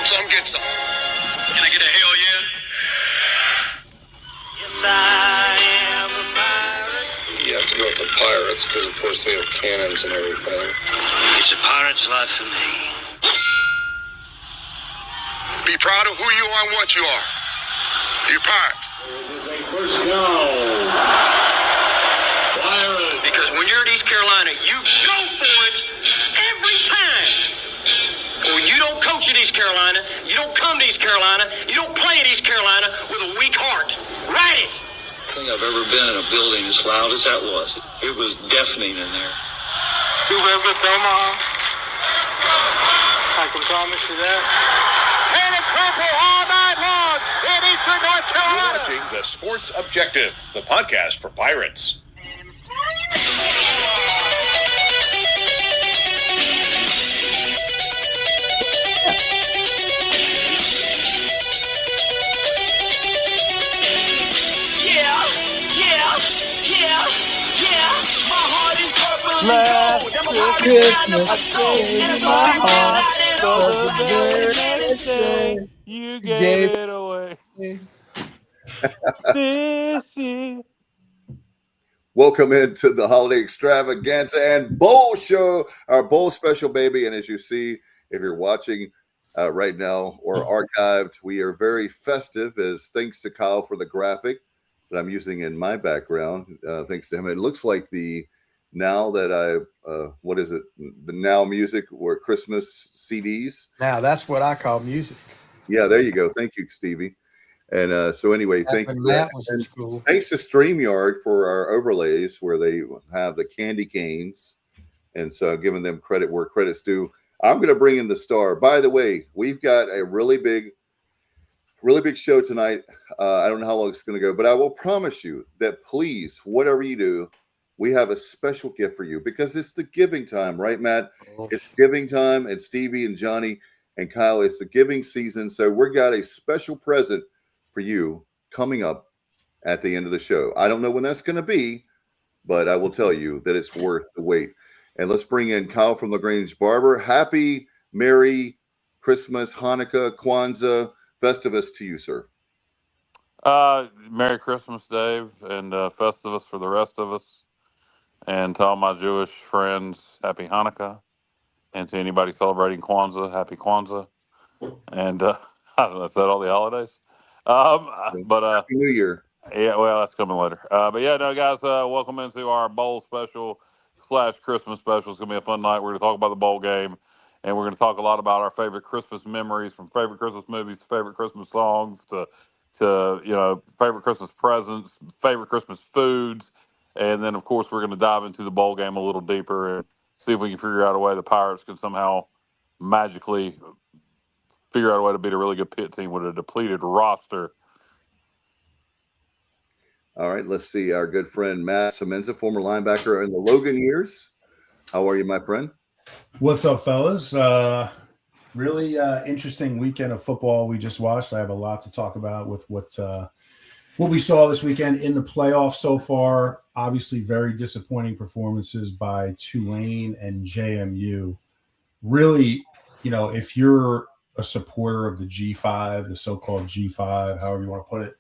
Want some? Get some. Can I get a hell yeah? Yes, I am a pirate. You have to go with the pirates because, of course, they have cannons and everything. It's a pirate's life for me. Be proud of who you are and what you are. You're a pirate. This is a first go. Pirate. Because when you're at East Carolina, you go for it every time. Or you don't coach at East Carolina, you don't come to East Carolina, you don't play at East Carolina with a weak heart. Write it. I think I've ever been in a building as loud as that was. It was deafening in there. You live with Omaha? I can promise you that. And it's purple all night long in Eastern North Carolina. You're watching The Sports Objective, the podcast for Pirates. Last Christmas, I gave my heart, you gave it away. This year. Welcome into the Holiday Extravaganza and Bowl Show, our Bowl special, baby. And as you see, if you're watching right now or archived, we are very festive, as thanks to Kyle for the graphic that I'm using in my background. Thanks to him. It looks like the now that what is it? The Now music or Christmas CDs. Now that's what I call music. Yeah, there you go. Thank you, Stevie. And so anyway, thanks to StreamYard for our overlays where they have the candy canes. And so giving them credit where credit's due. I'm going to bring in the star. By the way, we've got a really big show tonight. I don't know how long it's going to go, but I will promise you that please, whatever you do, we have a special gift for you because it's the giving time, right, Matt? It's giving time, and Stevie and Johnny and Kyle, it's the giving season. So we've got a special present for you coming up at the end of the show. I don't know when that's going to be, but I will tell you that it's worth the wait. And let's bring in Kyle from LaGrange Barber. Happy, Merry Christmas, Hanukkah, Kwanzaa, Festivus to you, sir. Merry Christmas, Dave, and Festivus for the rest of us. And to all my Jewish friends, Happy Hanukkah. And to anybody celebrating Kwanzaa, Happy Kwanzaa. And I don't know, is that all the holidays? Happy New Year. Yeah, well, that's coming later. But yeah, no, guys, welcome into our bowl special / Christmas special. It's going to be a fun night. We're going to talk about the bowl game, and we're going to talk a lot about our favorite Christmas memories, from favorite Christmas movies to favorite Christmas songs to favorite Christmas presents, favorite Christmas foods. And then, of course, we're going to dive into the bowl game a little deeper and see if we can figure out a way the Pirates can somehow magically figure out a way to beat a really good Pitt team with a depleted roster. All right, let's see. Our good friend Matt Semenza, former linebacker in the Logan years. How are you, my friend? What's up, fellas? Really interesting weekend of football we just watched. I have a lot to talk about with what we saw this weekend in the playoffs so far. Obviously, very disappointing performances by Tulane and JMU. Really, if you're a supporter of the G5, the so-called G5, however you want to put it,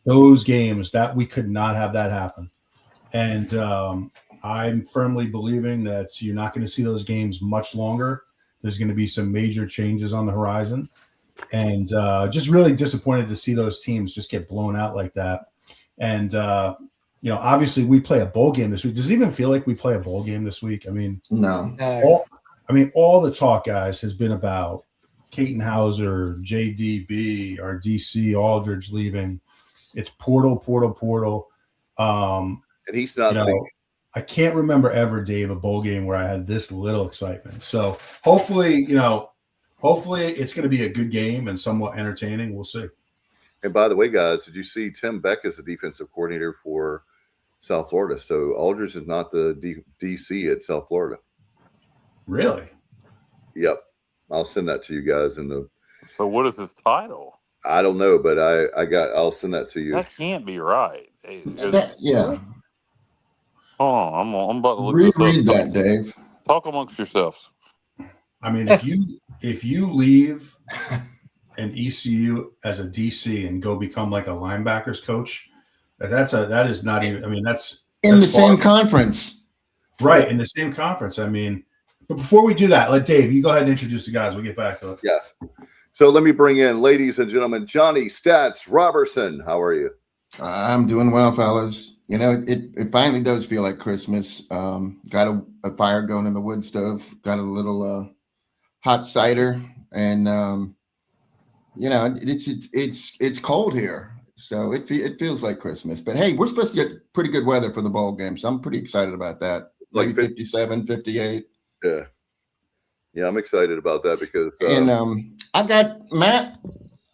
those games, that we could not have that happen. And I'm firmly believing that you're not going to see those games much longer. There's going to be some major changes on the horizon. And just really disappointed to see those teams just get blown out like that. And, obviously we play a bowl game this week. Does it even feel like we play a bowl game this week? I mean, no. All the talk, guys, has been about Caton Hauser, JDB, our DC, Aldridge leaving. It's portal. And he's not thinking. I can't remember ever, Dave, a bowl game where I had this little excitement. So hopefully it's going to be a good game and somewhat entertaining. We'll see. And by the way, guys, did you see Tim Beck is the defensive coordinator for South Florida? So Aldridge is not the DC at South Florida. Really? Yep. I'll send that to you guys So what is his title? I don't know, but I'll send that to you. That can't be right. Yeah. Hold on, I'm about to look this up. Reread that, Dave. Talk amongst yourselves. I mean, if you leave an ECU as a DC and go become like a linebackers coach, that is not even. I mean, that's in the far, same conference. right, in the same conference. I mean, but before we do that, let Dave, you go ahead and introduce the guys. We'll get back to it. Yeah. So let me bring in, ladies and gentlemen, Johnny Stats Robertson. How are you? I'm doing well, fellas. You know, it finally does feel like Christmas. Got a fire going in the wood stove. Got a little hot cider, and you know, it's cold here, so it feels like Christmas. But hey, we're supposed to get pretty good weather for the bowl game, so I'm pretty excited about that. Maybe 57, 58. Yeah. Yeah, I'm excited about that because And I got Matt.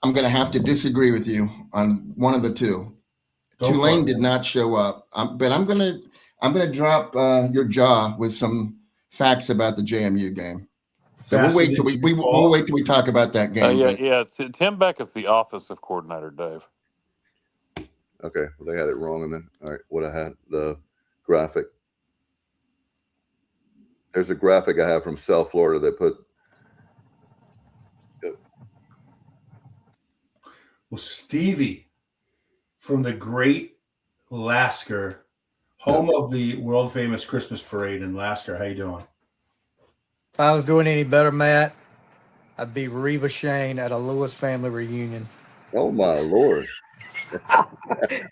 I'm going to have to disagree with you on one of the two. Tulane did not show up, but I'm gonna drop your jaw with some facts about the JMU game. So we'll wait till we'll wait till we talk about that game. Yeah. Tim Beckett's the offensive coordinator, Dave. Okay, well, they had it wrong, and then all right, what I had the graphic. There's a graphic I have from South Florida that put. Well, Stevie from the great Lasker, home of the world famous Christmas parade in Lasker. How you doing? If I was doing any better, Matt, I'd be Reva Shane at a Lewis family reunion. Oh my Lord!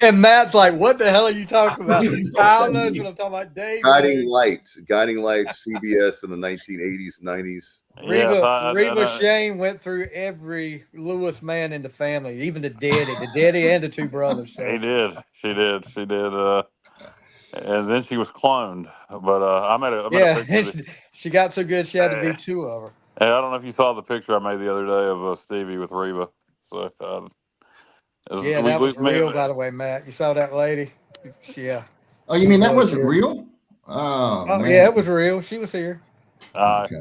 And Matt's like, "What the hell are you talking about?" I don't know what I'm talking about. Dave. Guiding Lights, CBS in the 1980s, 90s. Reva Shane went through every Lewis man in the family, even the daddy and the two brothers. So. He did. She did. And then she was cloned. But I made a picture. She got so good she had to be two of her. Hey, I don't know if you saw the picture I made the other day of Stevie with Reba. So, that was real, by the way, Matt. You saw that lady? Yeah. Oh, you mean that wasn't real? Oh man. Yeah, it was real. She was here. Okay.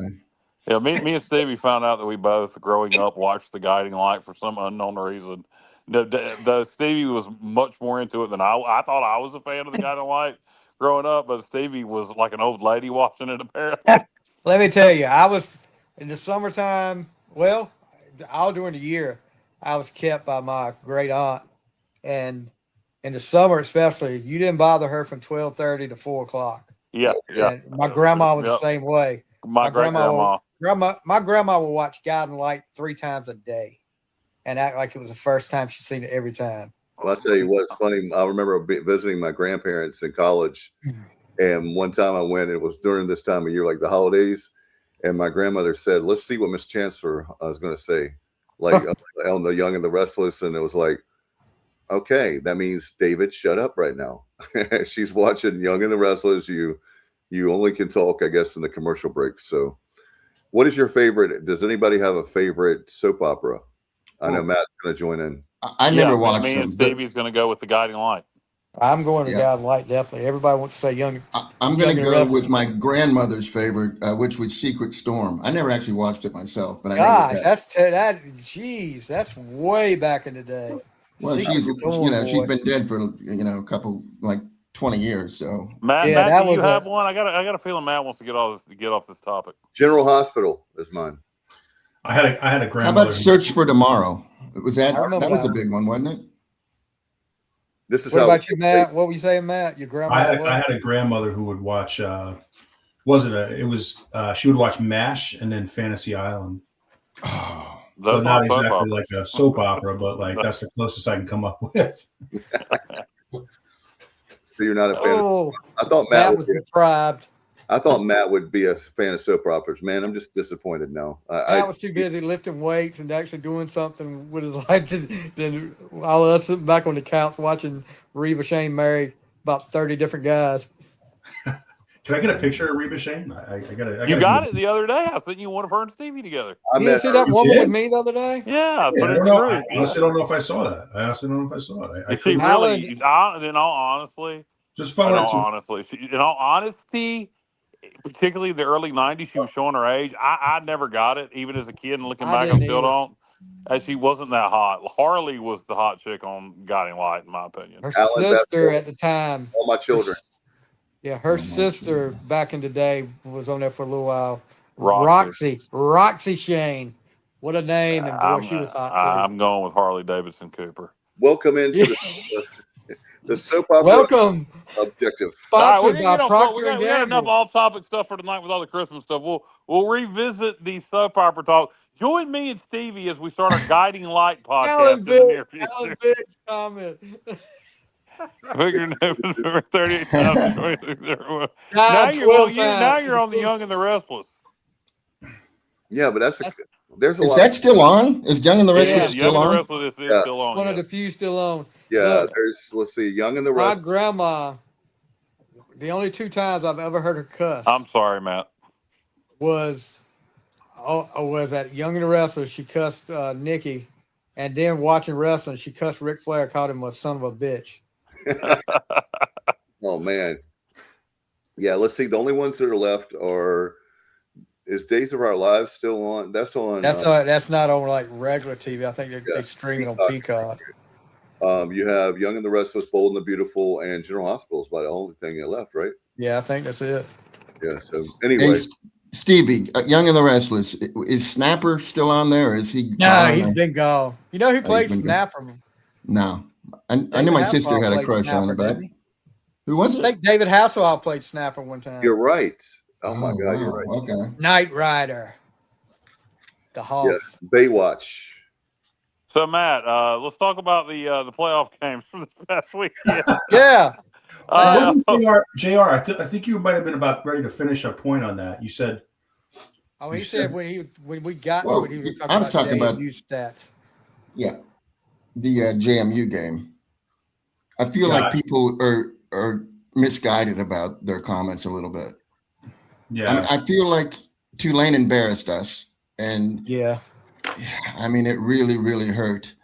Yeah, me and Stevie found out that we both, growing up, watched The Guiding Light for some unknown reason. The Stevie was much more into it than I thought. I was a fan of The Guiding Light growing up, but Stevie was like an old lady watching it, apparently. Let me tell you, I was in the summertime. Well, all during the year, I was kept by my great aunt, and in the summer especially, you didn't bother her from 12:30 to 4 o'clock. Yeah. And my grandma was the same way. My grandma. My grandma would watch Guiding Light 3 times a day, and act like it was the first time she'd seen it every time. Well, I'll tell you what's funny. I remember visiting my grandparents in college, and one time I went. It was during this time of year, like the holidays, and my grandmother said, "Let's see what Miss Chancellor is going to say." Like on The Young and the Restless, and it was like, okay, that means David, shut up right now. She's watching Young and the Restless. You only can talk, I guess, in the commercial breaks. So, what is your favorite? Does anybody have a favorite soap opera? I know Matt's going to join in. I never watched me them. and Stevie's going to go with The Guiding Light. I'm going to Guiding Light, definitely. Everybody wants to say Young. I'm going to go with my grandmother's favorite, which was Secret Storm. I never actually watched it myself, but I know Jeez, that's way back in the day. Well, she's been dead for a couple, like 20 years. So Matt, do you have one? I got a feeling Matt wants to get off this topic. General Hospital is mine. I had a grandmother. How about Search for Tomorrow? Was that was a big one, wasn't it? What about you, Matt? What were you saying, Matt? Your grandmother? I had a grandmother who would watch. She would watch MASH and then Fantasy Island. Oh, so not exactly like a soap opera, but like that's the closest I can come up with. So you're not a fan. I thought Matt was deprived. I thought Matt would be a fan of soap operas. Man, I'm just disappointed now. Matt was too busy lifting weights and actually doing something with his life than all of us sitting back on the couch watching Reva Shane marry about 30 different guys. Can I get a picture of Reba Shane? You got it the other day. I sent you one of her and Stevie together. You didn't see that woman with me the other day? Yeah, I honestly don't know if I saw that. In all honesty, just follow in all honesty, particularly the early 90s, she was showing her age. I never got it, even as a kid, and looking back, I still don't. As she wasn't that hot. Harley was the hot chick on Guiding Light, in my opinion. Her sister at the time. All my children. Her sister back in the day was on there for a little while. Roxy Shane. What a name. And boy, she was hot too. I'm going with Harley Davidson Cooper. Welcome into the soap opera. Welcome. Objective. All right, Sponsored by Procter we and got enough Gamble. off-topic stuff for tonight with all the Christmas stuff. We'll revisit the soap opera talk. Join me and Stevie as we start our Guiding Light podcast in the near future. That was big comment. Figure number 38 times 26. Now You're on the Young and the Restless. Yeah, but there's a Is lot. that still on? Is Young and the Restless still Young on? and the Restless is still on. One of the few still on. Yeah, Look, let's see, Young and the my Restless. grandma, the only 2 times I've ever heard her cuss I'm sorry, Matt. was at Young and the Restless. She cussed Nikki, and then watching wrestling, she cussed Ric Flair, called him a son of a bitch. Oh man. Yeah, let's see. The only ones that are left is Days of Our Lives still on? That's on. That's not on like regular TV. I think they stream it on Peacock. You have Young and the Restless, Bold and the Beautiful, and General Hospital is about the only thing that left, right? Yeah, I think that's it. Yeah. So anyway, Stevie, Young and the Restless, is Snapper still on there? Or is he? No, he's been gone. You know who played Snapper? No, I knew my sister had a crush on him, but who was it? I think David Hasselhoff played Snapper one time. you're right. Oh my God, wow. you're right. Okay. Knight Rider. The Hoff. Yeah, Baywatch. So Matt, let's talk about the playoff games from this past weekend. Yeah. Wasn't JR? I think you might have been about ready to finish a point on that. You said. Oh, he said when we got Well, to it, he was I was talking about JMU stats. Yeah, the JMU game. I feel like people are misguided about their comments a little bit. Yeah, I feel like Tulane embarrassed us, and Yeah. I mean it really, really hurt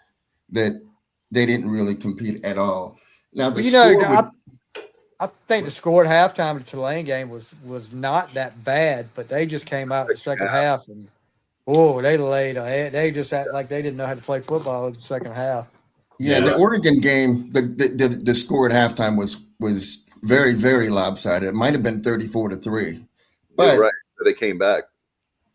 that they didn't really compete at all. Now the score I think the score at halftime of the Tulane game was not that bad, but they just came out in the second half and they just act like they didn't know how to play football in the second half. Yeah, the Oregon game, the score at halftime was very, very lopsided. It might have been 34-3. But You're right. They came back.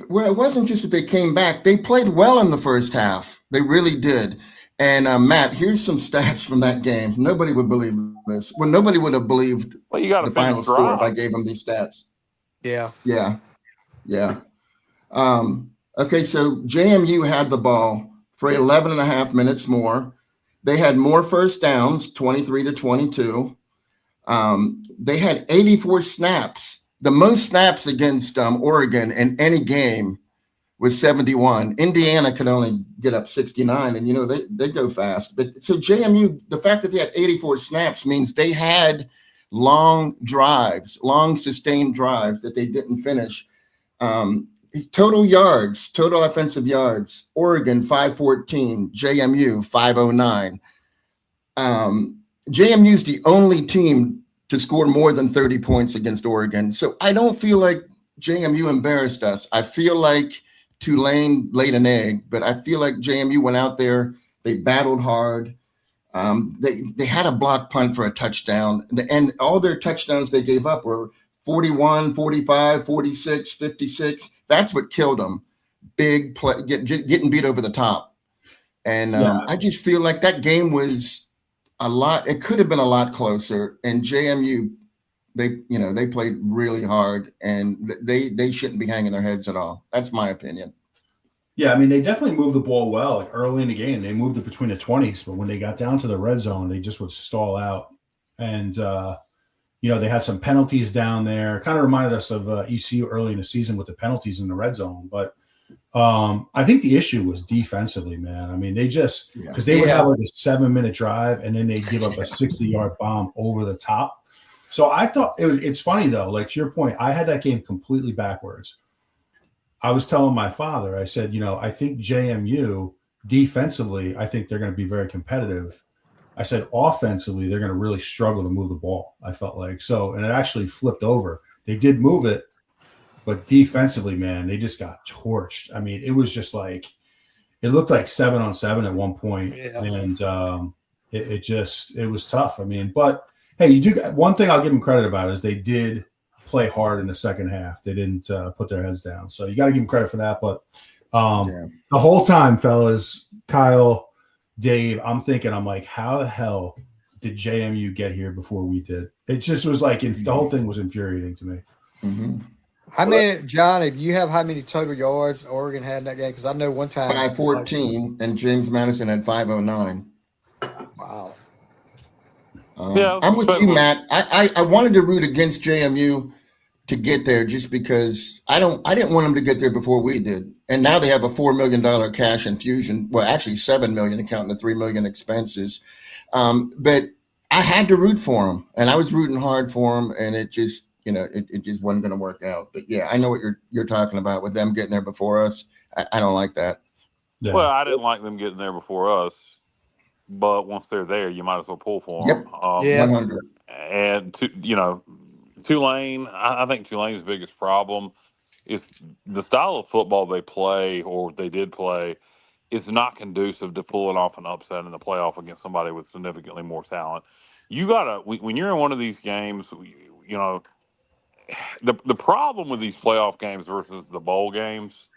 Well, it wasn't just that they came back. They played well in the first half. They really did. And Matt, here's some stats from that game. Nobody would believe this. Well, nobody would have believed the final score if I gave them these stats. Yeah. Okay, so JMU had the ball for 11 and a half minutes more. They had more first downs, 23-22. They had 84 snaps. The most snaps against Oregon in any game was 71. Indiana could only get up 69, and they go fast. But so JMU, the fact that they had 84 snaps means they had long drives, long sustained drives that they didn't finish. Total offensive yards, Oregon 514, JMU 509. JMU is the only team to score more than 30 points against Oregon. So I don't feel like JMU embarrassed us. I feel like Tulane laid an egg, but I feel like JMU went out there, they battled hard. They had a block punt for a touchdown, and all their touchdowns they gave up were 41, 45, 46, 56. That's what killed them. Big play, getting beat over the top. And I just feel like that game was it could have been a lot closer. And JMU, they played really hard, and they shouldn't be hanging their heads at all. That's my opinion. Yeah, I mean, they definitely moved the ball well. Like early in the game, they moved it between the 20s, but when they got down to the red zone, they just would stall out. And, they had some penalties down there. Kind of reminded us of ECU early in the season with the penalties in the red zone. But I think the issue was defensively, man. I mean, they just – because they would have like a 7-minute drive, and then they'd give up a 60-yard bomb over the top. So I thought it's funny, though. Like, to your point, I had that game completely backwards. I was telling my father, I said, I think JMU defensively, I think they're going to be very competitive. I said offensively, they're going to really struggle to move the ball, I felt like. So, and it actually flipped over. They did move it, but defensively, man, they just got torched. I mean, it was just like, it looked like 7-on-7 at one point. Yeah. And it was tough. I mean, but hey, one thing I'll give them credit about is they did play hard in the second half. They didn't put their heads down. So you got to give them credit for that. But the whole time, fellas, Kyle, Dave, I'm like, how the hell did JMU get here before we did? It just was like the whole thing was infuriating to me. Mm-hmm. How many, John, if you have how many total yards Oregon had in that game? Because I know one time 514, and James Madison had 509. Wow. I'm with you, Matt. I wanted to root against JMU to get there just because I didn't want them to get there before we did. And now they have a $4 million cash infusion. Well, actually $7 million, accounting the $3 million expenses. But I had to root for them, and I was rooting hard for them, and it just, it just wasn't going to work out. But yeah, I know what you're talking about with them getting there before us. I don't like that. Yeah. Well, I didn't like them getting there before us, but once they're there, you might as well pull for them. Yeah. 100. And Tulane, I think Tulane's biggest problem is the style of football they play, or they did play, is not conducive to pulling off an upset in the playoff against somebody with significantly more talent. You gotta, when you're in one of these games, the problem with these playoff games versus the bowl games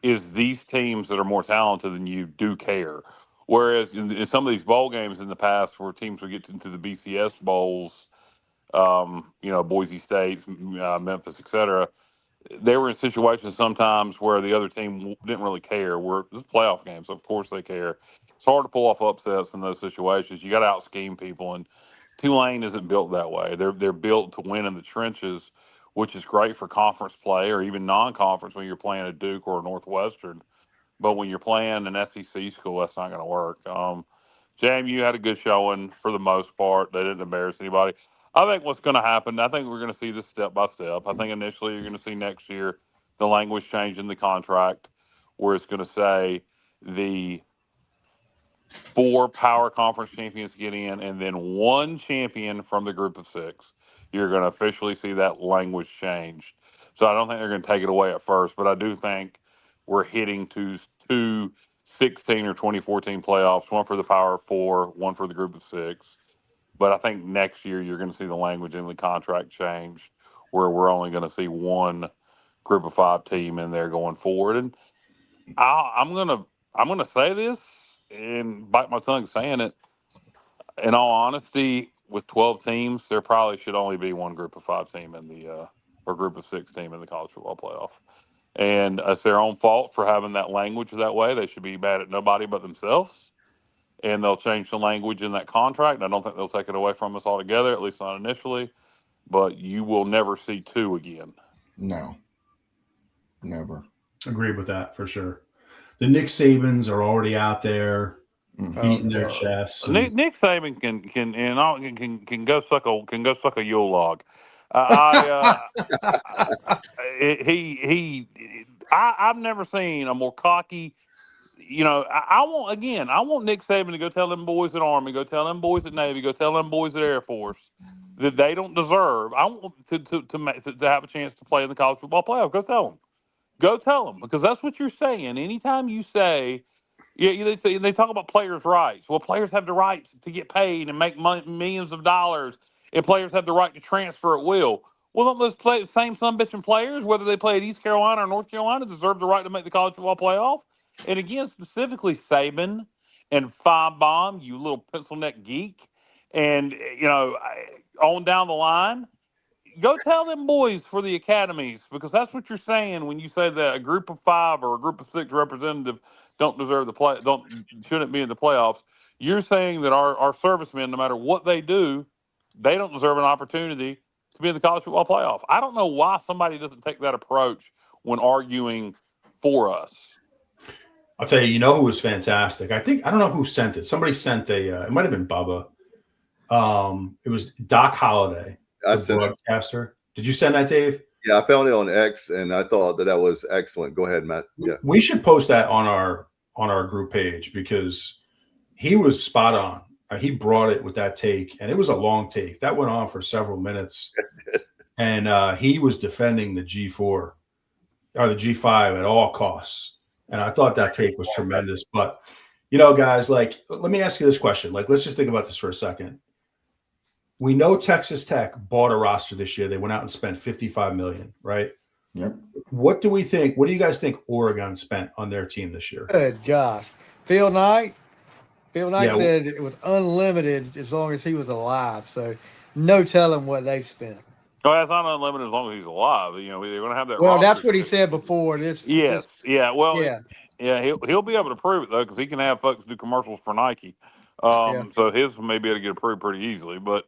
is these teams that are more talented than you do care. Whereas in some of these bowl games in the past, where teams would get into the BCS bowls, Boise State, Memphis, etc., they were in situations sometimes where the other team didn't really care. Where this playoff games, of course they care. It's hard to pull off upsets in those situations. You got to out scheme people, and Tulane isn't built that way. They're built to win in the trenches, which is great for conference play or even non-conference when you're playing a Duke or a Northwestern. But when you're playing an SEC school, that's not going to work. JMU had a good showing for the most part. They didn't embarrass anybody. I think what's going to happen, I think we're going to see this step by step. I think initially you're going to see next year the language change in the contract where it's going to say the 4 power conference champions get in and then 1 champion from the group of 6. You're going to officially see that language changed. So I don't think they're going to take it away at first, but I do think we're hitting to 2 16 or 2014 playoffs, 1 for the power 4, 1 for the group of 6. But I think next year you're going to see the language in the contract change where we're only going to see 1 group of 5 team in there going forward. And I'm gonna say this and bite my tongue saying it. In all honesty, with 12 teams, there probably should only be 1 group of 5 team in the or group of 6 team in the college football playoff. And it's their own fault for having that language that way. They should be mad at nobody but themselves. And they'll change the language in that contract. I don't think they'll take it away from us altogether, at least not initially. But you will never see 2 again. No, never. Agreed with that for sure. The Nick Sabans are already out there beating their chests. Nick Saban can go suck a Yule log. I've never seen a more cocky. I want Nick Saban to go tell them boys at Army, go tell them boys at Navy, go tell them boys at Air Force that they don't deserve. I want to have a chance to play in the college football playoff. Go tell them, because that's what you're saying. Anytime you say, they talk about players' rights. Well, players have the right to get paid and make millions of dollars, and players have the right to transfer at will. Well, don't those same bitching players, whether they play at East Carolina or North Carolina, deserve the right to make the college football playoff? And again, specifically Saban and Feinbaum, you little pencil neck geek, and on down the line. Go tell them boys for the academies, because that's what you're saying when you say that a group of 5 or a group of 6 representative don't deserve shouldn't be in the playoffs. You're saying that our servicemen, no matter what they do, they don't deserve an opportunity to be in the college football playoff. I don't know why somebody doesn't take that approach when arguing for us. I'll tell you, who was fantastic? I don't know who sent it. Somebody sent it might have been Bubba. It was Doc Holliday. The broadcaster. Did you send that, Dave? Yeah, I found it on X, and I thought that was excellent. Go ahead, Matt. Yeah, we should post that on our group page, because he was spot on. He brought it with that take, and it was a long take that went on for several minutes. And he was defending the G4 or the G5 at all costs, and I thought that take was tremendous. But guys, let me ask you this question. Let's just think about this for a second. we know Texas Tech bought a roster this year. They went out and spent $55 million, right? Yep. What do we think? What do you guys think Oregon spent on their team this year? Good gosh. Phil Knight Yeah. said it was unlimited as long as he was alive. So no telling what they spent. Oh, that's not unlimited as long as he's alive. You know, they're going to have that. Well, roster that's what he expansion. said before. Yes. Yeah. Well. Yeah. Yeah. He'll be able to prove it though, because he can have folks do commercials for Nike. Yeah. So his may be able to get approved pretty easily. But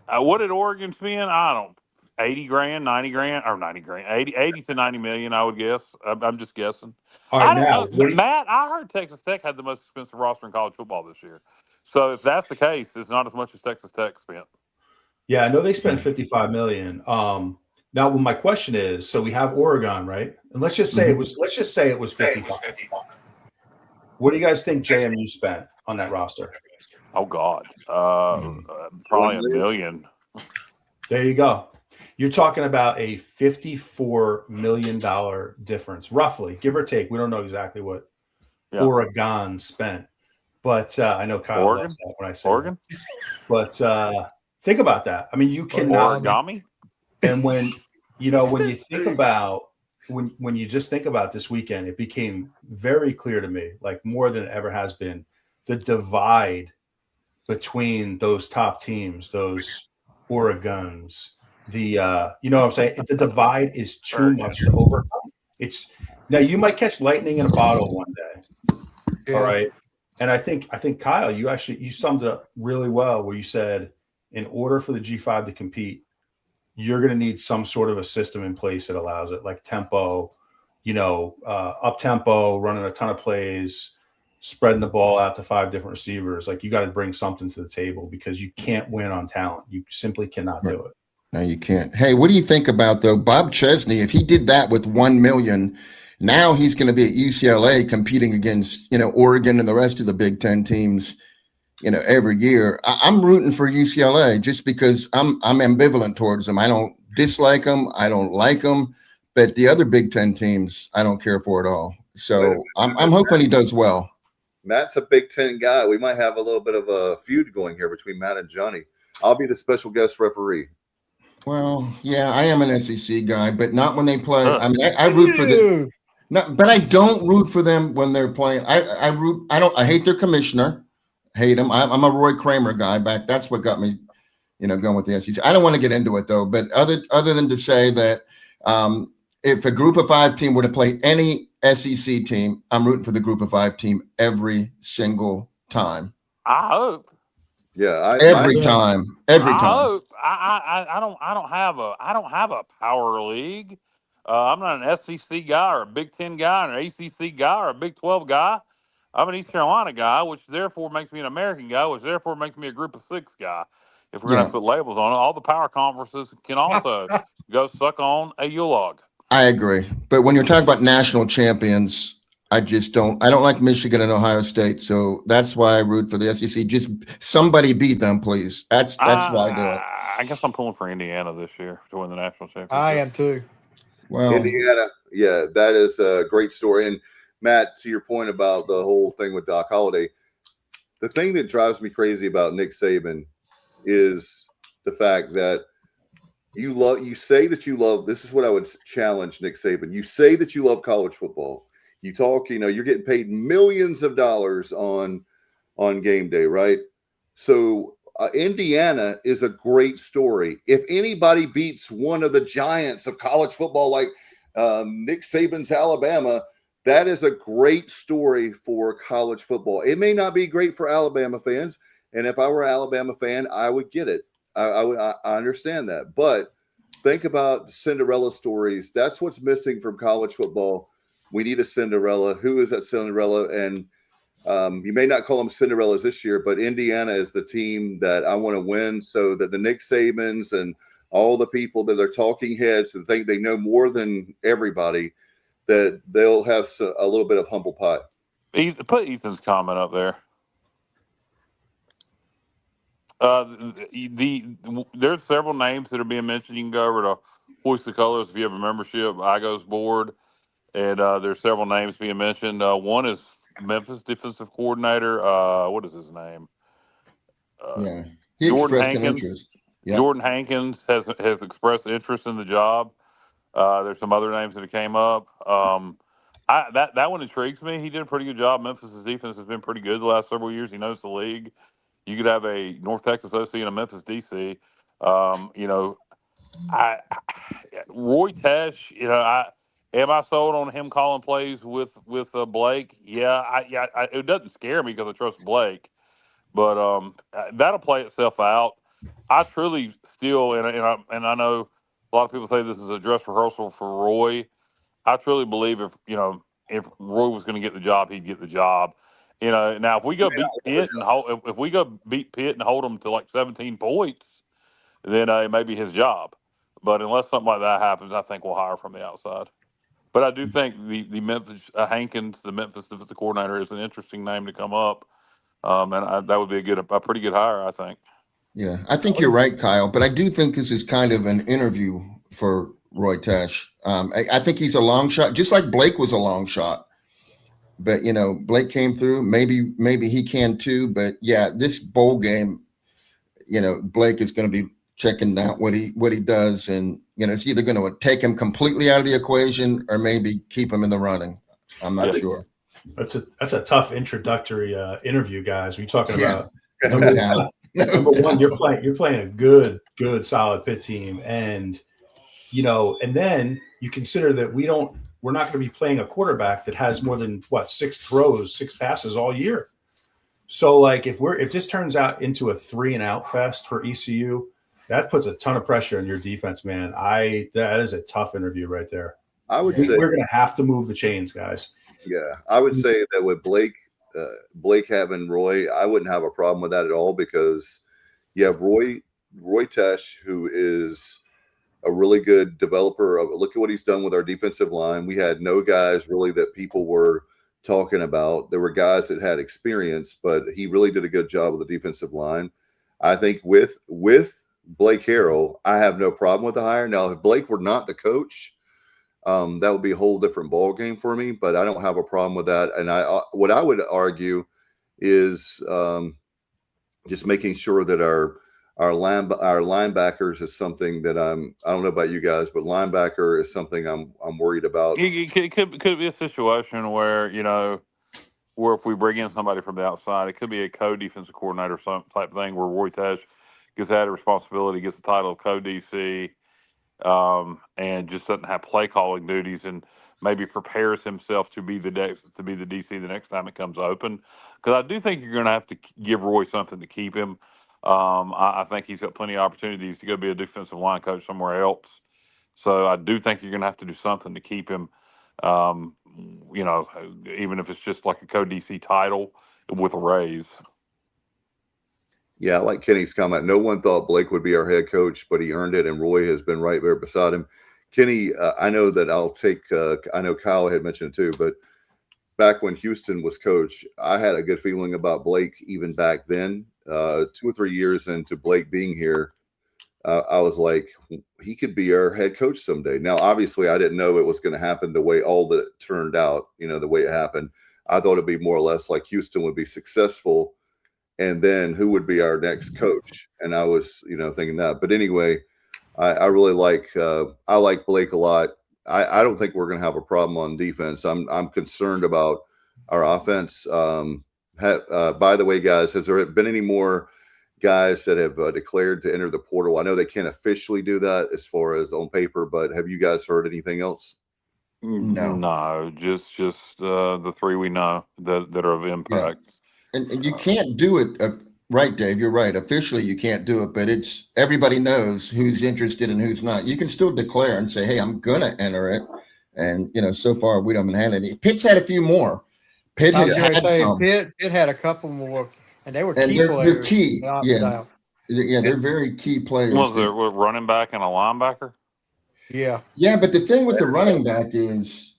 what did Oregon spend? I don't. 80 grand, 90 grand, or 90 grand, 80 to 90 million, I would guess. I'm just guessing. All I right, don't now, know. Matt, I heard Texas Tech had the most expensive roster in college football this year. So if that's the case, it's not as much as Texas Tech spent. yeah, I know they spent $55 million. Now, my question is, so we have Oregon, right? And let's just say it was 55. What do you guys think JMU spent on that roster? Oh, God. Probably $1 million. There you go. You're talking about a $54 million difference, roughly, give or take. We don't know exactly what Oregon spent, but I know Kyle loves that when I say Oregon. But think about that. I mean, you cannot. Origami. And when you think about when you just think about this weekend, it became very clear to me, like more than it ever has been, the divide between those top teams, those Oregons. You know what I'm saying? The divide is too much to overcome. It's now you might catch lightning in a bottle one day. Yeah. All right. And I think Kyle, you summed it up really well where you said in order for the G5 to compete, you're going to need some sort of a system in place that allows it, like tempo, up tempo, running a ton of plays, spreading the ball out to 5 different receivers. Like you got to bring something to the table because you can't win on talent. You simply cannot do it. No, you can't. Hey, what do you think about though Bob Chesney? If he did that with 1 million, now he's going to be at UCLA competing against Oregon and the rest of the Big Ten teams. Every year. I'm rooting for UCLA just because I'm ambivalent towards them. I don't dislike them. I don't like them, but the other Big Ten teams, I don't care for at all. So I'm hoping he does well. Matt's a Big Ten guy. We might have a little bit of a feud going here between Matt and Johnny. I'll be the special guest referee. Well, yeah, I am an SEC guy, but not when they play. I mean, I root for them. No, but I don't root for them when they're playing. I hate their commissioner. Hate him. I'm a Roy Kramer guy back. That's what got me, going with the SEC. I don't want to get into it though, but other than to say that if a group of 5 team were to play any SEC team, I'm rooting for the group of 5 team every single time. I hope. Yeah, every time. I hope. I don't have a power league. I'm not an SEC guy or a Big Ten guy or an ACC guy or a Big 12 guy. I'm an East Carolina guy, which therefore makes me an American guy, which therefore makes me a group of 6 guy. If we're going to put labels on it, all the power conferences can also go suck on a U-log. I agree. But when you're talking about national champions, I don't like Michigan and Ohio State. So that's why I root for the SEC. Just somebody beat them, please. That's why I do it. I guess I'm pulling for Indiana this year to win the national championship. I am too. Well, Indiana, yeah, that is a great story. And Matt, to your point about the whole thing with Doc Holliday, the thing that drives me crazy about Nick Saban is the fact that you say that you love, this is what I would challenge Nick Saban. You say that you love college football. You talk, you're getting paid millions of dollars on game day, right? So Indiana is a great story. If anybody beats one of the giants of college football, like Nick Saban's Alabama, that is a great story for college football. It may not be great for Alabama fans, and if I were an Alabama fan, I would get it. I understand that. But think about Cinderella stories. That's what's missing from college football. We need a Cinderella. Who is that Cinderella? And you may not call them Cinderellas this year, but Indiana is the team that I want to win so that the Nick Sabans and all the people that are talking heads that think they know more than everybody, that they'll have a little bit of humble pie. Put Ethan's comment up there. There's several names that are being mentioned. You can go over to Hoist the Colors if you have a membership, IGO's board, and there's several names being mentioned. One is Memphis defensive coordinator. What is his name? Yeah, he Jordan expressed an Hankins. interest. Yeah, Jordan Hankins has expressed interest in the job. There's some other names that came up. That one intrigues me. He did a pretty good job. Memphis's defense has been pretty good the last several years. He knows the league. You could have a North Texas OC and a Memphis DC. You know, I Roy Tesh. You know, am I sold on him calling plays with Blake? Yeah, it doesn't scare me because I trust Blake, but that'll play itself out. I truly still, and I know a lot of people say this is a dress rehearsal for Roy. I truly believe if Roy was going to get the job, he'd get the job. You know, now if we go beat Pitt and hold, if we go beat Pitt and hold them to like 17 points, then it may be his job. But unless something like that happens, I think we'll hire from the outside. But I do think the Memphis Hankins, the Memphis defensive coordinator, is an interesting name to come up, that would be a pretty good hire, I think. yeah, I think you're right, Kyle. But I do think this is kind of an interview for Roy Tesh. I think he's a long shot, just like Blake was a long shot. But Blake came through. Maybe he can too. But yeah, this bowl game, Blake is going to be checking out what he does, and it's either going to take him completely out of the equation or maybe keep him in the running. I'm not sure. That's a tough introductory interview, guys. We're talking about No number doubt. one. You're playing a good solid Pitt team, and and then you consider that we're not going to be playing a quarterback that has more than 6 passes all year. So like if this turns out into a 3-and-out fest for ECU, that puts a ton of pressure on your defense, man. That is a tough interview right there. I would say we're going to have to move the chains, guys. Yeah, I would say that with Blake having Roy, I wouldn't have a problem with that at all, because you have Roy Tesh, who is a really good developer. Look at what he's done with our defensive line. We had no guys really that people were talking about. There were guys that had experience, but he really did a good job with the defensive line. I think with Blake Harrell, I have no problem with the hire. Now, if Blake were not the coach, that would be a whole different ball game for me, but I don't have a problem with that. And what I would argue is just making sure that our linebackers is something that I don't know about you guys, but linebacker is something I'm worried about. It could be a situation where where if we bring in somebody from the outside, it could be a co-defensive coordinator type thing where Roy Tesh gets added responsibility, gets the title of co-DC. And just doesn't have play calling duties, and maybe prepares himself to be the DC the next time it comes open. Because I do think you're going to have to give Roy something to keep him. I think he's got plenty of opportunities to go be a defensive line coach somewhere else. So I do think you're going to have to do something to keep him. Even if it's just like a co-DC title with a raise. Yeah, I like Kenny's comment. No one thought Blake would be our head coach, but he earned it, and Roy has been right there beside him. Kenny, I know that I know Kyle had mentioned it too, but back when Houston was coach, I had a good feeling about Blake even back then. 2 or 3 years into Blake being here, I was like, he could be our head coach someday. Now, obviously, I didn't know it was going to happen the way all that it turned out, the way it happened. I thought it'd be more or less like Houston would be successful, and then who would be our next coach? And I was, thinking that. But anyway, I really like Blake a lot. I don't think we're going to have a problem on defense. I'm concerned about our offense. By the way, guys, has there been any more guys that have declared to enter the portal? I know they can't officially do that as far as on paper, but have you guys heard anything else? No, just the 3 we know that are of impact. Yeah. And you can't do it, right, Dave? You're right. Officially, you can't do it, but everybody knows who's interested and who's not. You can still declare and say, "Hey, I'm gonna enter it," and so far we haven't had any. Pitt's had a few more. Pitt has had some. Pitt had a couple more, and they were and key they're players. key. Yeah, they're very key players. Was there a running back and a linebacker? Yeah. Yeah, but the thing with the running back is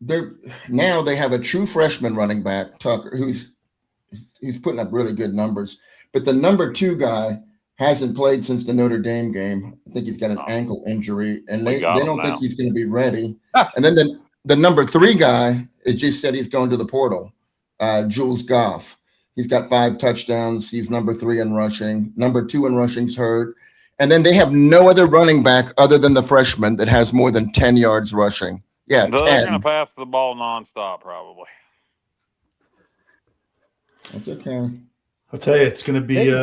they have a true freshman running back, Tucker, who's putting up really good numbers. But the number 2 guy hasn't played since the Notre Dame game. I think he's got an ankle injury, and they don't think he's going to be ready. And then the number 3 guy, it just said he's going to the portal, Jules Goff. He's got 5 touchdowns. He's number 3 in rushing. Number 2 in rushing's hurt. And then they have no other running back other than the freshman that has more than 10 yards rushing. Yeah, So they're 10. going to pass the ball nonstop, probably. That's okay. I'll tell you, it's going to be.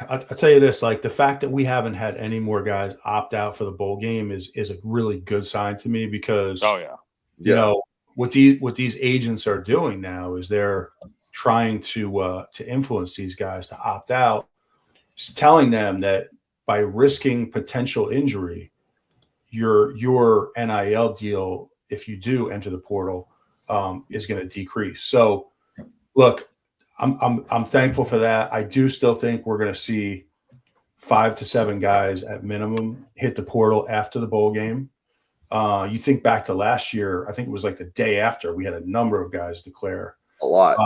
I'll tell you this: like the fact that we haven't had any more guys opt out for the bowl game is a really good sign to me because, Oh yeah, you know what these agents are doing now is they're trying to influence these guys to opt out, just telling them that by risking potential injury, your NIL deal, if you do enter the portal, is going to decrease. So, look. I'm thankful for that. I do still think we're going to see 5 to 7 guys at minimum hit the portal after the bowl game. You think back to last year, I think it was like the day after we had a number of guys declare. A lot.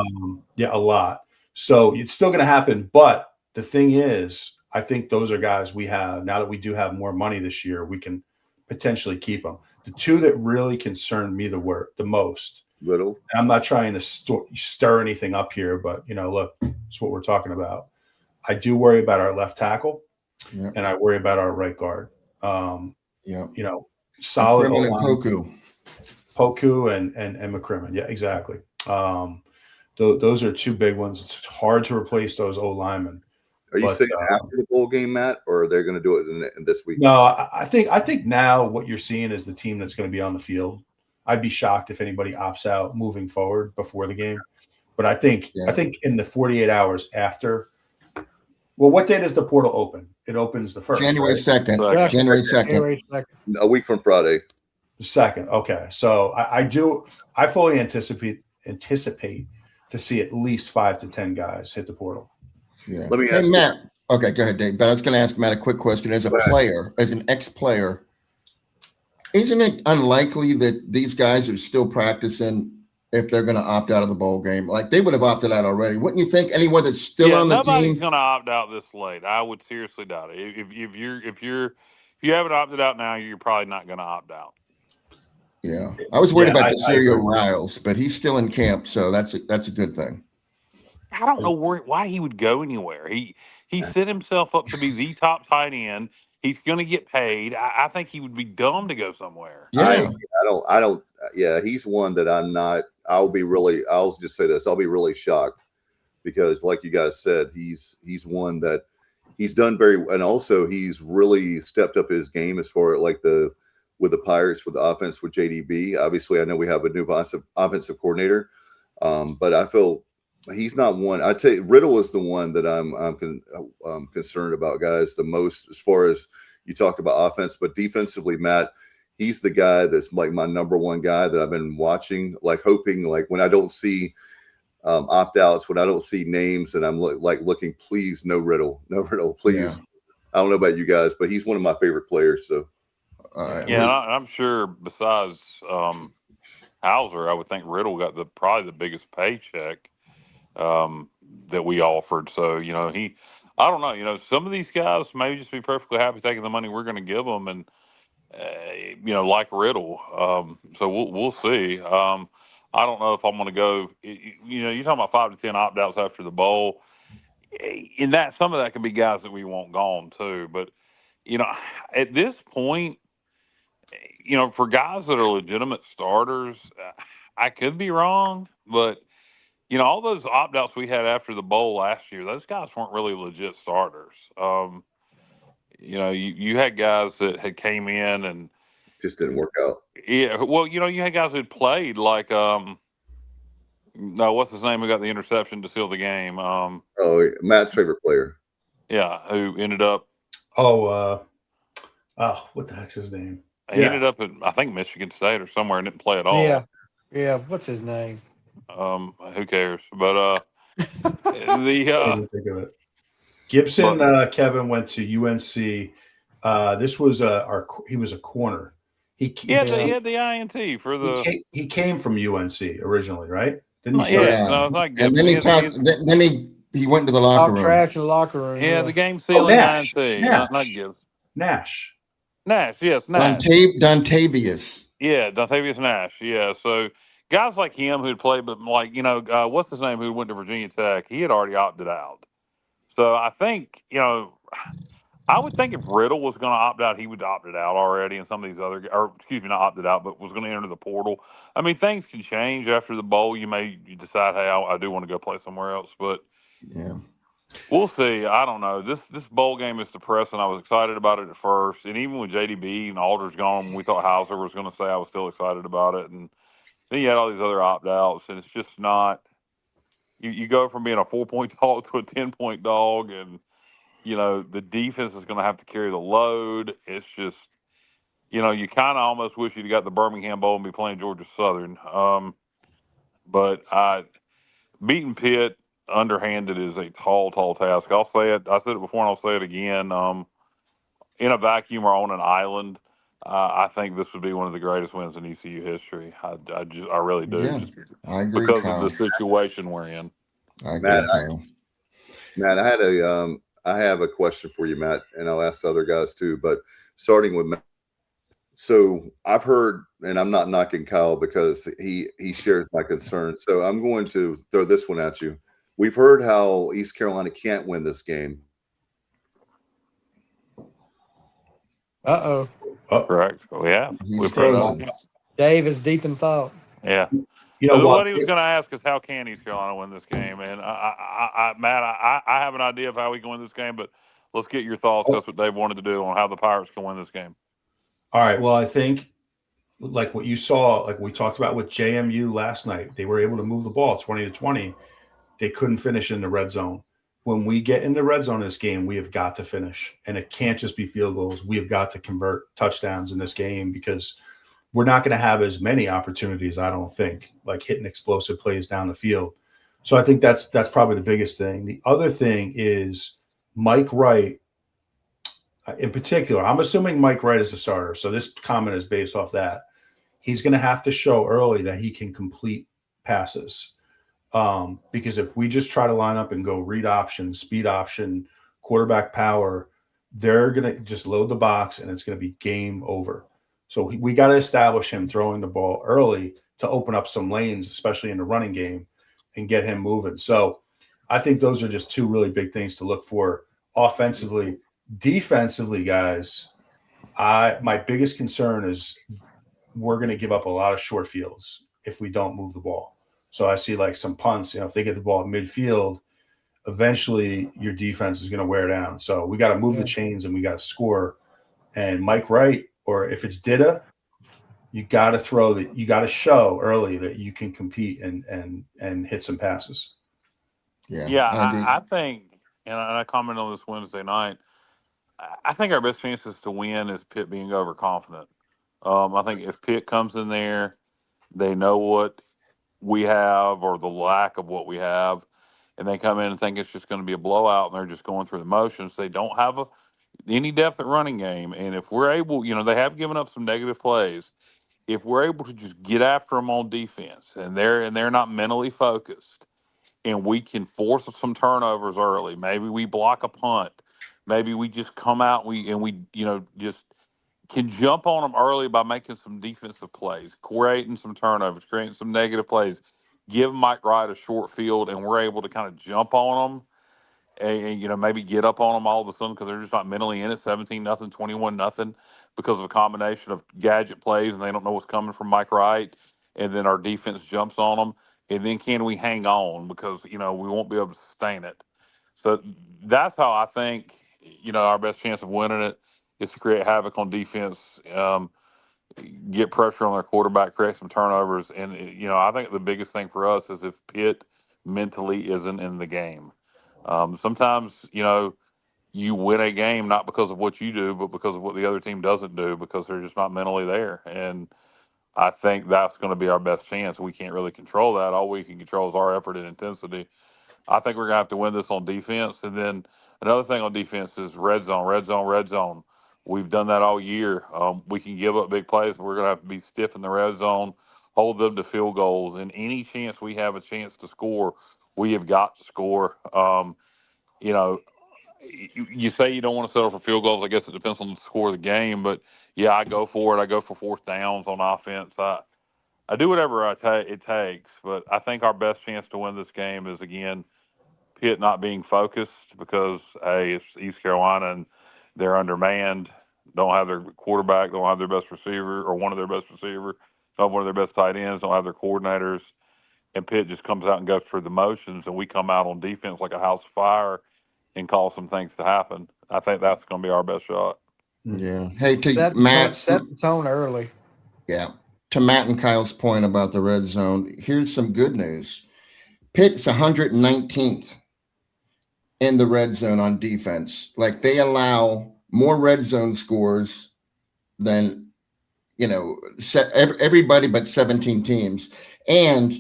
A lot. So it's still going to happen. But the thing is, I think those are guys we have now that we do have more money this year, we can potentially keep them. The 2 that really concerned me the most. Riddle. And I'm not trying to stir anything up here, but look, it's what we're talking about. I do worry about our left tackle, and I worry about our right guard. Solid Poku and McCrimmon. Yeah, exactly. Those are 2 big ones. It's hard to replace those O linemen. Are you saying after the bowl game, Matt, or are they going to do it in this week? No, I think now what you're seeing is the team that's going to be on the field. I'd be shocked if anybody opts out moving forward before the game. But I think in the 48 hours after. Well, what day does the portal open? It opens the 1st. January 2nd. January 2nd. A week from Friday. The 2nd. Okay. So I fully anticipate to see at least 5 to 10 guys hit the portal. Yeah. Let me ask Matt. Okay, go ahead, Dave. But I was going to ask Matt a quick question. As a player, as an ex-player, isn't it unlikely that these guys are still practicing if they're going to opt out of the bowl game? Like they would have opted out already. Wouldn't you think anyone that's still on the team? Nobody's going to opt out this late. I would seriously doubt it. If you haven't opted out now, you're probably not going to opt out. Yeah, I was worried about Desario Riles, but he's still in camp, so that's a good thing. I don't know why he would go anywhere. He set himself up to be the top tight end. He's going to get paid. I think he would be dumb to go somewhere. Yeah, I don't. Yeah, he's one that I'm not. I'll just say this. I'll be really shocked because, like you guys said, he's one that he's done and also he's really stepped up his game as far as with the Pirates with the offense with JDB. Obviously, I know we have a new offensive coordinator, but I feel he's not one. I tell you, Riddle is the one that I'm concerned about, guys, the most as far as you talked about offense, but defensively, Matt, he's the guy that's like my number one guy that I've been watching, like hoping, like when I don't see opt-outs, when I don't see names, and I'm looking, please, no Riddle, please. Yeah. I don't know about you guys, but he's one of my favorite players. So, I'm sure besides Hauser, I would think Riddle got probably the biggest paycheck that we offered. So, I don't know, some of these guys may just be perfectly happy taking the money we're going to give them. And, like Riddle. So we'll see. I don't know if I'm going to go, you're talking about 5 to 10 opt-outs after the bowl. In that, some of that could be guys that we want gone too. But, at this point, for guys that are legitimate starters, I could be wrong, but all those opt-outs we had after the bowl last year, those guys weren't really legit starters. You had guys that had came in and just didn't work out. Yeah, well, you had guys who had played like what's his name who got the interception to seal the game? Matt's favorite player. Yeah, who ended up what the heck's his name? He ended up at, I think, Michigan State or somewhere and didn't play at all. Yeah. What's his name? Who cares? But think of it. Gibson Kevin went to UNC. This was he was a corner. He had the INT for the. He came from UNC originally, right? Didn't he? And then he went to the locker room. Trash in the locker room. Yeah, the game sealing INT. Not Gibbs. Nash. Yes, Nash. Dontavius. Yeah, Dontavius Nash. Yeah, so guys like him who'd played, but like, what's his name who went to Virginia Tech? He had already opted out. So I think, I would think if Riddle was going to opt out, he would opted out already, and some of these other, or excuse me, not opted out, but was going to enter the portal. I mean, things can change after the bowl. You decide, hey, I do want to go play somewhere else, but Yeah. we'll see. I don't know. This bowl game is depressing. I was excited about it at first, and even with JDB and Alders gone, we thought Hauser was going to say I was still excited about it, and then you had all these other opt outs, and it's just not. You go from being a 4-point dog to a 10-point dog, and the defense is going to have to carry the load. It's just, you kind of almost wish you'd got the Birmingham Bowl and be playing Georgia Southern. But beating Pitt underhanded is a tall, tall task. I'll say it. I said it before, and I'll say it again. In a vacuum or on an island, I think this would be one of the greatest wins in ECU history. I really do, Yeah. just I agree, because of the Kyle. situation we're in. I Matt, agree, Kyle. I have a question for you, Matt, and I'll ask the other guys too. But starting with Matt, so I've heard, and I'm not knocking Kyle because he shares my concern. So I'm going to throw this one at you. We've heard how East Carolina can't win this game. Uh-oh. Correct. We have. He's We've heard frozen. Dave is deep in thought. Yeah. You know What what? he was going to ask is how can East Carolina win this game? And Matt, I have an idea of how we can win this game, but let's get your thoughts. That's what Dave wanted to do on how the Pirates can win this game. All right. Well, I think like what you saw, like we talked about with JMU last night, they were able to move the ball 20-20. They couldn't finish in the red zone. When we get in the red zone in this game, we have got to finish. And it can't just be field goals. We have got to convert touchdowns in this game because we're not going to have as many opportunities, I don't think, like hitting explosive plays down the field. So I think that's probably the biggest thing. The other thing is Mike Wright, in particular. I'm assuming Mike Wright is the starter. So this comment is based off that. He's going to have to show early that he can complete passes. Because if we just try to line up and go read option, speed option, quarterback power, they're going to just load the box and it's going to be game over. So we got to establish him throwing the ball early to open up some lanes, especially in the running game, and get him moving. So I think those are just two really big things to look for offensively. Defensively, guys, my biggest concern is we're going to give up a lot of short fields if we don't move the ball. So I see like some punts, if they get the ball at midfield, eventually your defense is going to wear down. So we got to move the chains and we got to score. And Mike Wright, or if it's Dida, you got to throw that. You got to show early that you can compete and hit some passes. Yeah, I think, and I commented on this Wednesday night, I think our best chances to win is Pitt being overconfident. I think if Pitt comes in there, they know what we have or the lack of what we have, and they come in and think it's just going to be a blowout and they're just going through the motions. They don't have any depth at running game. And if we're able, they have given up some negative plays. If we're able to just get after them on defense and they're not mentally focused and we can force some turnovers early, maybe we block a punt, maybe we just come out and we just can jump on them early by making some defensive plays, creating some turnovers, creating some negative plays, give Mike Wright a short field, and we're able to kind of jump on them and maybe get up on them all of a sudden because they're just not mentally in it, 17-0, 21-0, because of a combination of gadget plays and they don't know what's coming from Mike Wright, and then our defense jumps on them, and then can we hang on because we won't be able to sustain it. So that's how I think our best chance of winning it is to create havoc on defense, get pressure on their quarterback, create some turnovers. And, I think the biggest thing for us is if Pitt mentally isn't in the game. Sometimes, you win a game not because of what you do, but because of what the other team doesn't do because they're just not mentally there. And I think that's going to be our best chance. We can't really control that. All we can control is our effort and intensity. I think we're going to have to win this on defense. And then another thing on defense is red zone, red zone, red zone. We've done that all year. We can give up big plays, but we're going to have to be stiff in the red zone, hold them to field goals. And any chance we have a chance to score, we have got to score. You say you don't want to settle for field goals. I guess it depends on the score of the game. But, yeah, I go for it. I go for fourth downs on offense. I do whatever it takes, but I think our best chance to win this game is again Pitt not being focused because hey, it's East Carolina and they're undermanned, don't have their quarterback, don't have their best receiver or one of their best receiver, don't have one of their best tight ends, don't have their coordinators, and Pitt just comes out and goes through the motions, and we come out on defense like a house of fire and cause some things to happen. I think that's going to be our best shot. Yeah. Hey, to Set Matt. the tone early. Yeah. To Matt and Kyle's point about the red zone, here's some good news. Pitt's 119th in the red zone on defense. Like they allow more red zone scores than, everybody but 17 teams. And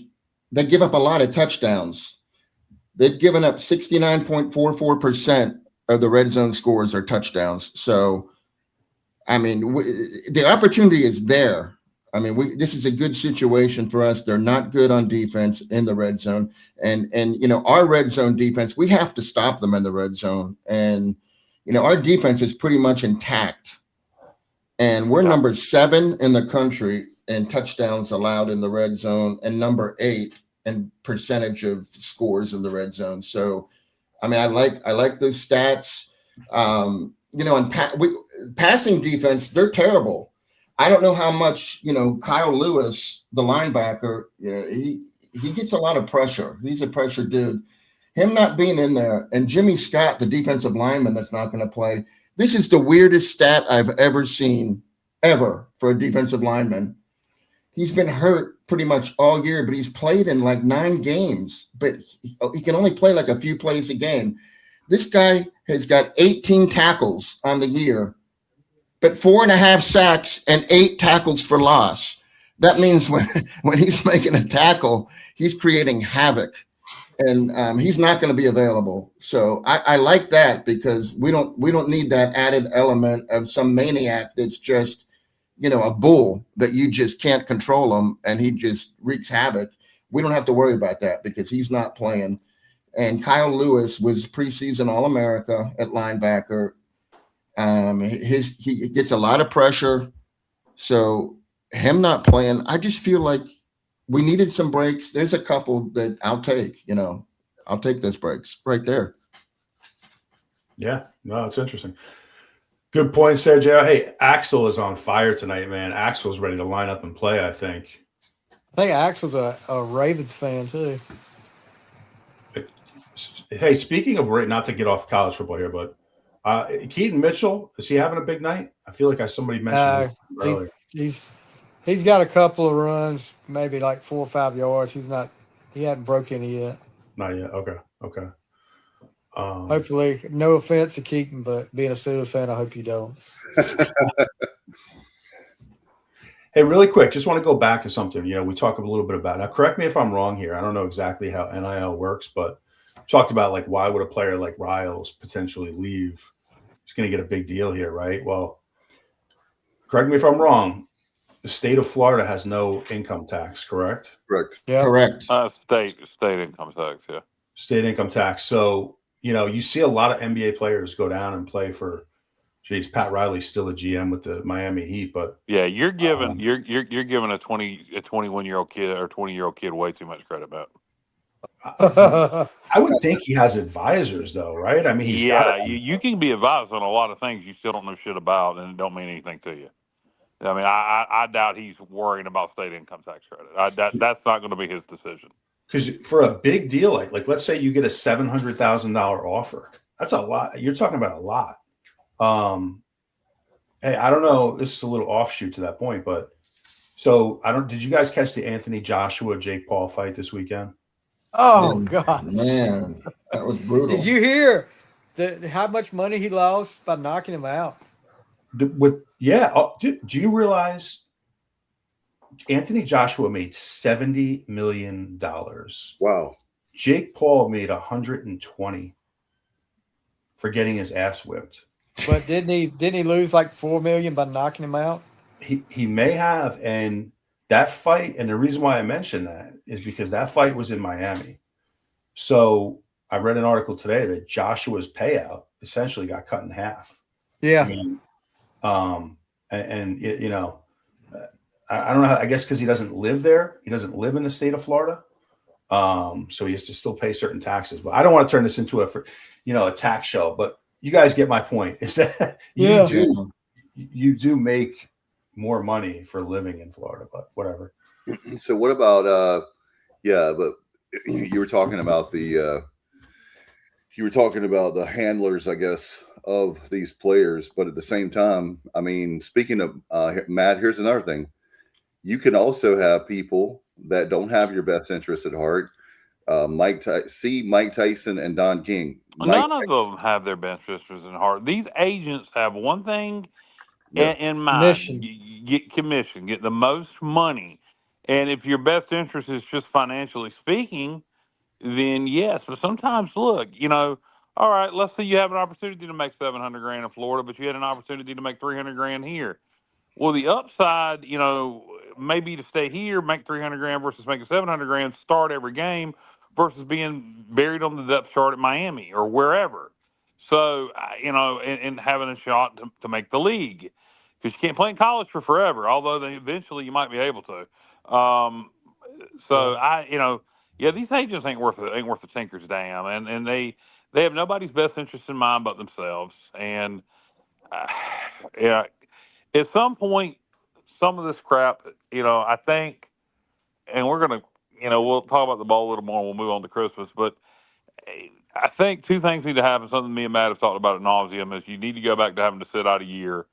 they give up a lot of touchdowns. They've given up 69.44% of the red zone scores are touchdowns. So, I mean, the opportunity is there. I mean, this is a good situation for us. They're not good on defense in the red zone. And our red zone defense, we have to stop them in the red zone. And, our defense is pretty much intact. And we're number 7 in the country in touchdowns allowed in the red zone and number 8 in percentage of scores in the red zone. So, I mean, I like those stats. And passing defense, they're terrible. I don't know how much, Kyle Lewis, the linebacker, he gets a lot of pressure. He's a pressure dude. Him not being in there, and Jimmy Scott, the defensive lineman that's not going to play. This is the weirdest stat I've ever seen, ever, for a defensive lineman. He's been hurt pretty much all year, but he's played in like 9 games, but he can only play like a few plays a game. This guy has got 18 tackles on the year, but 4.5 sacks and 8 tackles for loss. That means when he's making a tackle, he's creating havoc, and he's not going to be available. So I like that because we don't need that added element of some maniac that's just, a bull that you just can't control him and he just wreaks havoc. We don't have to worry about that because he's not playing. And Kyle Lewis was preseason All-America at linebacker. He gets a lot of pressure. So him not playing, I just feel like we needed some breaks. There's a couple that I'll take, I'll take those breaks right there. Yeah, no, it's interesting. Good point, Sergio. Hey, Axel is on fire tonight, man. Axel's ready to line up and play, I think. I think Axel's a Ravens fan too. Hey, speaking of, not to get off college football here, but Keaton Mitchell, is he having a big night? I feel like somebody mentioned it earlier. He's got a couple of runs, maybe like 4 or 5 yards. He hadn't broke any yet. Not yet. Okay. Hopefully, no offense to Keaton, but being a Steelers fan, I hope you don't. Hey, really quick, just want to go back to something. We talk a little bit about. Now, correct me if I'm wrong here. I don't know exactly how NIL works, but we talked about like why would a player like Riles potentially leave? He's going to get a big deal here, right? Well, correct me if I'm wrong. The state of Florida has no income tax, correct? Correct. Yeah, Correct. State income tax, yeah. State income tax. So, you see a lot of NBA players go down and play for. Geez, Pat Riley's still a GM with the Miami Heat, but yeah, you're giving you're giving a 21-year-old kid or 20-year-old kid way too much credit, Matt. I would think he has advisors, though, right? I mean, you can be advised on a lot of things you still don't know shit about, and it don't mean anything to you. I mean, I doubt he's worrying about state income tax credit. That's not going to be his decision. Because for a big deal, like let's say you get a $700,000 offer, that's a lot. You're talking about a lot. Hey, I don't know. This is a little offshoot to that point, but so did you guys catch the Anthony Joshua Jake Paul fight this weekend? Oh God, man, that was brutal. Did you hear how much money he lost by knocking him out? Do you realize Anthony Joshua made $70 million? Wow. Jake Paul made 120 for getting his ass whipped. But didn't he lose like $4 million by knocking him out? He may have, and that fight, and the reason why I mentioned that is because that fight was in Miami. So I read an article today that Joshua's payout essentially got cut in half. Yeah. I mean, I don't know. I guess because he doesn't live there. He doesn't live in the state of Florida. So he has to still pay certain taxes. But I don't want to turn this into a tax show. But you guys get my point. Is that Yeah. you do make more money for living in Florida, but whatever. So what about but you were talking about the handlers, I guess, of these players, but at the same time, I mean, speaking of Matt, here's another thing. You can also have people that don't have your best interest at heart. Mike Tyson and Don King. None of them have their best interests in heart. These agents have one thing in mind: Commission. you get commission, get the most money, and if your best interest is just financially speaking, then yes. But sometimes, look, all right, let's say you have an opportunity to make 700 grand in Florida, but you had an opportunity to make 300 grand here. Well, the upside, maybe to stay here, make 300 grand versus making 700 grand, start every game versus being buried on the depth chart at Miami or wherever. So, and having a shot to make the league, because you can't play in college for forever, although eventually you might be able to. These agents ain't worth the tinker's damn, and they have nobody's best interest in mind but themselves. And yeah, at some point, some of this crap, I think, and we're gonna, we'll talk about the bowl a little more. And we'll move on to Christmas, but I think two things need to happen. Something me and Matt have talked about ad nauseum is you need to go back to having to sit out a year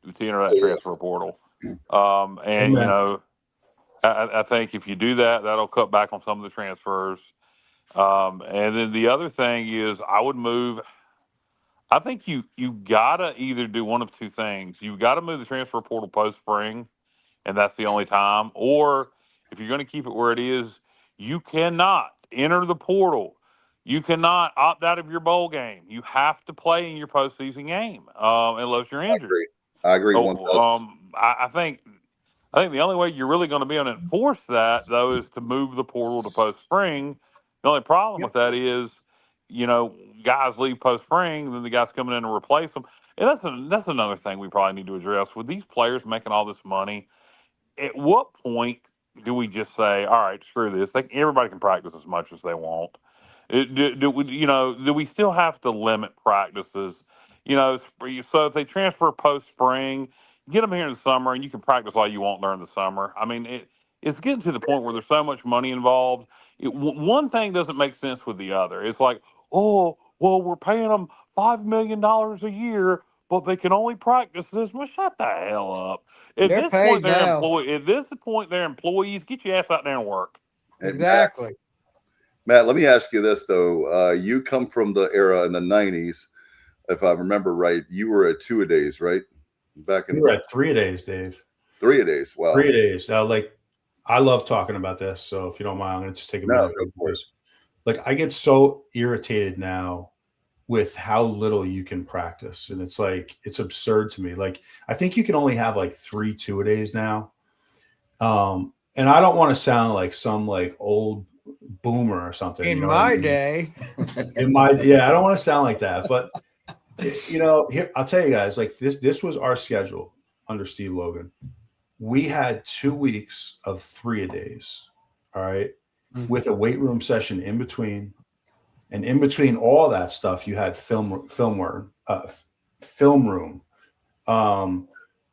to enter that transfer portal. I think if you do that, that'll cut back on some of the transfers. And then the other thing is, I would move. I think you gotta either do one of two things. You've got to move the transfer portal post spring, and that's the only time. Or if you're going to keep it where it is, you cannot enter the portal. You cannot opt out of your bowl game. You have to play in your postseason game unless you're injured. I agree. So 1,000. I think the only way you're really going to be able to enforce that, though, is to move the portal to post spring. The only problem with that is, guys leave post spring, then the guys coming in to replace them. And that's another thing we probably need to address. With these players making all this money, at what point do we just say, all right, screw this? Everybody can practice as much as they want. Do we still have to limit practices? So if they transfer post spring, get them here in the summer, and you can practice all you want during the summer. I mean, it's getting to the point where there's so much money involved. One thing doesn't make sense with the other. It's like, oh, well, we're paying them $5 million a year, but they can only practice this much. Shut the hell up. At They're this paid point, they're now. employees. Get your ass out there and work. Exactly. Matt, let me ask you this though. You come from the era in the '90s, if I remember right. You were at 2-a-days, right? We were at 3-a-days, Dave. 3-a-days. Wow. 3-a-days. Now, I love talking about this. So if you don't mind, I'm going to just take a minute. Because, I get so irritated now with how little you can practice. And it's absurd to me. I think you can only have 3 2-a-days now. And I don't want to sound like some old boomer or something. In my day. I don't want to sound like that. But, here, I'll tell you guys, this was our schedule under Steve Logan. We had 2 weeks of 3-a-days, all right, with a weight room session in between. And in between all that stuff, you had film room.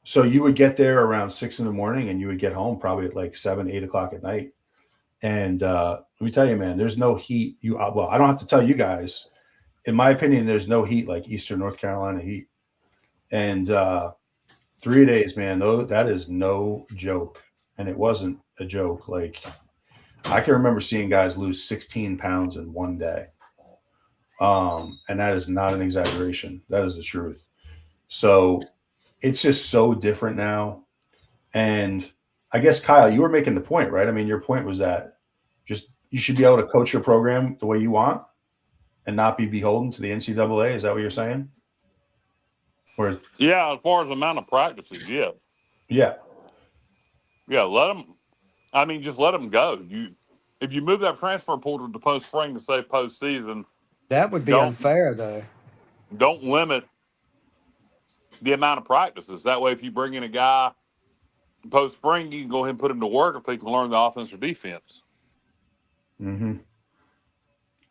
So you would get there around 6 a.m. and you would get home probably at 7, 8 o'clock at night. And let me tell you, man, there's no heat. I don't have to tell you guys. In my opinion, there's no heat like Eastern North Carolina heat. And 3-a-days, man, that is no joke. And it wasn't a joke. I can remember seeing guys lose 16 pounds in one day. And that is not an exaggeration. That is the truth. So it's just so different now. And I guess, Kyle, you were making the point, right? I mean, your point was that just you should be able to coach your program the way you want and not be beholden to the NCAA. Is that what you're saying? As far as the amount of practices, yeah. Yeah. Yeah, just let them go. If you move that transfer portal to post spring to say postseason, that would be unfair, though. Don't limit the amount of practices. That way, if you bring in a guy post spring, you can go ahead and put them to work if they can learn the offense or defense. Mm-hmm.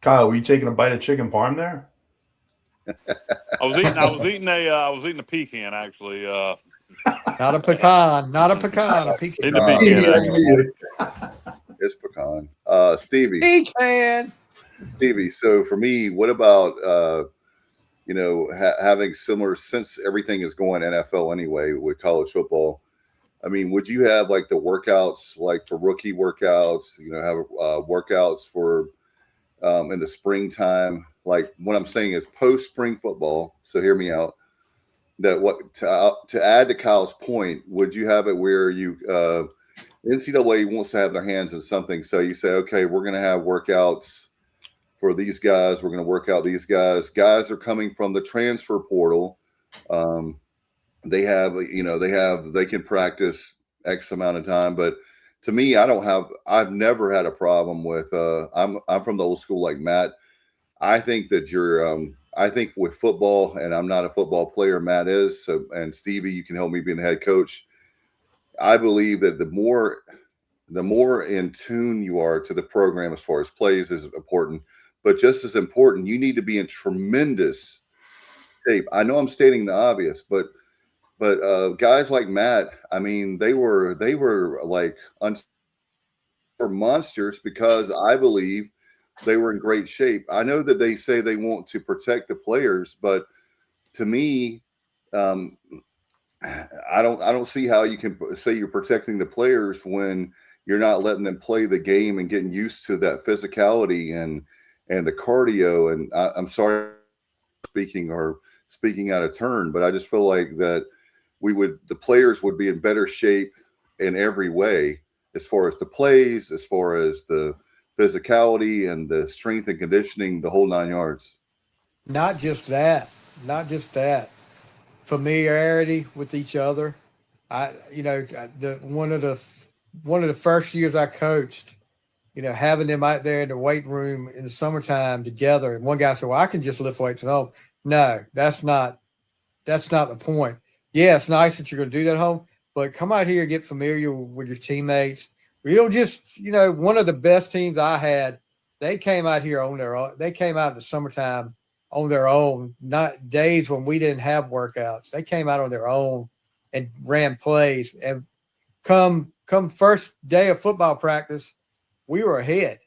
Kyle, were you taking a bite of chicken parm there? I was eating a pecan actually. Not a pecan, a pecan. Eating a pecan actually. It's pecan. Stevie. Pecan. Stevie. So for me, what about having similar, since everything is going NFL anyway with college football? I mean, would you have like the workouts, like for rookie workouts? Have workouts for in the springtime? Like what I'm saying is post spring football. So hear me out. That what to add to Kyle's point, would you have it where you NCAA wants to have their hands in something, so you say, okay, we're going to have workouts for these guys. We're going to work out these guys. Guys are coming from the transfer portal. They can practice X amount of time, but to me, I've never had a problem with. I'm from the old school like Matt. I think that I think with football, and I'm not a football player, Matt is. So, and Stevie, you can help me being the head coach. I believe that the more in tune you are to the program as far as plays is important, but just as important, you need to be in tremendous shape. I know I'm stating the obvious, but guys like Matt, I mean, they were like monsters because I believe they were in great shape. I know that they say they want to protect the players, but to me, I don't see how you can say you're protecting the players when you're not letting them play the game and getting used to that physicality and the cardio. And I'm sorry speaking out of turn, but I just feel like that the players would be in better shape in every way, as far as the plays, as far as the physicality and the strength and conditioning, the whole 9 yards. Not just that. Familiarity with each other. One of the first years I coached, having them out there in the weight room in the summertime together. And one guy said, "Well, I can just lift weights at home." No, that's not the point. Yeah, it's nice that you're going to do that at home, but come out here and get familiar with your teammates. You don't just, one of the best teams I had, they came out here on their own. They came out in the summertime on their own, not days when we didn't have workouts. They came out on their own and ran plays. And come first day of football practice, we were ahead.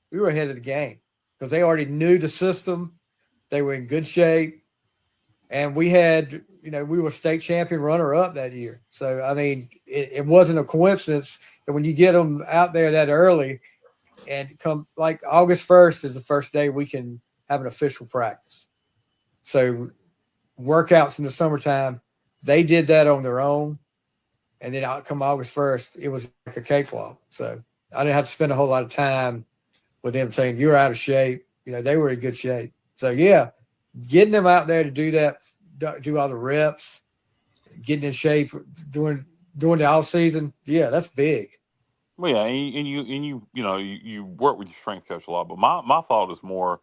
We were ahead of the game because they already knew the system. They were in good shape. And we had, we were state champion runner up that year. So, I mean, it wasn't a coincidence that when you get them out there that early and come like August 1st is the first day we can have an official practice. So workouts in the summertime, they did that on their own. And then out come August 1st, it was like a cakewalk. So I didn't have to spend a whole lot of time with them saying, you're out of shape. They were in good shape. So, yeah, getting them out there to do that, do all the reps, getting in shape, doing the off season, yeah, that's big. Well, yeah, and you work with your strength coach a lot, but my thought is more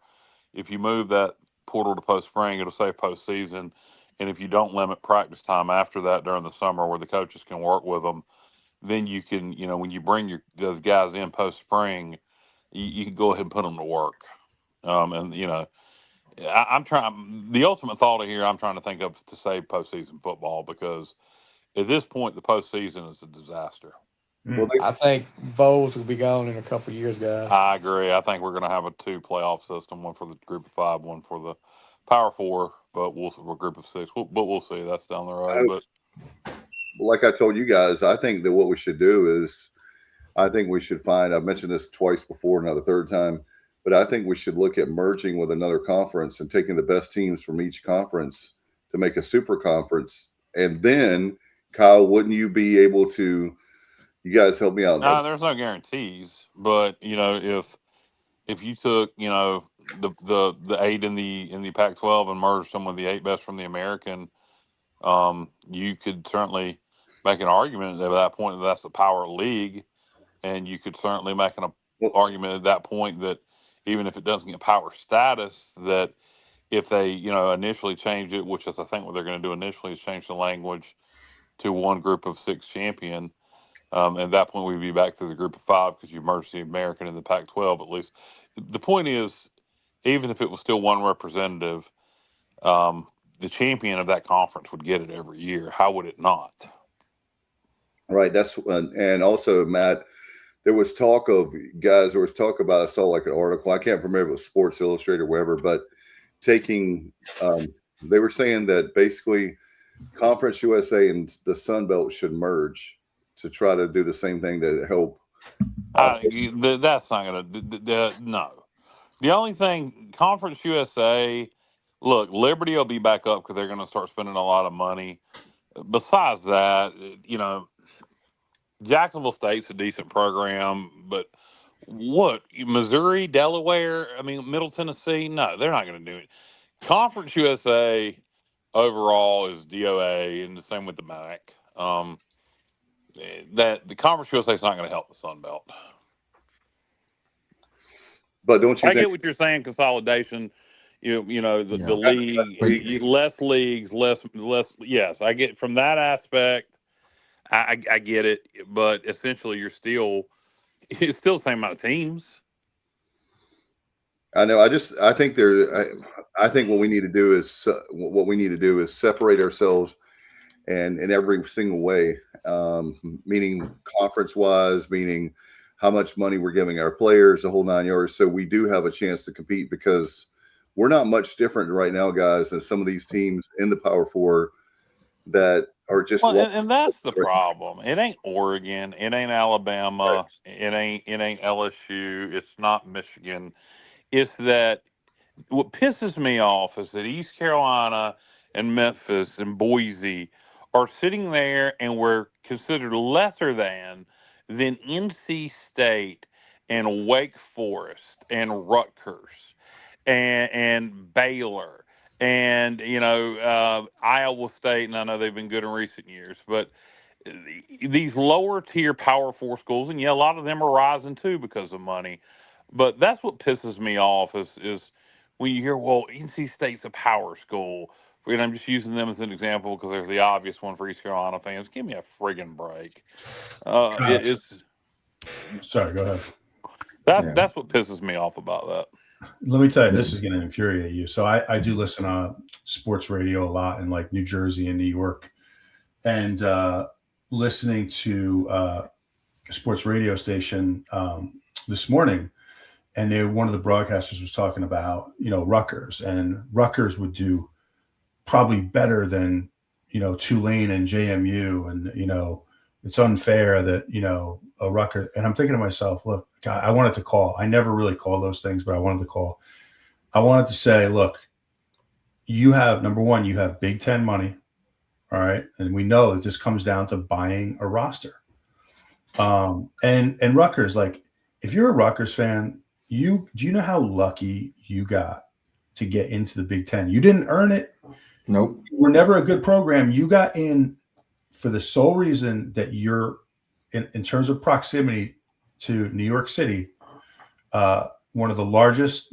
if you move that portal to post spring, it'll say postseason, and if you don't limit practice time after that during the summer, where the coaches can work with them, then you can when you bring those guys in post spring, you can go ahead and put them to work, and I'm trying. The ultimate thought here, I'm trying to think of to save postseason football because at this point the postseason is a disaster. Well, I think bowls will be gone in a couple of years, guys. I agree. I think we're going to have a 2 playoff system: one for the group of 5, one for the Power 4. But we're group of 6. But we'll see. That's down the road. But like I told you guys, I think that what we should do is, I think we should find. I've mentioned this twice before, now the third time. But I think we should look at merging with another conference and taking the best teams from each conference to make a super conference. And then, Kyle, wouldn't you be able to? You guys help me out. There's no guarantees. But if you took the 8 in the Pac-12 and merged them with the 8 best from the American, you could certainly make an argument at that point that that's a power league, and you could certainly make an argument at that point that even if it doesn't get power status, that if they, initially change it, which is I think what they're going to do initially is change the language to one group of 6 champion, At that point, we'd be back to the group of five because you merged the American and the Pac-12 at least. The point is, even if it was still one representative, the champion of that conference would get it every year. How would it not? Right. That's and also, Matt, there was talk of guys. There was talk about. I saw like an article. I can't remember if it was Sports Illustrated or whatever, but taking. They were saying that basically, Conference USA and the Sun Belt should merge to try to do the same thing to help. That's not going to. No. The only thing, Conference USA, look, Liberty will be back up because they're going to start spending a lot of money. Besides that, Jacksonville State's a decent program, but what, Missouri, Delaware, Middle Tennessee? No, they're not going to do it. Conference USA overall is DOA, and the same with the MAC. That the Conference USA is not going to help the Sun Belt. But don't you I think? get what you're saying, consolidation. The league, less leagues, less. Yes, I get from that aspect. I get it, but essentially, it's still the same amount of teams. I know. I think I think what we need to do is separate ourselves, and in every single way, meaning conference wise, meaning how much money we're giving our players, the whole 9 yards, so we do have a chance to compete because we're not much different right now, guys, than some of these teams in the Power Four that are just. Well, and that's the problem. It ain't Oregon. It ain't Alabama. Right. It ain't LSU. It's not Michigan. It's that what pisses me off is that East Carolina and Memphis and Boise are sitting there and we're considered lesser than NC State and Wake Forest and Rutgers and Baylor and Iowa State. And I know they've been good in recent years, but these lower tier Power Four schools, and a lot of them are rising too because of money. But that's what pisses me off is when you hear, well, NC State's a power school. And I'm just using them as an example because there's the obvious one for East Carolina fans. Give me a friggin' break. It's sorry, go ahead. That's what pisses me off about that. Let me tell you, this is going to infuriate you. So I do listen to sports radio a lot in like New Jersey and New York, and listening to a sports radio station this morning, and one of the broadcasters was talking about Rutgers, and Rutgers would do probably better than Tulane and JMU, and it's unfair that a Rutgers. And I'm thinking to myself, look, God, I wanted to call. I never really call those things, but I wanted to call. I wanted to say, look, you have, number one, you have Big Ten money, all right, and we know that this comes down to buying a roster. And Rutgers, like, if you're a Rutgers fan, do you know how lucky you got to get into the Big Ten? You didn't earn it. Nope. You were never a good program. You got in for the sole reason that you're, in terms of proximity to New York City, one of the largest,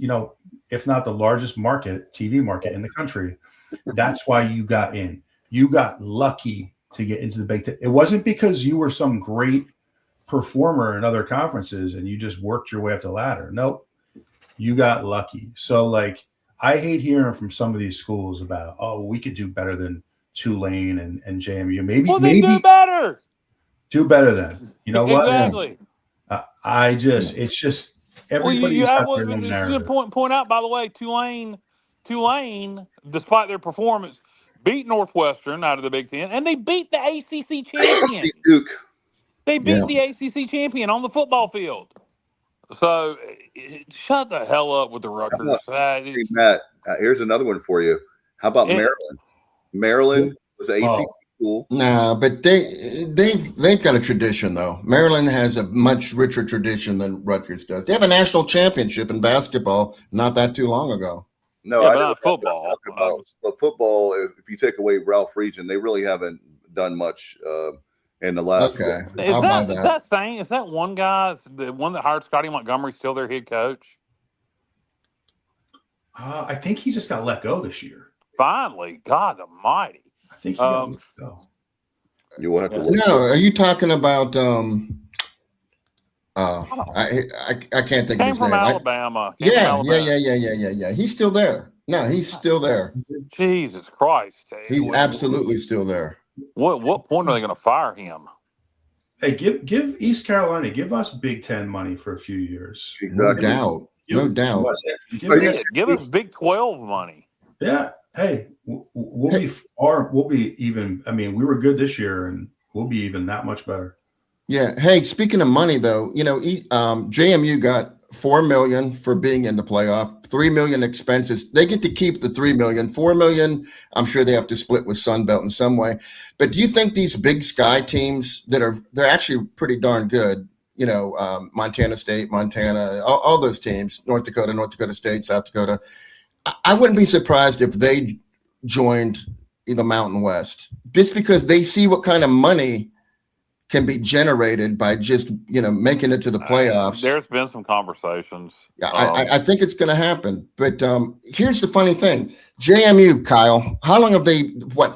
if not the largest TV market in the country. That's why you got in. You got lucky to get into the Big Ten. It wasn't because you were some great performer in other conferences and you just worked your way up the ladder. Nope. You got lucky. So, like, I hate hearing from some of these schools about, oh, we could do better than Tulane and JMU. Maybe do better. Do better than. You know what? Exactly. It's just everybody's got their own narrative. Point out, by the way, Tulane, despite their performance, beat Northwestern out of the Big Ten, and they beat the ACC champion. Duke. They beat the ACC champion on the football field. So shut the hell up with the Rutgers. Hey, Matt, here's another one for you. How about Maryland? Maryland was an ACC school. Nah, but they've got a tradition though. Maryland has a much richer tradition than Rutgers does. They have a national championship in basketball not that too long ago. No, I know football. But football, if you take away Ralph Region, they really haven't done much in the last. Okay, is that one guy, the one that hired Scotty Montgomery, still their head coach? I think he just got let go this year. Finally, God Almighty! I think he got let go. You will have to Yeah. look. No, are you talking about I can't think of Came his from name. Alabama. Came from Yeah. Alabama. He's still there. No, he's still there. Jesus Christ! He's absolutely still there. What point are they going to fire him? Hey, give East Carolina, give us Big Ten money for a few years. No Exactly. doubt. No doubt. Give us Big 12 money. Yeah. Hey, we'll Hey. be far. We'll be even. I mean, we were good this year, and we'll be even that much better. Yeah. Hey, speaking of money, though, JMU got $4 million for being in the playoff, $3 million expenses. They get to keep the $3 million. $4 million, I'm sure they have to split with Sunbelt in some way. But do you think these Big Sky teams they're actually pretty darn good? Montana State, Montana, all those teams, North Dakota State, South Dakota. I wouldn't be surprised if they joined the Mountain West, just because they see what kind of money can be generated by just making it to the playoffs. There's been some conversations. Yeah, I think it's going to happen. But here's the funny thing: JMU, Kyle, how long have they?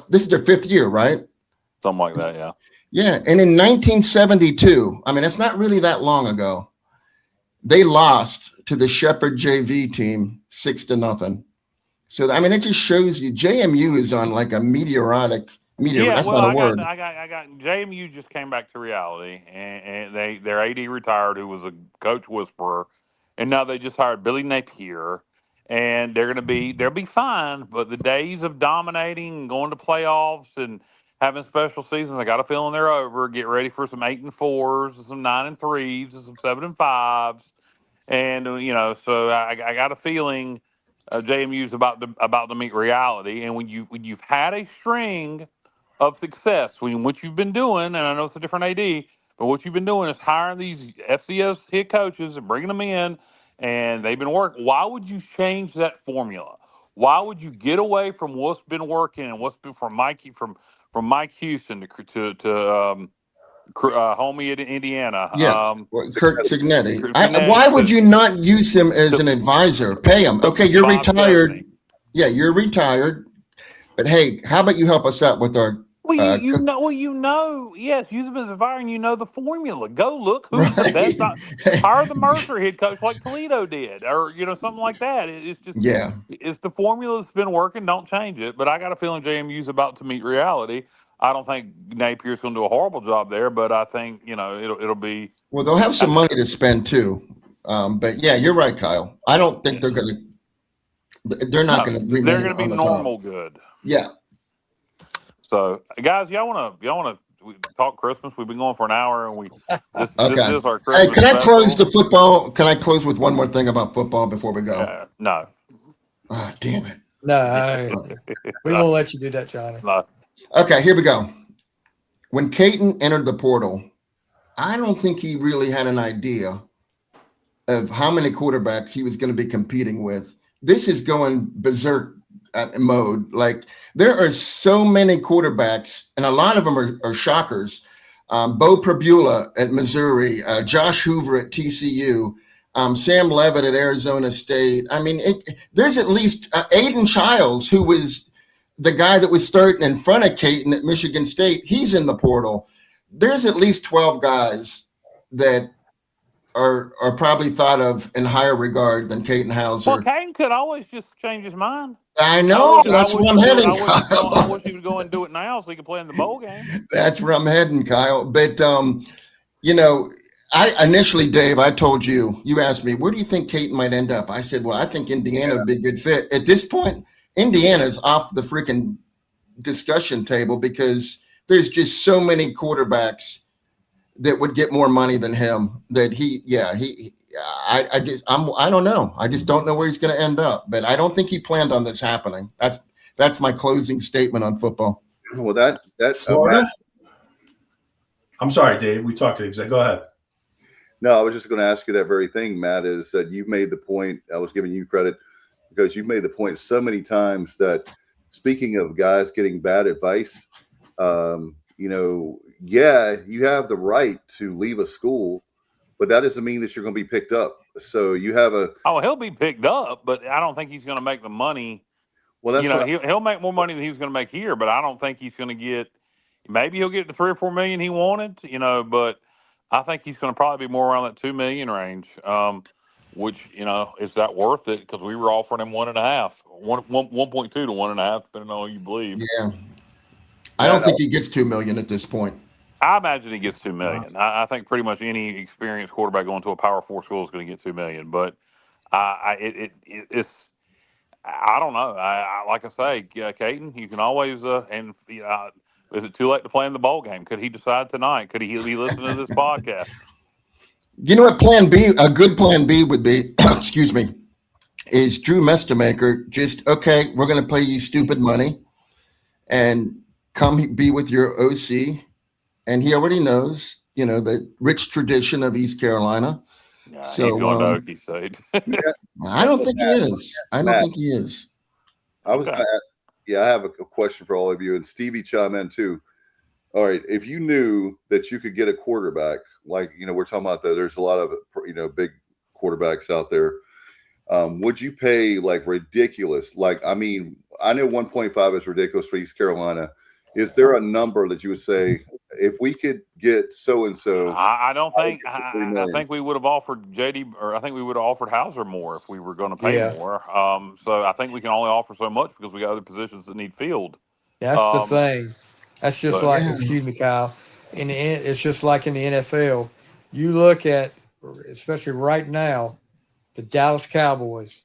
This is their 5th year, right? Something like that, yeah. Yeah, and in 1972, I mean, it's not really that long ago, they lost to the Shepherd JV team 6-0. So I mean, it just shows you JMU is on like a meteoric. Yeah, that's well, not a word. I got JMU just came back to reality, and their AD retired, who was a coach whisperer, and now they just hired Billy Napier, and they'll be fine. But the days of dominating and going to playoffs and having special seasons, I got a feeling they're over. Get ready for some 8-4s, some 9-3s, and some 7-5s, and so I got a feeling JMU's about to meet reality, and when you've had a string of success, what you've been doing, and I know it's a different AD, but what you've been doing is hiring these FCS head coaches and bringing them in, and they've been working. Why would you change that formula? Why would you get away from what's been working and what's been from Mike Houston to homie at Indiana? Yeah, Kurt Signetti. Signetti Why would you not use him as an advisor? Pay him. Okay, you're Bob retired. Chesney. Yeah, you're retired. But hey, how about you help us out with our? Yes, use him as a advisor, and the formula. Go look who's the best. Hire the Mercer head coach like Toledo did, or something like that. It's just it's the formula that's been working. Don't change it. But I got a feeling JMU's about to meet reality. I don't think Napier's going to do a horrible job there, but I think it'll be. Well, they'll have some money to spend too. But yeah, you're right, Kyle. I don't think they're going to. They're not going to. They're going to be normal good. Yeah. So, guys, y'all want to talk Christmas? We've been going for an hour, and this is our Christmas. Hey, can I special. close the football? Can I close with one more thing about football before we go? No. Ah, damn it. No, we won't let you do that, Johnny. No. Okay, here we go. When Caton entered the portal, I don't think he really had an idea of how many quarterbacks he was going to be competing with. This is going berserk mode. Like, there are so many quarterbacks, and a lot of them are shockers. Bo Prabula at Missouri, Josh Hoover at TCU, Sam Levitt at Arizona State. I mean, there's at least Aiden Childs, who was the guy that was starting in front of Caton at Michigan State. He's in the portal. There's at least 12 guys that are probably thought of in higher regard than Caton Hauser. Well, Caton could always just change his mind. I know. That's where I'm heading, Kyle. I wish he would go and do it now so he could play in the bowl game. That's where I'm heading, Kyle. But, I initially, Dave, I told you asked me, where do you think Caton might end up? I said, well, I think Indiana would be a good fit. At this point, Indiana's off the freaking discussion table because there's just so many quarterbacks that would get more money than him that I don't know. I just don't know where he's going to end up, but I don't think he planned on this happening. That's my closing statement on football. Well, that's Florida. I'm sorry, Dave. We talked to you. Go ahead. No, I was just going to ask you that very thing, Matt, is that you've made the point. I was giving you credit because you've made the point so many times that speaking of guys getting bad advice, you have the right to leave a school, but that doesn't mean that you're going to be picked up. So you have he'll be picked up, but I don't think he's going to make the money. Well, that's he'll make more money than he was going to make here, but I don't think he's going to get. maybe he'll get the 3 or 4 million he wanted, but I think he's going to probably be more around that 2 million range. Which, is that worth it? Because we were offering him 1.5, 1.2 to 1.5, depending on who you believe. Yeah. I Matt, don't think he gets 2 million at this point. I imagine he gets 2 million. I think pretty much any experienced quarterback going to a Power 4 school is going to get 2 million. But it's I don't know. Like I say, Caden, you can always is it too late to play in the bowl game? Could he decide tonight? Could he be listening to this podcast? You know what plan B, a good plan B would be, excuse me, is Drew Mestemaker just, okay, we're going to pay you stupid money and come be with your OC. And he already knows, the rich tradition of East Carolina. Yeah, So, he's going to Okie State. I don't think he is. I don't Matt. think he is. I was Okay. gonna ask, I have a question for all of you, and Stevie chime in too. All right, if you knew that you could get a quarterback, like we're talking about there's a lot of big quarterbacks out there. Would you pay like ridiculous? Like, I mean, I know 1.5 is ridiculous for East Carolina. Is there a number that you would say if we could get so and so? I don't think. I think we would have offered JD, or I think we would have offered Hauser more if we were going to pay more. So I think we can only offer so much because we got other positions that need filled. That's the thing. That's just like, Yeah. excuse me, Kyle. It's just like in the NFL. You look at, especially right now, the Dallas Cowboys.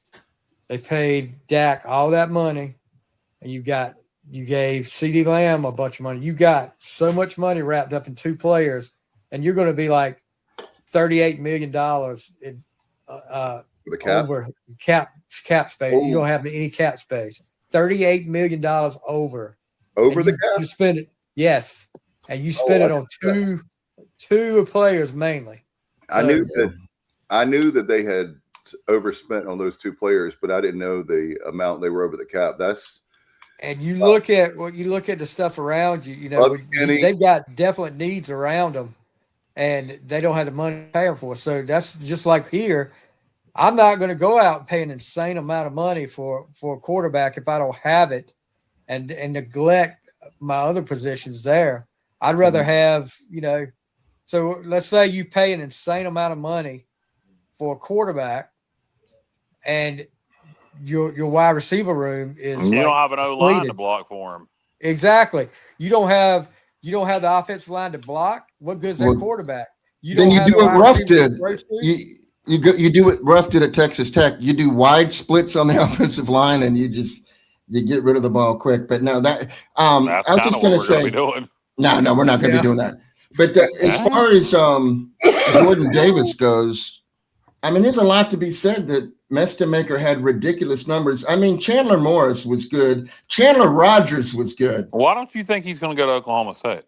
They paid Dak all that money, and you gave CeeDee Lamb a bunch of money. You got so much money wrapped up in 2 players, and you're going to be like $38 million in The cap? over cap space. You don't have any cap space. $38 million over. Over the cap? You spend it, yes, and you spend it on two players mainly. I knew that they had overspent on those 2 players, but I didn't know the amount they were over the cap. And you look at the stuff around you. They've got definite needs around them, and they don't have the money to pay them for. So that's just like here. I'm not going to go out and pay an insane amount of money for a quarterback if I don't have it, and neglect my other positions there. I'd rather have So let's say you pay an insane amount of money for a quarterback, and your wide receiver room is you don't have an O-line to block for him. Exactly. You don't have the offensive line to block. What good's that quarterback? You do what Ruff did. You do what Ruff did at Texas Tech. You do wide splits on the offensive line, and you get rid of the ball quick. But no, that I was just going to say, no, we're not going to be doing that. But as far as Jordan Davis goes, I mean, there's a lot to be said that Mestemaker had ridiculous numbers. I mean, Chandler Morris was good. Chandler Rogers was good. Why don't you think he's going to go to Oklahoma State?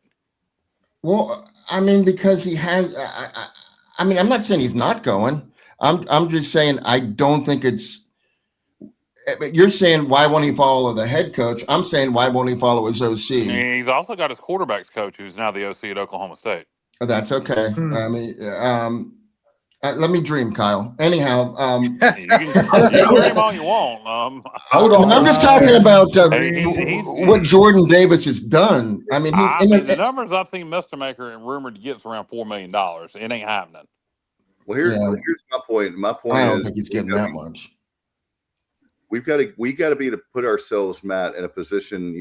Well, I mean, because he has. I mean, I'm not saying he's not going. I'm just saying I don't think it's. You're saying why won't he follow the head coach? I'm saying why won't he follow his OC? He's also got his quarterbacks coach, who's now the OC at Oklahoma State. Oh, that's okay. I mean, let me dream, Kyle. Anyhow, you can dream all you want. Hold on. I'm just talking about what Jordan Davis has done. I mean, the numbers I've seen Mestemaker and rumored to get is around $4 million. It ain't happening. Well, here's my point. My point I don't is, think he's getting that much. We got to be to put ourselves, Matt, in a position.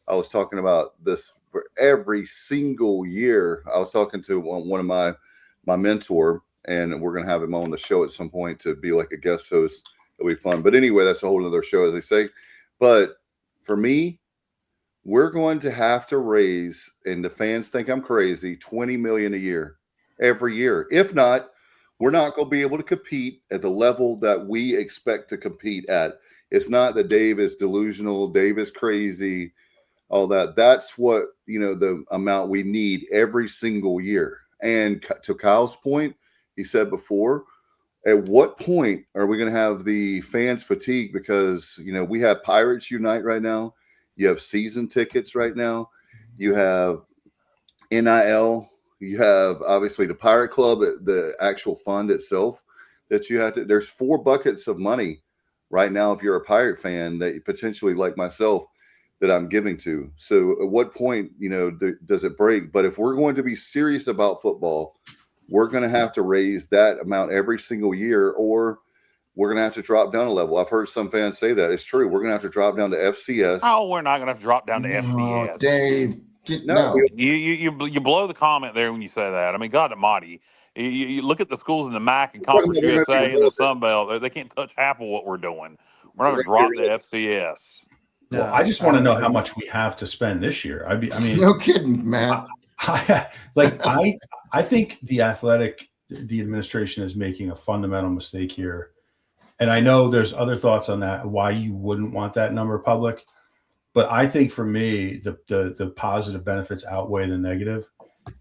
I was talking about this for every single year. I was talking to one of my mentor, and we're going to have him on the show at some point to be like a guest host. It'll be fun. But anyway, that's a whole other show, as they say. But for me, we're going to have to raise, and the fans think I'm crazy, $20 million a year, every year. If not, we're not going to be able to compete at the level that we expect to compete at. It's not that Dave is delusional, Dave is crazy, all that. That's what, the amount we need every single year. And to Kyle's point, he said before, at what point are we going to have the fans fatigue? Because, we have Pirates Unite right now. You have season tickets right now. You have NIL. You have, obviously, the Pirate Club, the actual fund itself that you have to – there's 4 buckets of money right now if you're a Pirate fan that you potentially, like myself, that I'm giving to. So at what point, does it break? But if we're going to be serious about football, we're going to have to raise that amount every single year, or we're going to have to drop down a level. I've heard some fans say that. It's true. We're going to have to drop down to FCS. Oh, we're not going to have to drop down to No, FCS. Dave. No. You blow the comment there when you say that. I mean, God almighty. You look at the schools in the MAC and Conference USA and the Sun Belt. They can't touch half of what we're doing. We're not going to drop to FCS. Well, I just want to know how much we have to spend this year. I mean, No kidding, Matt. I think the administration is making a fundamental mistake here. And I know there's other thoughts on that, why you wouldn't want that number public. But I think for me, the positive benefits outweigh the negative.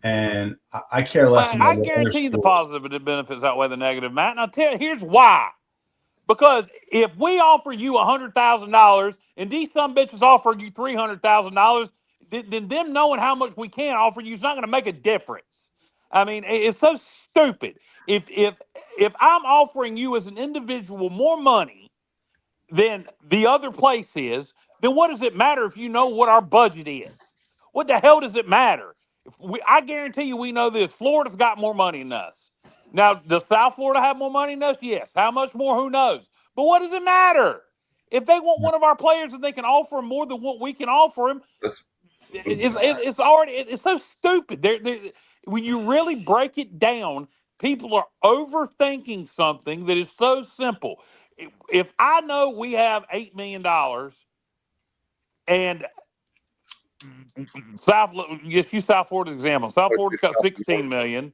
And I care less. I guarantee you the positive benefits outweigh the negative, Matt. And I'll tell you, here's why. Because if we offer you $100,000 and these some bitches offer you $300,000, then them knowing how much we can offer you is not going to make a difference. I mean, it's so stupid. If I'm offering you as an individual more money than the other place is, then what does it matter if you know what our budget is? What the hell does it matter? I guarantee you we know this. Florida's got more money than us. Now, does South Florida have more money than us? Yes. How much more? Who knows? But what does it matter? If they want one of our players and they can offer them more than what we can offer them, it's so stupid. When you really break it down, people are overthinking something that is so simple. If I know we have $8 million and use South Florida's example. South Florida's got $16 million.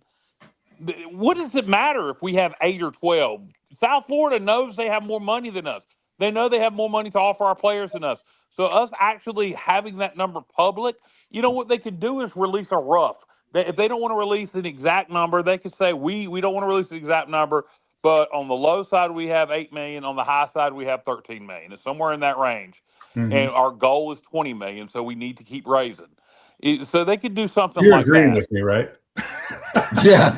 What does it matter if we have 8 or 12? South Florida knows they have more money than us. They know they have more money to offer our players than us. So us actually having that number public, you know what they could do is release a rough. If they don't want to release an exact number, they could say we don't want to release the exact number, but on the low side we have 8 million, on the high side we have 13 million. It's somewhere in that range. Mm-hmm. And our goal is 20 million, so we need to keep raising. So they could do something like that. You're agreeing with me, right? Yeah,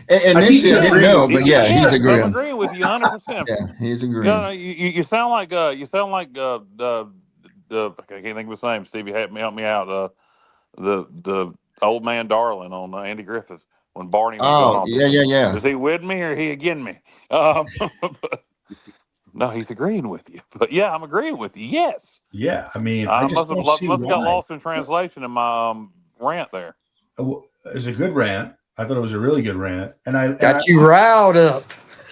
initially I didn't know, but yeah, he's agreeing. I'm agreeing with you 100%. Yeah, he's agreeing. No, you sound like I can't think of his name. Stevie, help me out. The old man darling on Andy Griffith when Barney was going on. Yeah. Is he with me or he against me? No, he's agreeing with you. But yeah, I'm agreeing with you. Yes. Yeah, I mean, I must have got lost in translation in my rant there. It's a good rant. I thought it was a really good rant, and I got you riled up.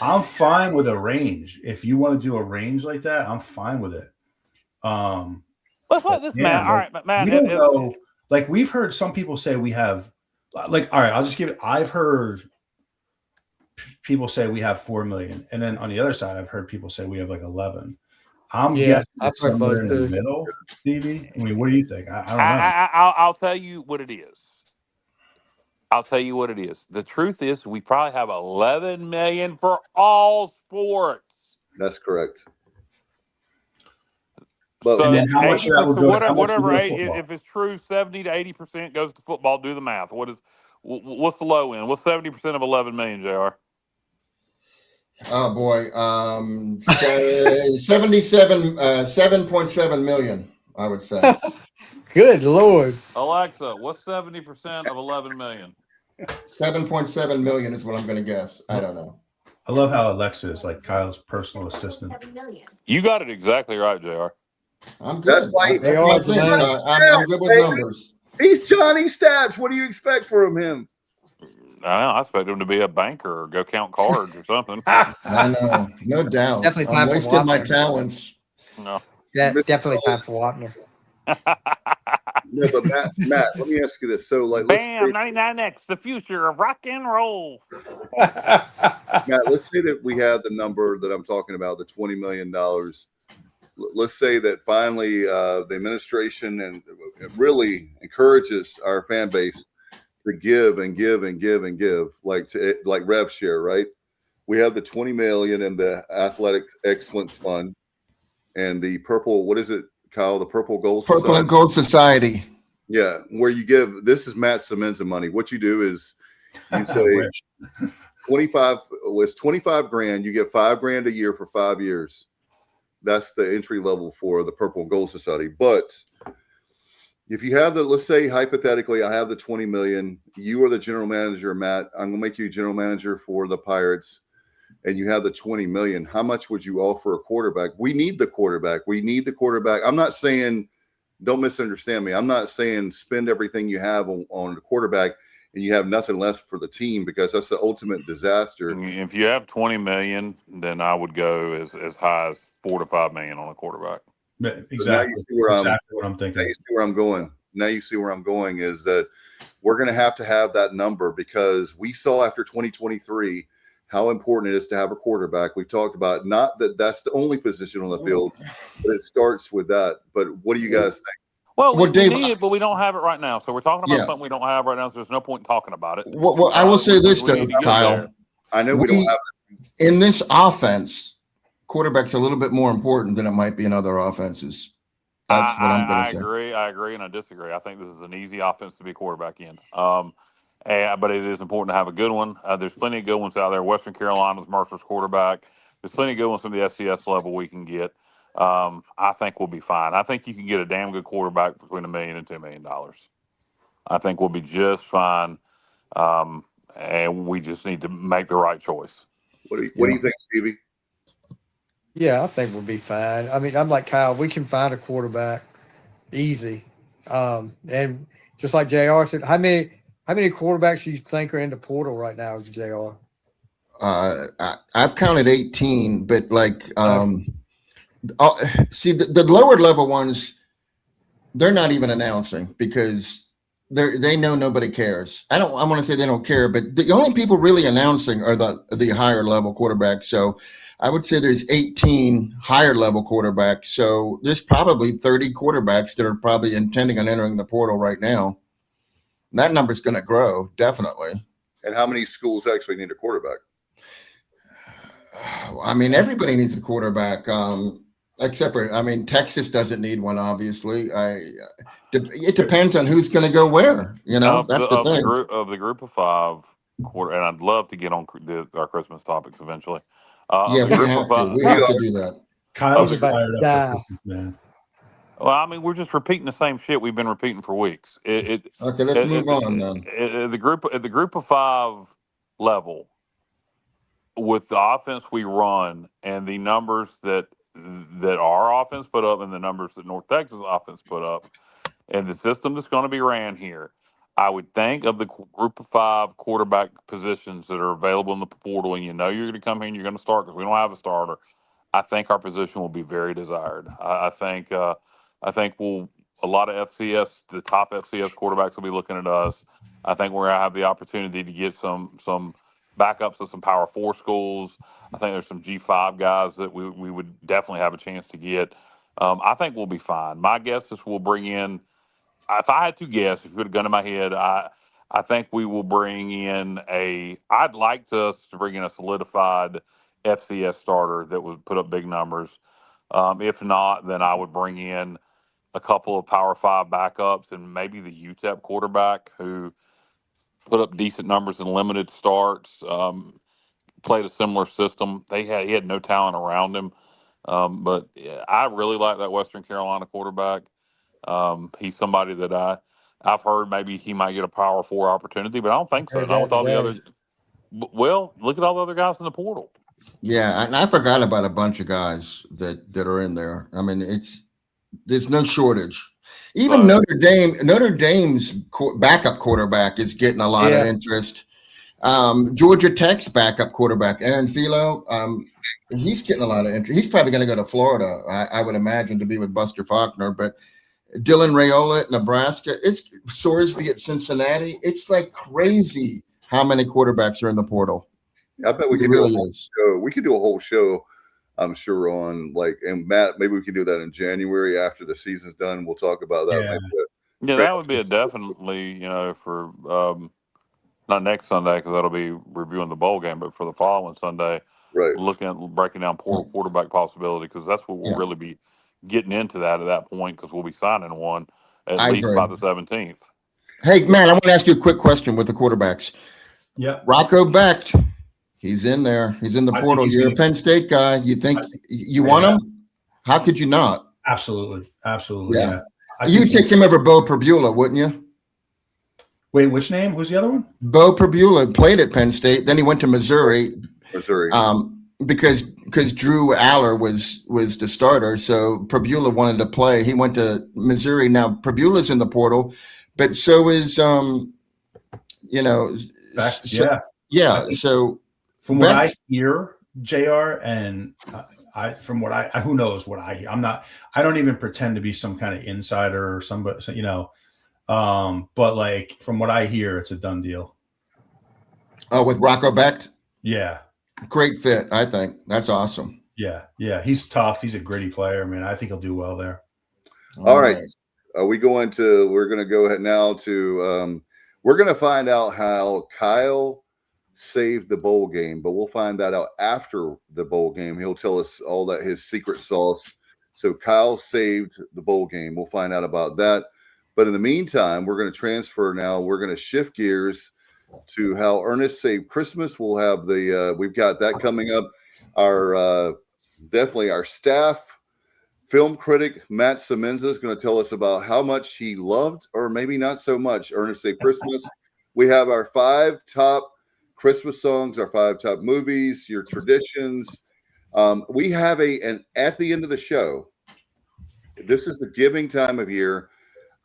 I'm fine with a range. If you want to do a range like that, I'm fine with it. Let's let this man. All right, man. We don't know. Like we've heard some people say we have. Like, all right, I'll just give it. I've heard people say we have 4 million, and then on the other side, I've heard people say we have like 11. I'm guessing it's somewhere in the middle, Stevie. I mean, what do you think? I don't know. I'll tell you what it is. The truth is, we probably have 11 million for all sports. That's correct. But and then how much that would go? Whatever. If it's true, 70 to 80% goes to football. Do the math. What's the low end? What's 70% of 11 million, JR? Oh boy, 7.7 million. I would say. Good Lord. Alexa, what's 70% of 11 million? 7.7 million is what I'm going to guess. I don't know. I love how Alexa is like Kyle's personal assistant. 7 million. You got it exactly right, JR. I'm good. That's my thing. I'm good with numbers. He's Johnny Stats. What do you expect from him? I expect him to be a banker or go count cards or something. I know, no doubt. Definitely time I for wasted my Wapner. talents. No. Yeah, definitely time for Wapner. No, but Matt, let me ask you this. So, like, Bam, 99X, the future of rock and roll. Matt, let's say that we have the number that I'm talking about, the $20 million. Let's say that finally the administration and really encourages our fan base to give and give and give and give, like rev share, right? We have the 20 million in the Athletic Excellence Fund and the purple. What is it, Kyle? The Purple Gold Purple Society. and Gold Society. Yeah, where you give. This is Matt Semenza money. What you do is you say 25 was 25 grand. You get $5 grand a year for 5 years. that's the entry level for the Purple and Gold Society. But if you have let's say hypothetically, I have the 20 million. You are the general manager, Matt. I'm gonna make you general manager for the Pirates, and you have the 20 million. How much would you offer a quarterback? We need the quarterback. We need the quarterback. I'm not saying, don't misunderstand me. I'm not saying spend everything you have on the quarterback and you have nothing left for the team, because that's the ultimate disaster. If you have 20 million, then I would go as high as 4 to 5 million on a quarterback. Exactly. So now you see where exactly what I'm thinking. Now you see where I'm going. Now you see where I'm going is that we're going to have that number, because we saw after 2023 how important it is to have a quarterback. We talked about, not that that's the only position on the field, but it starts with that. But what do you guys think? Well, we Dave, need it, but we don't have it right now. So we're talking about Yeah. something we don't have right now. So there's no point in talking about it. Well, I will say this, we though, need to get Kyle. there. I know we don't have it. In this offense, quarterback's a little bit more important than it might be in other offenses. That's what I'm going to say. I agree, and I disagree. I think this is an easy offense to be quarterback in. But it is important to have a good one. There's plenty of good ones out there. Western Carolina's Mercer's quarterback. There's plenty of good ones from the FCS level we can get. I think we'll be fine. I think you can get a damn good quarterback between $1 million and $2 million. I think we'll be just fine, and we just need to make the right choice. What do you think, Stevie? Yeah, I think we'll be fine. I mean, I'm like Kyle. We can find a quarterback easy. And just like JR said, how many quarterbacks do you think are in the portal right now, JR? I've counted 18, but see the lower level ones, they're not even announcing because they know nobody cares. I want to say they don't care, but the only people really announcing are the higher level quarterbacks. So I would say there's 18 higher level quarterbacks. So there's probably 30 quarterbacks that are probably intending on entering the portal right now. And that number's going to grow, definitely. And how many schools actually need a quarterback? I mean, everybody needs a quarterback, except for, Texas doesn't need one, obviously. It depends on who's going to go where. That's the thing. Of the group of 5 and I'd love to get on our Christmas topics eventually. We have to do that. Kyle's fired up for Christmas, man. Well, we're just repeating the same shit we've been repeating for weeks. Okay, let's move on then. The group of 5 level, with the offense we run and the numbers that our offense put up and the numbers that North Texas offense put up, and the system that's going to be ran here, I would think of the group of 5 quarterback positions that are available in the portal, and you're going to come here and you're going to start because we don't have a starter. I think our position will be very desired. I think a lot of FCS, the top FCS quarterbacks will be looking at us. I think we're going to have the opportunity to get some backups of some Power 4 schools. I think there's some G5 guys that we would definitely have a chance to get. I think we'll be fine. My guess is we'll bring in, if I had to guess, if you put a gun in my head, I think we will bring in I'd like us to bring in a solidified FCS starter that would put up big numbers. If not, then I would bring in a couple of Power 5 backups and maybe the UTEP quarterback who put up decent numbers in limited starts, played a similar system. He had no talent around him. But I really like that Western Carolina quarterback. He's somebody that I've heard maybe he might get a Power 4 opportunity, but I don't think so. Not with all the other. Well, look at all the other guys in the portal. Yeah, and I forgot about a bunch of guys that are in there. There's no shortage. Even Notre Dame's backup quarterback is getting a lot of interest. Georgia Tech's backup quarterback, Aaron Philo, he's getting a lot of interest. He's probably going to go to Florida, I would imagine, to be with Buster Faulkner. But Dylan Raiola at Nebraska, it's Sorsby at Cincinnati. It's like crazy how many quarterbacks are in the portal. I bet we could do a whole show. We could do a whole show, I'm sure, on and Matt, maybe we can do that in January after the season's done. We'll talk about that. Yeah, that would be definitely, for not next Sunday because that'll be reviewing the bowl game, but for the following Sunday, looking at breaking down portal quarterback possibility, because that's what we'll really be getting into that at that point, because we'll be signing one at least by the 17th. Hey, man, I want to ask you a quick question with the quarterbacks. Yeah, Rocco Becht. He's in there. He's in the portal. You're a Penn State guy. You think you want him? How could you not? Absolutely. Yeah. You'd take him over Bo Perbula, wouldn't you? Wait, which name? Who's the other one? Bo Perbula played at Penn State. Then he went to Missouri. Because Drew Aller was the starter, so Perbula wanted to play. He went to Missouri. Now Perbula's in the portal, but so is So from what I hear, JR, and from what I who knows what I hear. I don't even pretend to be some kind of insider or somebody, but like from what I hear, it's a done deal. Oh, with Rocco Becht? Yeah. Great fit, I think. That's awesome. Yeah. He's tough. He's a gritty player, man. I think he'll do well there. All right. We're going to go ahead now to we're going to find out how Kyle saved the bowl game, but we'll find that out after the bowl game. He'll tell us all that, his secret sauce. So Kyle saved the bowl game. We'll find out about that. But in the meantime, we're going to transfer now. We're going to shift gears to how Ernest saved Christmas. We'll have we've got that coming up. Our definitely our staff film critic Matt Semenza is going to tell us about how much he loved, or maybe not so much, Ernest Saved Christmas. We have our 5 top Christmas songs, our 5 top movies, your traditions. We have and at the end of the show, this is the giving time of year.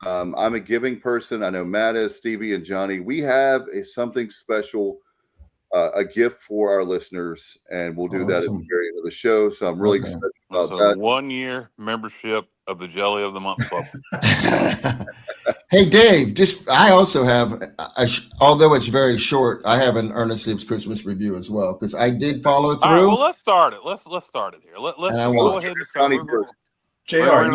I'm a giving person. I know Matt is, Stevie, and Johnny. We have something special, a gift for our listeners, and we'll do that at the very end of the show. So I'm really excited about that. 1-year membership of the Jelly of the Month Club. Hey, Dave, I also have, although it's very short, I have an Ernest Saves Christmas review as well, because I did follow through. All right, well, let's start it. Let's start it here. Let's go ahead and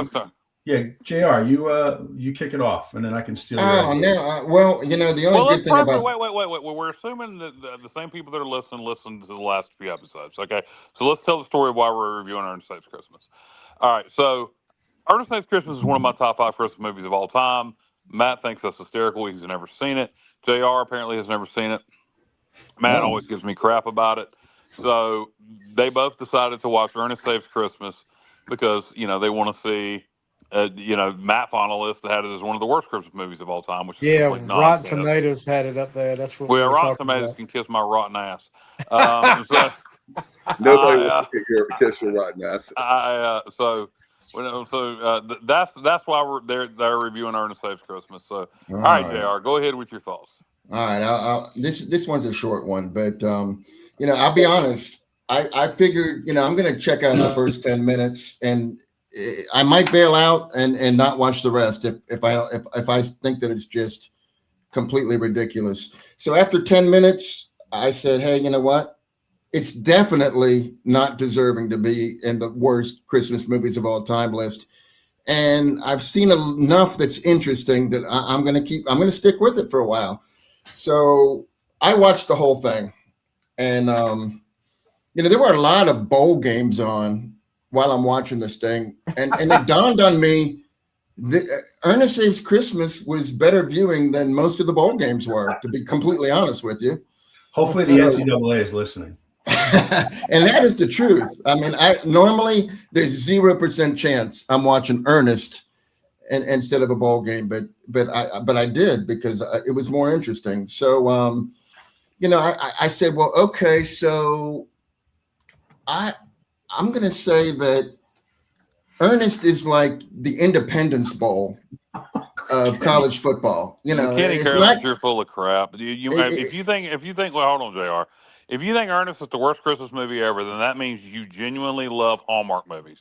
start. JR, JR, you kick it off, and then I can steal. Oh no! Well, the only good thing about wait. We're assuming that the same people that are listened to the last few episodes. Okay, so let's tell the story of why we're reviewing Ernest Saves Christmas. All right, so Ernest Saves Christmas is one of my top 5 Christmas movies of all time. Matt thinks that's hysterical. He's never seen it. JR apparently has never seen it. Matt always gives me crap about it. So they both decided to watch Ernest Saves Christmas because they want to see. Matt on a list that had it as one of the worst Christmas movies of all time, which is Rotten Tomatoes had it up there. That's what. Well, Rotten Tomatoes can kiss my rotten ass. Nobody wants to kiss your rotten ass. That's why they're reviewing Ernest Saves Christmas. So, all right, JR, go ahead with your thoughts. All right, this one's a short one, but I'll be honest. I figured I'm going to check out the first 10 minutes and. I might bail out and not watch the rest if I think that it's just completely ridiculous. So after 10 minutes, I said, hey, you know what? It's definitely not deserving to be in the worst Christmas movies of all time list. And I've seen enough that's interesting that I'm going to stick with it for a while. So I watched the whole thing, and there were a lot of bowl games on while I'm watching this thing. And it dawned on me that Ernest Saves Christmas was better viewing than most of the bowl games were, to be completely honest with you. Hopefully the NCAA is listening. And that is the truth. I mean, normally there's 0% chance I'm watching Ernest instead of a bowl game, but I did because it was more interesting. So, I said, well, okay, so I'm going to say that Ernest is like the Independence Bowl of college football. Kenny Carroll, you're full of crap. If you think, well, hold on, JR. If you think Ernest is the worst Christmas movie ever, then that means you genuinely love Hallmark movies.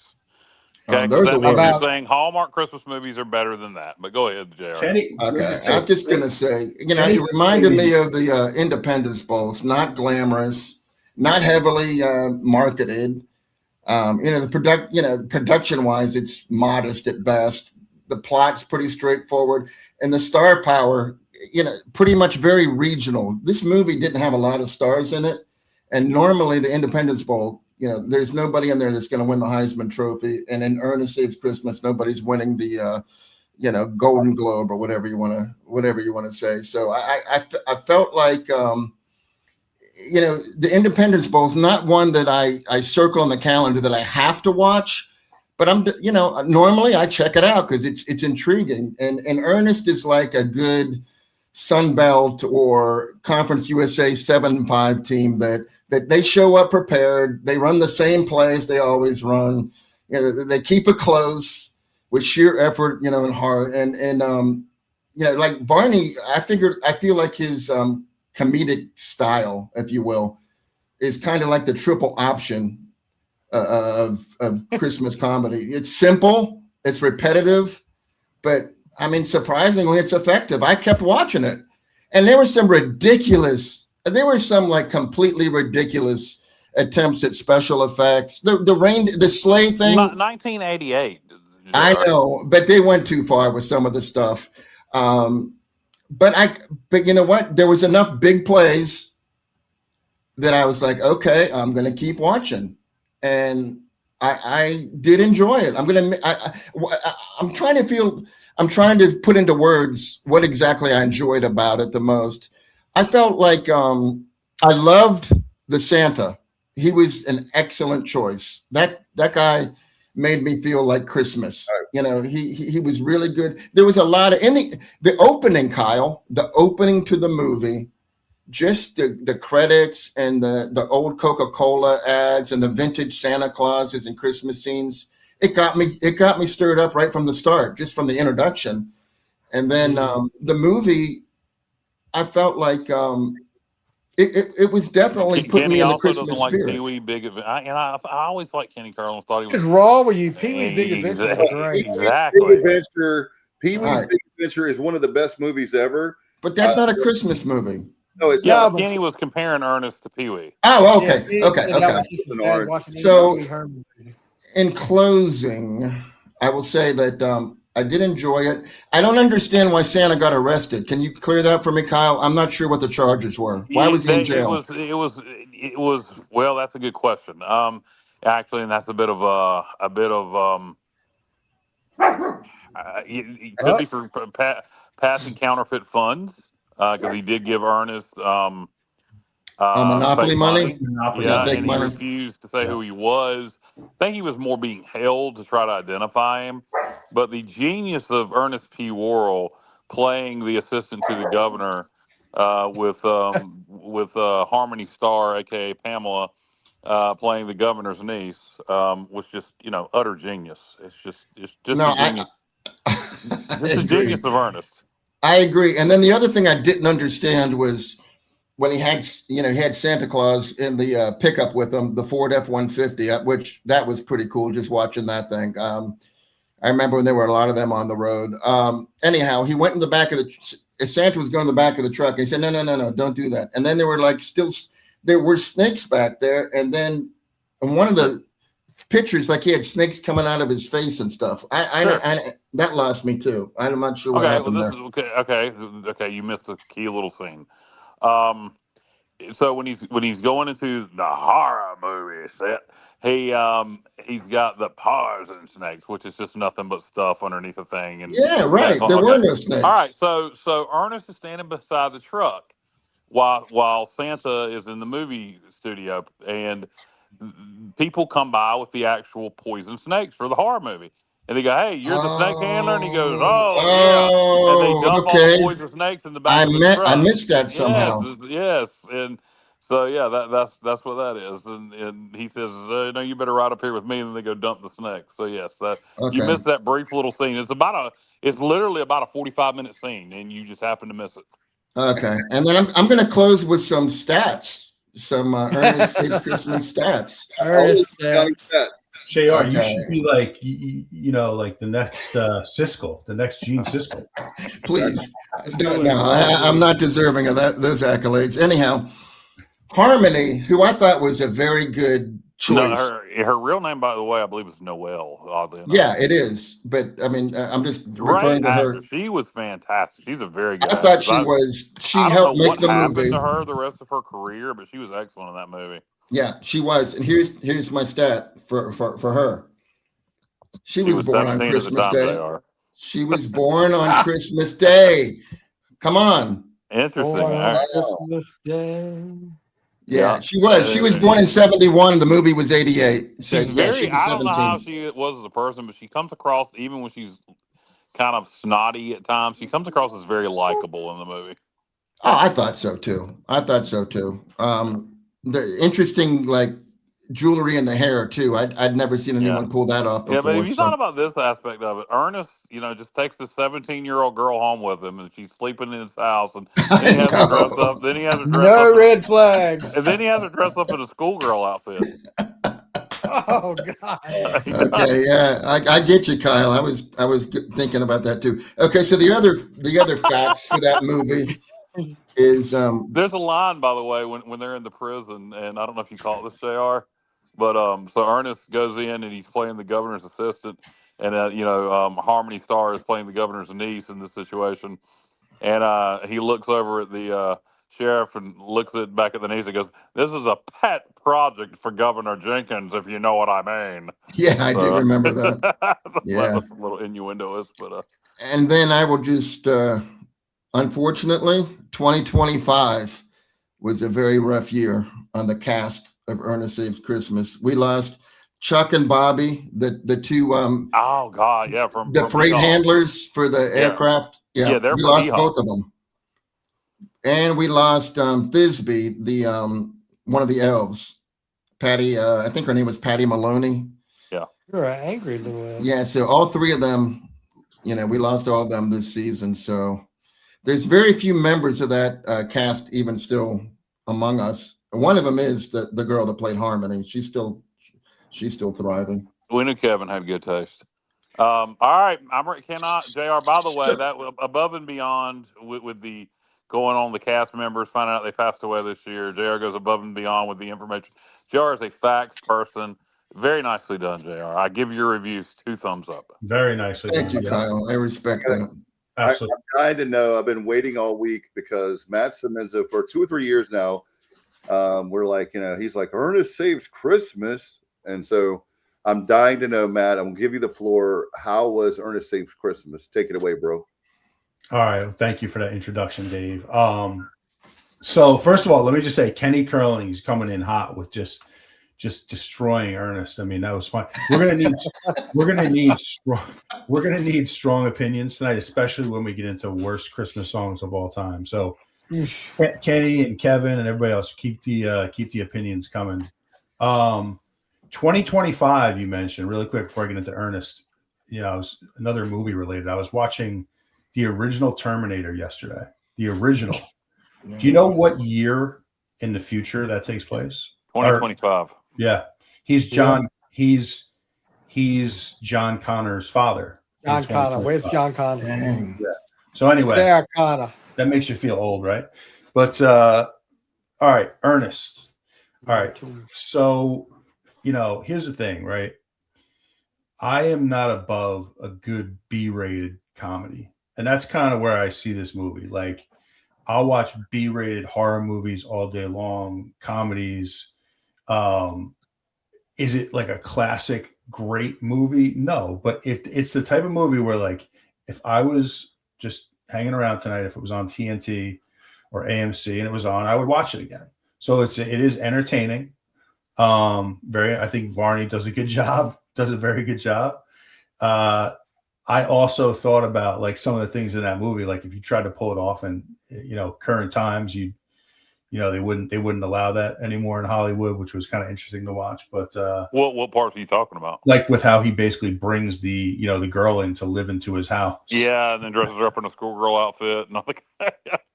Okay, that means you're saying Hallmark Christmas movies are better than that. But go ahead, JR. Okay, I was just going to say, he reminded me of the Independence Bowl. It's not glamorous, not heavily marketed. Production wise, it's modest at best. The plot's pretty straightforward, and the star power, pretty much very regional. This movie didn't have a lot of stars in it, and normally the Independence Bowl, there's nobody in there that's going to win the Heisman Trophy, and in Ernest Saves Christmas, nobody's winning the, Golden Globe or whatever you want to say. So I felt like. The Independence Bowl is not one that I circle on the calendar that I have to watch, but normally I check it out because it's intriguing. And Ernest is like a good Sun Belt or Conference USA 7-5 team that they show up prepared. They run the same plays they always run. They keep it close with sheer effort, and heart. And like Barney, I feel like his comedic style, if you will, is kind of like the triple option of Christmas comedy. It's simple, it's repetitive, but I mean, surprisingly, it's effective. I kept watching it, and there were some like completely ridiculous attempts at special effects. The sleigh thing. 1988. I know, but they went too far with some of the stuff. But you know what? There was enough big plays that I was like, okay, I'm going to keep watching, and I did enjoy it. I'm trying to put into words what exactly I enjoyed about it the most. I felt like I loved the Santa. He was an excellent choice. That guy made me feel like Christmas. He was really good. There was a lot of the opening, Kyle, the opening to the movie, just the credits and the old Coca-Cola ads and the vintage Santa Clauses and Christmas scenes. It got me stirred up right from the start, just from the introduction. And then the movie, I felt like it was definitely putting me in the Christmas spirit. Like Pee-wee Big Adventure. I always liked Kenny Carlin. Thought he was. What's wrong with you? Pee-wee's Big Adventure is great. Exactly. Big Adventure. Pee-wee's Big Adventure is one of the best movies ever. But that's not a Christmas movie. No, it's not. Kenny was comparing Ernest to Pee-wee. Oh, okay. Okay. So, in closing, I will say that I did enjoy it. I don't understand why Santa got arrested. Can you clear that for me, Kyle? I'm not sure what the charges were. Why was he in jail? It was. Well, that's a good question. Actually, and that's a bit of it could be for passing counterfeit funds because he did give Ernest monopoly money. And he refused to say who he was. I think he was more being held to try to identify him. But the genius of Ernest P. Worrell playing the assistant to the governor with Harmony Starr, aka Pamela, playing the governor's niece, was just utter genius. It's just a genius. Just a genius of Ernest. I agree. And then the other thing I didn't understand was when he had Santa Claus in the pickup with him, the Ford F-150, which that was pretty cool just watching that thing. I remember when there were a lot of them on the road. Anyhow, he went in the back of Santa was going in the back of the truck. And he said, no, don't do that. And then there were snakes back there. And then in one of the pictures, like he had snakes coming out of his face and stuff. That lost me too. I'm not sure what happened there. Okay. You missed a key little scene. So when he's going into the horror movie set, he's got the paws and snakes, which is just nothing but stuff underneath the thing. And yeah, right. There were no snakes. All right. So Ernest is standing beside the truck while Santa is in the movie studio, and people come by with the actual poison snakes for the horror movie. And they go, hey, you're the snake handler? And he goes, yeah. And they dump all the poison snakes in the back of the truck. I missed that somehow. Yes. And so, yeah, that's what that is. And he says, no, you better ride up here with me. And then they go dump the snakes. So, yes, you missed that brief little scene. It's literally about a 45-minute scene, and you just happen to miss it. Okay. And then I'm going to close with some stats. Some Ernest Christmas stats. stats. JR, you should be like, like the next Siskel, the next Gene Siskel. Please. No, I'm not deserving of those accolades. Anyhow, Harmony, who I thought was a very good choice. No, her real name, by the way, I believe is Noelle, oddly enough. Yeah, it is. But, I mean, I'm just referring to her. She was fantastic. She's a very good actress. I thought she was. She helped make the movie. I don't know what happened to her the rest of her career, but she was excellent in that movie. Yeah, she was. And here's my stat for her. She was born on Christmas Day. She was born on Christmas Day. Come on. Interesting. Christmas Day. Yeah, she was. She was born in 71. The movie was 88. So She's yeah, she very, was I don't know how 17. she was as a person, but she comes across, even when she's kind of snotty at times, she comes across as very likable in the movie. Oh, I thought so too. The interesting like jewelry in the hair too. I'd never seen anyone pull that off Yeah, but before. if you thought about this aspect of it, Ernest, just takes the 17-year-old girl home with him, and she's sleeping in his house, and then he has her dressed up. Then he has her dressed No up, red flags. and then he has her dressed up in a schoolgirl outfit. Oh God. Okay, yeah, I get you, Kyle. I was thinking about that too. Okay, so the other facts for that movie is There's a line, by the way, when they're in the prison, and I don't know if you call it this, JR, but so Ernest goes in and he's playing the governor's assistant, and Harmony Starr is playing the governor's niece in this situation, and he looks over at the sheriff and looks back at the niece and goes, "This is a pet project for Governor Jenkins, if you know what I mean." yeah, I do remember that. That Yeah, was a little innuendoist, but and then I will just unfortunately 2025 was a very rough year on the cast of Ernest Saves Christmas. We lost Chuck and Bobby, the two oh god, yeah, from freight Yeehaw. handlers for the aircraft. Yeah, they're we from lost Yeehaw. both of them. And we lost Thisbe, the one of the elves. Patty, I think her name was Patty Maloney. Yeah. You're an angry little elf. Yeah, so all three of them, we lost all of them this season. So there's very few members of that cast even still among us. One of them is the girl that played Harmony. She's still thriving. We knew Kevin had good taste. All right, JR, by the way, that above and beyond with the going on the cast members, finding out they passed away this year, JR goes above and beyond with the information. JR is a facts person. Very nicely done, JR. I give your reviews 2 thumbs up. Very nicely Thank done. you, Kyle. I respect that. Absolutely. I'm dying to know. I've been waiting all week because Matt Simenza for 2 or 3 years now. We're like, he's like, Ernest Saves Christmas. And so I'm dying to know, Matt, I'm going to give you the floor. How was Ernest Saves Christmas? Take it away, bro. All right. Well, thank you for that introduction, Dave. So first of all, let me just say Kenny Curling is coming in hot with just destroying Ernest. I mean, that was fun. We're gonna need strong opinions tonight, especially when we get into worst Christmas songs of all time. So Kenny and Kevin and everybody else, keep the opinions coming. 2025, you mentioned really quick before I get into Ernest. It was another movie related. I was watching the original Terminator yesterday. The original. Do you know what year in the future that takes place? 2025. Yeah, he's John. He's John Connor's father. John Connor. Where's John Connor? Dang. Yeah. So anyway, Sarah Connor. that makes you feel old, right? But all right, Ernest. All right. So here's the thing, right? I am not above a good B-rated comedy, and that's kind of where I see this movie. Like, I'll watch B-rated horror movies all day long, comedies. Is it like a classic great movie? No, but it's the type of movie where, like, if I was just hanging around tonight, if it was on TNT or AMC and it was on, I would watch it again. So it is entertaining. I think Varney does a very good job. I also thought about like some of the things in that movie, like if you tried to pull it off in current times, they wouldn't allow that anymore in Hollywood, which was kind of interesting to watch. But what parts are you talking about? Like with how he basically brings the girl in to live into his house. Yeah, and then dresses her up in a schoolgirl outfit and all the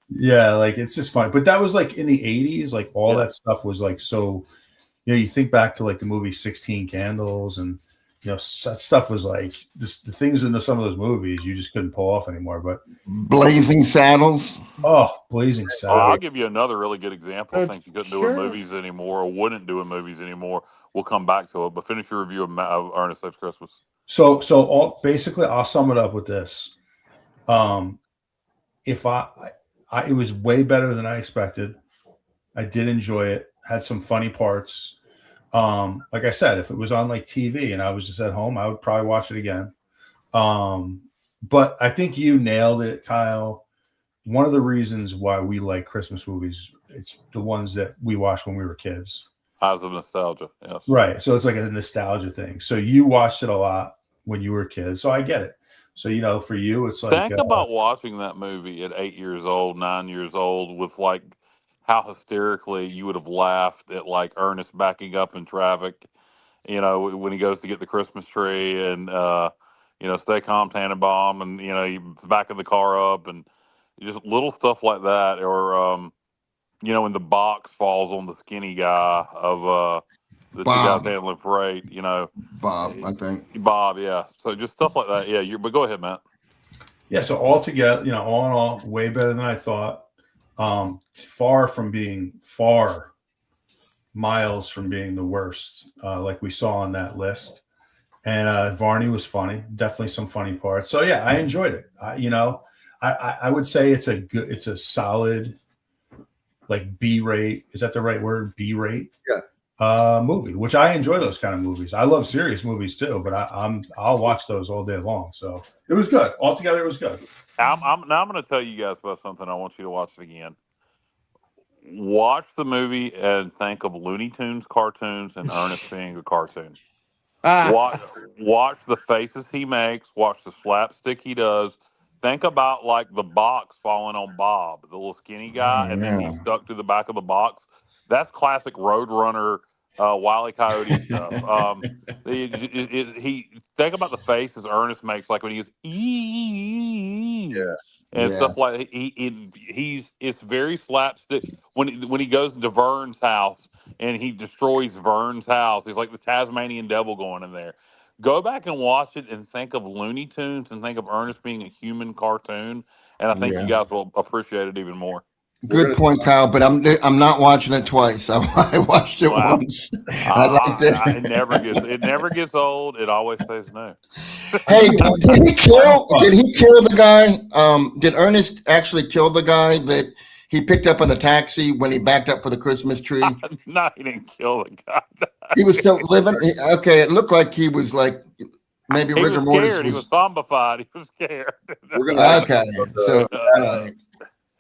Yeah, like it's just funny. But that was like in the 80s, like all that stuff was like so. You think back to like the movie 16 Candles, and that stuff was like just the things in some of those movies you just couldn't pull off anymore. But Blazing Saddles. Oh, Blazing Saddles. I'll give you another really good example of things you couldn't do in movies anymore or wouldn't do in movies anymore. We'll come back to it, but finish your review of Ernest Saves Christmas. So basically, I'll sum it up with this. If it was way better than I expected. I did enjoy it. Had some funny parts. Like I said, if it was on like TV and I was just at home, I would probably watch it again. But I think you nailed it, Kyle. One of the reasons why we like Christmas movies it's the ones that we watched when we were kids. Eyes of nostalgia. Yes. Right. So it's like a nostalgia thing. So you watched it a lot when you were a kid. So I get it. So, for you, it's like, Think about watching that movie at 8 years old, 9 years old, with like how hysterically you would have laughed at like Ernest backing up in traffic, when he goes to get the Christmas tree and, stay calm, Tannenbaum, and, he's backing the car up and just little stuff like that. Or, when the box falls on the skinny guy of the two guys Bob. handling freight, Bob, I think. Bob, yeah. So just stuff like that. Yeah, but go ahead, Matt. yeah. So altogether, all in all, way better than I thought. Far miles from being the worst, like we saw on that list. And Varney was funny, definitely some funny parts. So yeah, I enjoyed it. I would say it's a solid, like B rate. Is that the right word? B rate. Yeah. Movie, which I enjoy those kind of movies. I love serious movies too, but I'll watch those all day long. So it was good. Altogether, it was good. I'm going to tell you guys about something. I want you to watch it again. Watch the movie and think of Looney Tunes cartoons and Ernest being a cartoon. Watch the faces he makes. Watch the slapstick he does. Think about like the box falling on Bob, the little skinny guy, and then he's stuck to the back of the box. That's classic Roadrunner, Wile E. Coyote stuff. He think about the faces Ernest makes, like when he goes and stuff like it's very slapstick. When he goes into Vern's house and he destroys Vern's house, he's like the Tasmanian devil going in there. Go back and watch it and think of Looney Tunes and think of Ernest being a human cartoon, and I think you guys will appreciate it even more. Good point, Kyle. But I'm not watching it twice. I watched it once. I liked it. It never gets old. It always stays new. Hey, did he kill the guy? Did Ernest actually kill the guy that he picked up in the taxi when he backed up for the Christmas tree? No, he didn't kill the guy. He was still living. Okay, it looked like he was like maybe he rigor was mortis. Scared. He was zombified. He was scared. Okay, so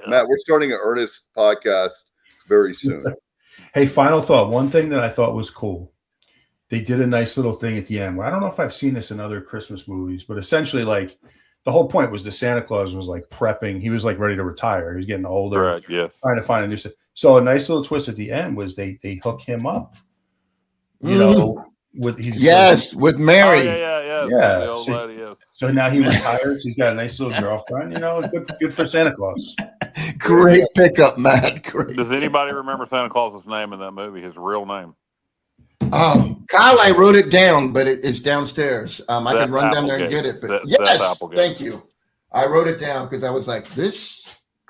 Matt, we're starting an Ernest podcast very soon. Hey, final thought. One thing that I thought was cool. They did a nice little thing at the end. Well, I don't know if I've seen this in other Christmas movies, but essentially, like, the whole point was the Santa Claus was like prepping. He was like ready to retire. He was getting older, right? Yes, trying to find a new. So a nice little twist at the end was they hook him up. With with Mary. Yeah. The old lady, yes. So now he retires. He's got a nice little girlfriend. Good for Santa Claus. Great pickup, Matt. Great. Does anybody remember Santa Claus's name in that movie? His real name? Kyle, I wrote it down, but it's downstairs. I can run down there and get it. But yes, thank you. I wrote it down because I was like, this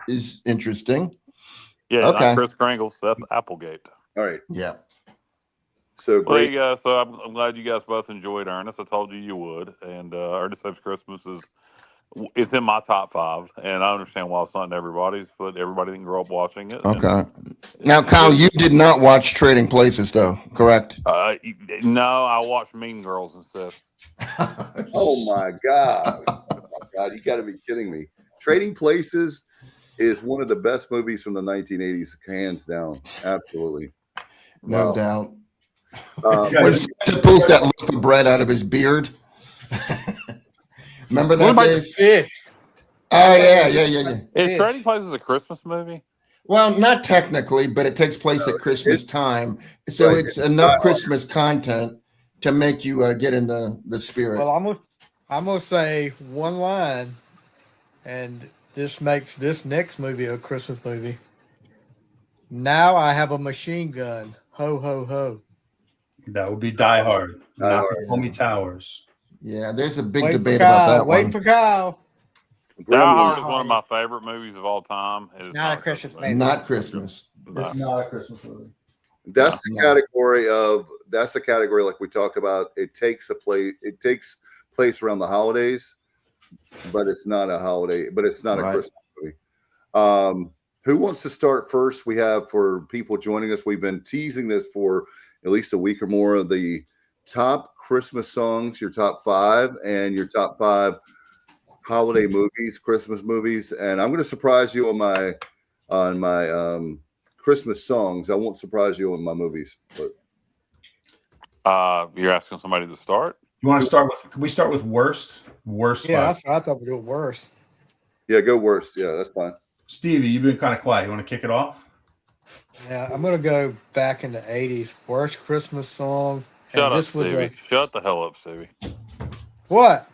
is interesting. Yeah, okay. Not Chris Kringle, Seth Applegate. All right. Yeah. So great. Well, there you go. So I'm glad you guys both enjoyed Ernest. I told you would. And Ernest Saves Christmas is in my top 5, and I understand why it's not in everybody's, but everybody didn't grow up watching it. Okay. Now, Kyle, you did not watch Trading Places, though, correct? No, I watched Mean Girls instead. Oh my God! You got to be kidding me! Trading Places is one of the best movies from the 1980s, hands down. Absolutely, no doubt. When Santa pulls that loaf of bread out of his beard. Remember that, Dave? Fish. Oh, yeah. Is Trading Places a Christmas movie? Well, not technically, but it takes place at Christmas time. So it's enough Christmas content to make you get in the spirit. Well, I'm going to say one line, and this makes this next movie a Christmas movie. Now I have a machine gun. Ho, ho, ho. That would be Die Hard. Not Homie Towers. Yeah, there's a big debate about that one. Waiting for Kyle. Die Hard is one of my favorite movies of all time. It's not a Christmas movie. Not Christmas. It's not a Christmas movie. That's the category like we talked about. It takes place around the holidays, but it's not a holiday, but it's not a Christmas movie. Who wants to start first? We have, for people joining us, we've been teasing this for at least a week or more, of the top Christmas songs, your top 5, and your top 5 holiday movies, Christmas movies. And I'm going to surprise you on my Christmas songs. I won't surprise you in my movies, but You're asking somebody to start? You want to start with? Can we start with worst? Worst. Yeah, five. that's what I thought we were doing worse. yeah, go worst. Yeah, that's fine. Stevie, you've been kind of quiet. You want to kick it off? Yeah, I'm gonna go back in the '80s. Worst Christmas song. Shut and up, this was Stevie. Shut the hell up, Stevie. What?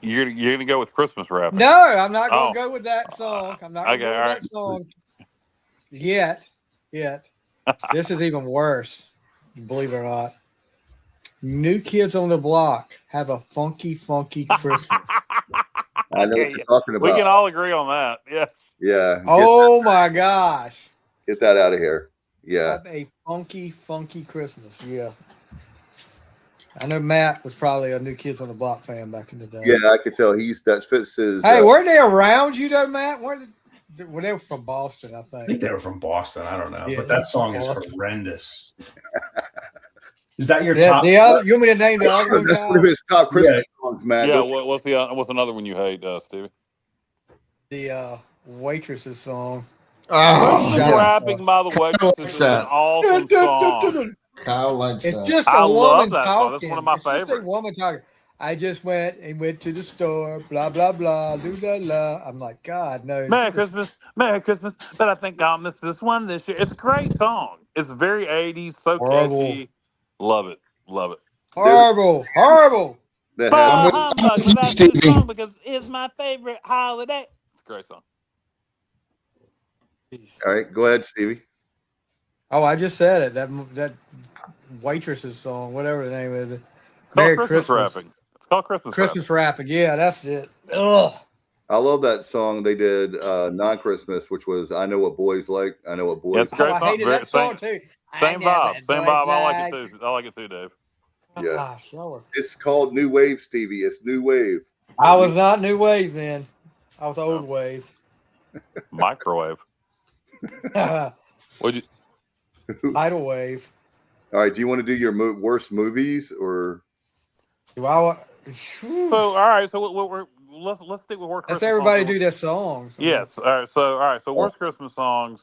You're gonna go with Christmas rapping? No, I'm not gonna Oh. go with that song. I'm not gonna Okay, go with all that song. Yet. This is even worse. Believe it or not. New Kids on the Block have a funky Christmas. I know what you're talking We about. can all agree on that. Yes. Yeah. Oh my gosh. Get that out of here. Yeah. Have a funky Christmas. Yeah. I know Matt was probably a New Kids on the Block fan back in the day. Yeah, I could tell that fits his. Hey, weren't they around you though, Matt? Well, they were from Boston, I I think. think they were from Boston. I don't know, Yeah, but that song is Boston. horrendous. Is that your Yeah, top? the other. You want me to name the other one? That's Kyle? one of his top Christmas songs, man. Yeah. What's another one you hate, Stevie? The Waitress's song. Oh, Christmas yeah. rapping by the Waitresses is an awesome song. Kyle likes It's that. just I a love woman that song. talking. That's one of my It's just a favorites. woman talking. I just went to the store, blah blah blah, do la la. I'm like, God, no. Merry Christmas, but I think I'll miss this one this year. It's a great song. It's very 80s, so Horrible. catchy. Love it. Horrible. That Bah has, humbug with you, without this Stevie. song because it's my favorite holiday. It's a great song. all right, go ahead, Stevie. Oh, I just said it. That Waitress's song, whatever the name is. It's called Merry Christmas Christmas. rapping. It's called Christmas Christmas rapping. Yeah, that's it. Ugh. I love that song they did non-Christmas, which was "I Know What Boys Like." I know what boys. Yeah, it's a great I song. hated that song too. Same vibe. I like it too. I like it too, Dave. Yeah. Gosh, y'all were- It's called New Wave, Stevie. It's New Wave. I was not new wave then. I was old wave. Microwave. Would you? Tidal wave. All right, do you want to do your worst movies or? Do I want? So all right. So let's stick with worst. Let's Christmas everybody songs. do their songs. Yes. All right. So worst Christmas songs.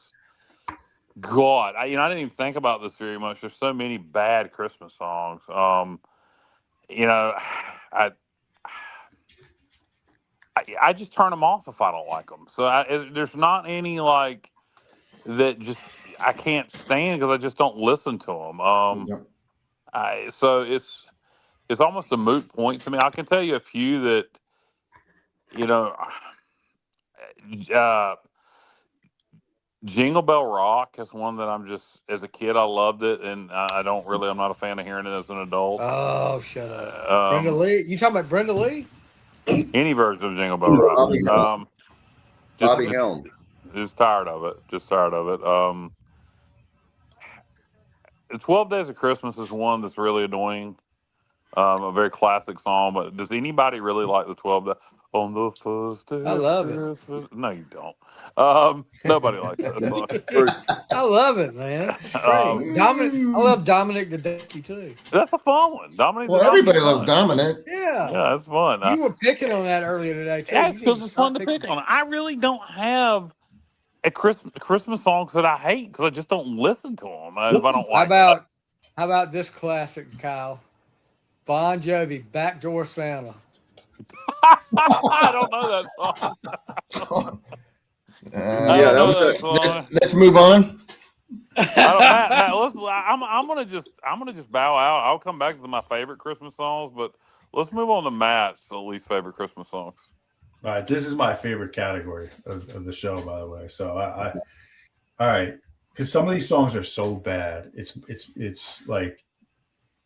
God, I didn't even think about this very much. There's so many bad Christmas songs. I just turn them off if I don't like them. So there's not any like that. Just I can't stand because I just don't listen to them. Yep. So it's almost a moot point to me. I can tell you a few that Jingle Bell Rock is one that I'm just, as a kid, I loved it, and I'm not a fan of hearing it as an adult. Oh, shut up. Brenda Lee. You talking about Brenda Lee? Any version of Jingle Bell Rock. Bobby Helm. Just tired of it. The 12 Days of Christmas is one that's really annoying. A very classic song, but does anybody really like the 12 Days? On the first day I love of it. Christmas? No, you don't. Nobody likes that song. I love it, man. It's great. Dominic, I love Dominic the Donkey too. That's a fun one. Dominic. Well, everybody loves Dominic. Yeah. Yeah, that's fun. You were picking on that earlier today too. Yeah, You need because it's fun to stop pick on. I really don't have a Christmas songs that I hate because I just don't listen to them if I don't like How about this classic, Kyle? Bon Jovi, Backdoor Santa. I don't know that song. Let's move on. I'm gonna just bow out. I'll come back to my favorite Christmas songs, but let's move on to Matt's least favorite Christmas songs. All right, this is my favorite category of the show, by the way. So all right, because some of these songs are so bad. It's like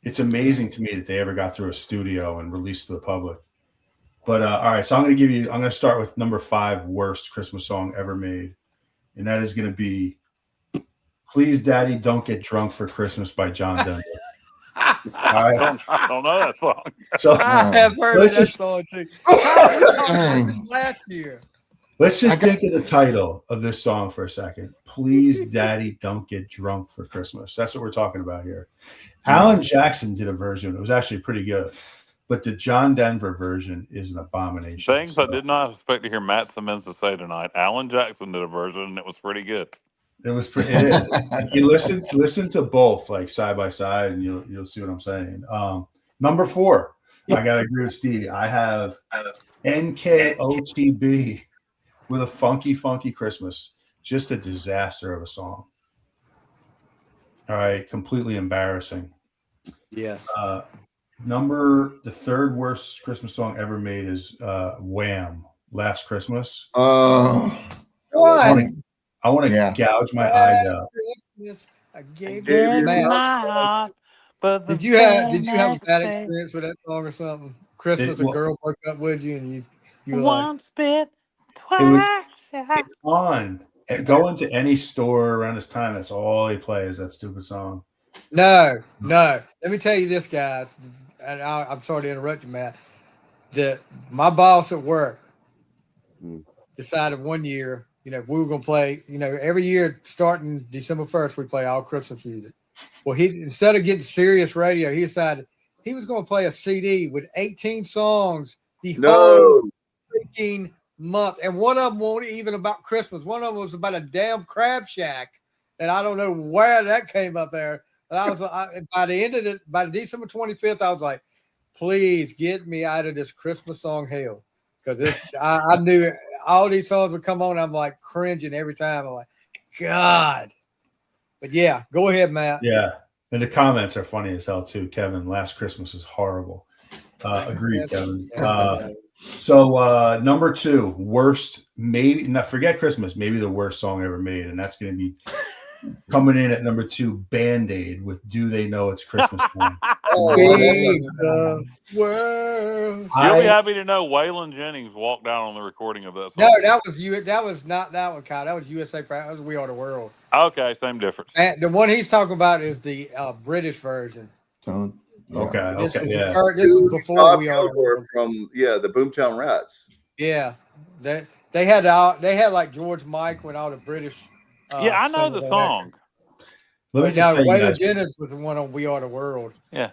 it's amazing to me that they ever got through a studio and released to the public. But all right, so I'm going to start with number 5 worst Christmas song ever made, and that is going to be "Please Daddy Don't Get Drunk for Christmas" by John Denver. I don't know that song. So I have heard of that song too. Kyle, we talked about this last year. Let's just think of the title of this song for a second. "Please Daddy Don't Get Drunk for Christmas." That's what we're talking about here. Alan Jackson did a version. It was actually pretty good. But the John Denver version is an abomination. Things I did not expect to hear Matt Simmons to say tonight. Alan Jackson did a version, and it was pretty good. It was pretty. It is. If you listen to both like side by side, and you'll see what I'm saying. Number 4, I gotta agree with Stevie. I have NKOTB with a funky Christmas. Just a disaster of a song. All right, completely embarrassing. Yes. The third worst Christmas song ever made is Wham! Last Christmas. Oh, Why? I want to Yeah. gouge my eyes out. I gave Gave you you my my heart. Did you have a bad experience with that song or something? Christmas, a girl broke up with you, and you were like, Once bit, It was, twice shy. it's on. Go into any store around this time. That's all they play is that stupid song. no. Let me tell you this, guys. And I'm sorry to interrupt you, Matt. My boss at work decided one year, if we were going to play, every year starting December 1st, we play all Christmas music. Well, he instead of getting serious radio, he decided he was going to play a CD with 18 songs the whole freaking month, and one of them wasn't even about Christmas. One of them was about a damn crab shack, and I don't know where that came up there. And I was by the end of it, by December 25th, I was like, please get me out of this Christmas song hell, because I knew all these songs would come on. I'm like cringing every time. I'm like, God. But yeah, go ahead, Matt. Yeah, and the comments are funny as hell too. Kevin, Last Christmas is horrible. Agreed, Kevin. So number 2, worst, maybe not forget Christmas, maybe the worst song ever made, and that's going to be coming in at number 2, Band-Aid with "Do They Know It's Christmas Time." The world. You'll be happy to know Waylon Jennings walked down on the recording of that song. No, that was you. That was not that one, Kyle. That was USA. That was "We Are the World." Okay, same difference. And the one he's talking about is the British version. So, yeah. Okay, This okay, is yeah. this is before "We Are the Kilgore World." from the Boomtown Rats. Yeah, they had like George Michael and all the British. Yeah, I know singers the on that. song. Let me But just now tell you Waylon guys, Jennings was the one on "We Are the World." Yeah.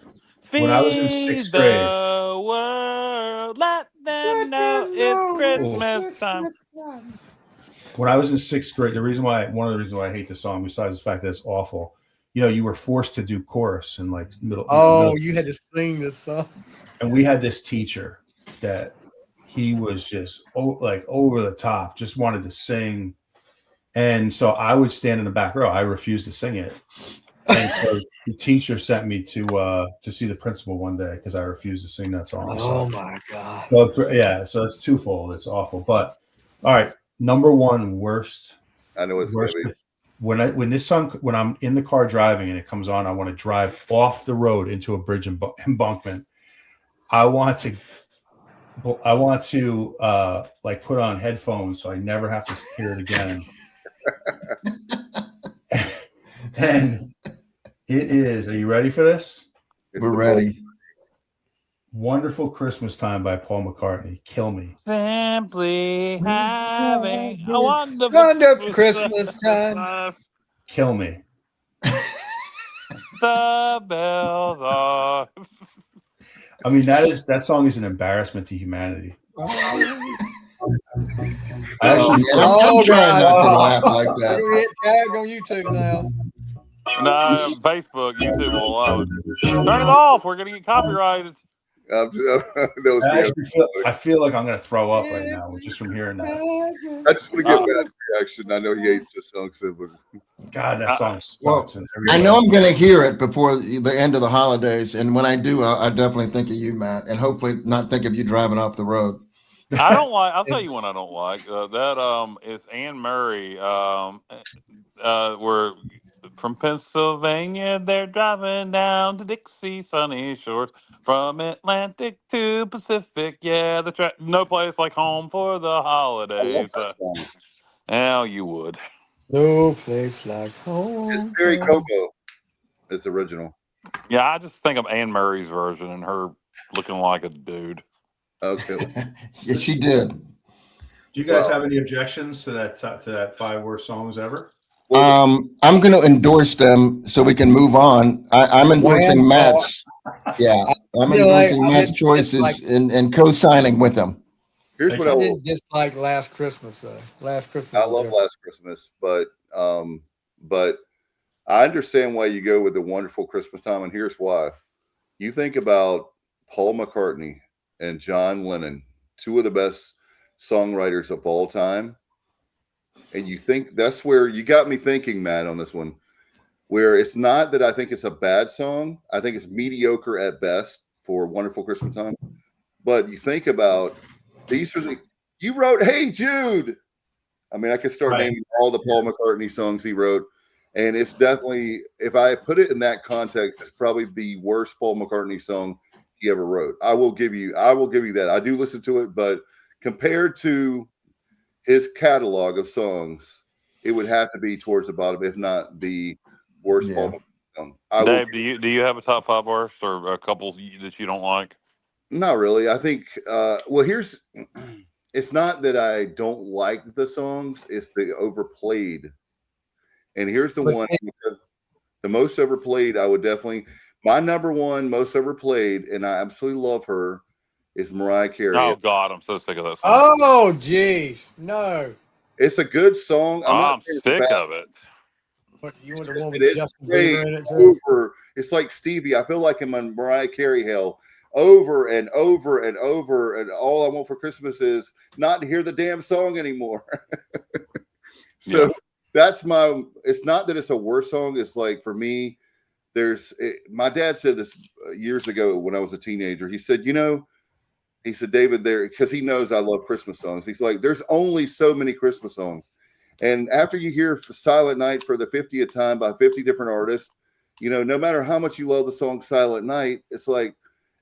When I was in Feed 6th grade, the world, let them know it's Christmas time. when I was in 6th grade, one of the reasons why I hate the song, besides the fact that it's awful, you were forced to do chorus in like middle. You had to sing this song. And we had this teacher that he was just like over the top, just wanted to sing. And so I would stand in the back row. I refused to sing it. And so the teacher sent me to see the principal one day because I refused to sing that song. Oh my God. So it's twofold. It's awful. But all right, number 1 worst. I know it's worst. gonna be. When I'm in the car driving and it comes on, I want to drive off the road into a bridge embankment. I want to like put on headphones so I never have to hear it again. And it is. Are you ready for this? We're ready. Wonderful Christmas Time by Paul McCartney. Kill me. Simply having a wonderful Christmas time. Kill me. The bells are. I mean, that song is an embarrassment to humanity. I'm trying not to laugh like that. We're gonna get tagged on YouTube now. No, Facebook, YouTube will allow it. Turn it off. We're going to get copyrighted. I feel like I'm going to throw up right now just from hearing that. I just want to get Matt's reaction. I know he hates this song so much. God, that song sucks. I know I'm going to hear it before the end of the holidays, and when I do, I definitely think of you, Matt, and hopefully not think of you driving off the road. I don't like. I'll tell you one I don't like. That is Anne Murray. We're from Pennsylvania. They're driving down to Dixie sunny shores. From Atlantic to Pacific, yeah, that's right. No place like home for the holidays. Now you would. No place like home. It's Perry Coco. It's original. Yeah, I just think of Anne Murray's version and her looking like a dude. Okay. Yeah, she did. Do you guys have any objections to that 5 worst songs ever? I'm going to endorse them so we can move on. I'm endorsing Matt's. Yeah, I'm endorsing Matt's choices and co-signing with them. Here's what I didn't dislike Last Christmas though. Last Christmas. I love Last Christmas, but but I understand why you go with the Wonderful Christmas Time, and here's why. You think about Paul McCartney and John Lennon, two of the best songwriters of all time, and you think that's where you got me thinking, Matt, on this one, where it's not that I think it's a bad song. I think it's mediocre at best for Wonderful Christmas Time. But you think about these are the you wrote Hey Jude. I mean, I could start naming all the Paul McCartney songs he wrote. And it's definitely, if I put it in that context, it's probably the worst Paul McCartney song he ever wrote. I will give you that. I do listen to it, but compared to his catalog of songs, it would have to be towards the bottom, if not the worst Paul McCartney song. Dave, do you have a top 5 worst or a couple that you don't like? Not really. I think it's not that I don't like the songs, it's the overplayed. And here's the one, the most overplayed. I would definitely, my number one most overplayed, and I absolutely love her, is Mariah Carey. Oh God, I'm so sick of that song. Oh geez, no. It's a good song. I'm sick of it. But you want the one with Justin Bieber in it too? It's like Stevie. I feel like I'm on Mariah Carey hell over and over and over, and all I want for Christmas is not to hear the damn song anymore. So. Yeah. That's it's not that it's a worse song. It's like, for me, my dad said this years ago when I was a teenager. He said, David, because he knows I love Christmas songs. He's like, there's only so many Christmas songs. And after you hear Silent Night for the 50th time by 50 different artists, no matter how much you love the song Silent Night, it's like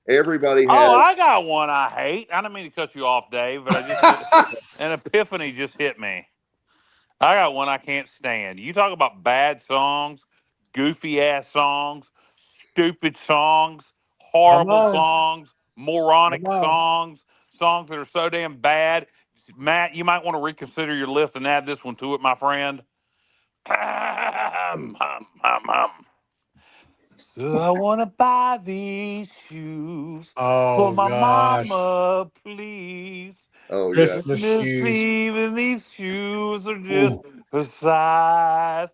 everybody has. Oh, I got one I hate. I didn't mean to cut you off, Dave, but an epiphany just hit me. I got one I can't stand. You talk about bad songs, goofy ass songs, stupid songs, horrible songs, moronic songs that are so damn bad. Matt, you might want to reconsider your list and add this one to it, my friend. So I want to buy these shoes for my mama, please. Oh, yeah. Christmas shoes. And these shoes are just the size.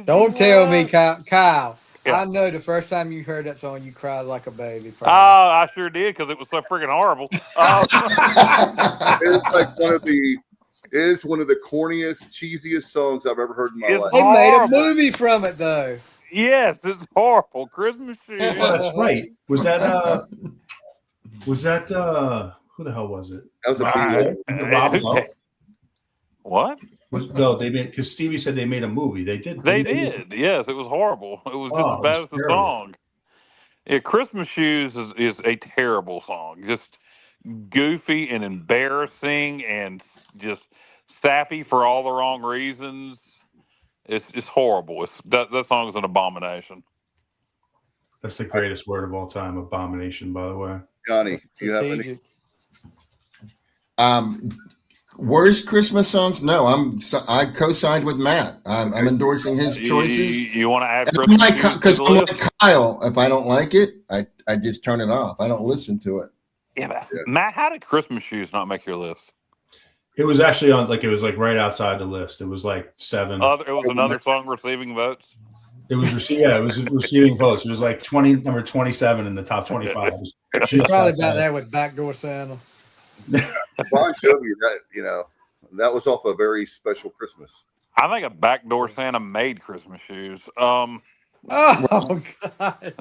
Don't tell me, Kyle. Yeah. I know the first time you heard that song, you cried like a baby. Probably. Oh, I sure did, because it was so freaking horrible. It is one of the corniest, cheesiest songs I've ever heard in my life. They made a movie from it, though. Yes, it's horrible. Christmas shoes. Oh, that's right. Was that who the hell was it? That was a What? No, they made, because Stevie said they made a movie. They did. They did. Yes, it was horrible. It was just as bad as the song. Yeah, Christmas Shoes is a terrible song. Just goofy and embarrassing and just sappy for all the wrong reasons. It's horrible. That song is an abomination. That's the greatest word of all time, abomination, by the way. Johnny, do you have any? Worst Christmas songs? No, I co-signed with Matt. I'm endorsing his choices. You want to add Christmas Shoes because I'm like Kyle. If I don't like it, I just turn it off. I don't listen to it. Yeah, Matt, how did Christmas Shoes not make your list? It was actually it was like right outside the list. It was like 7. It was another song receiving votes. It was receiving votes. It was like number 27 in the top 25. She's probably got there with Backdoor Santa. Well, I showed you that, that was off a very special Christmas. I think a Backdoor Santa made Christmas Shoes. Oh, God.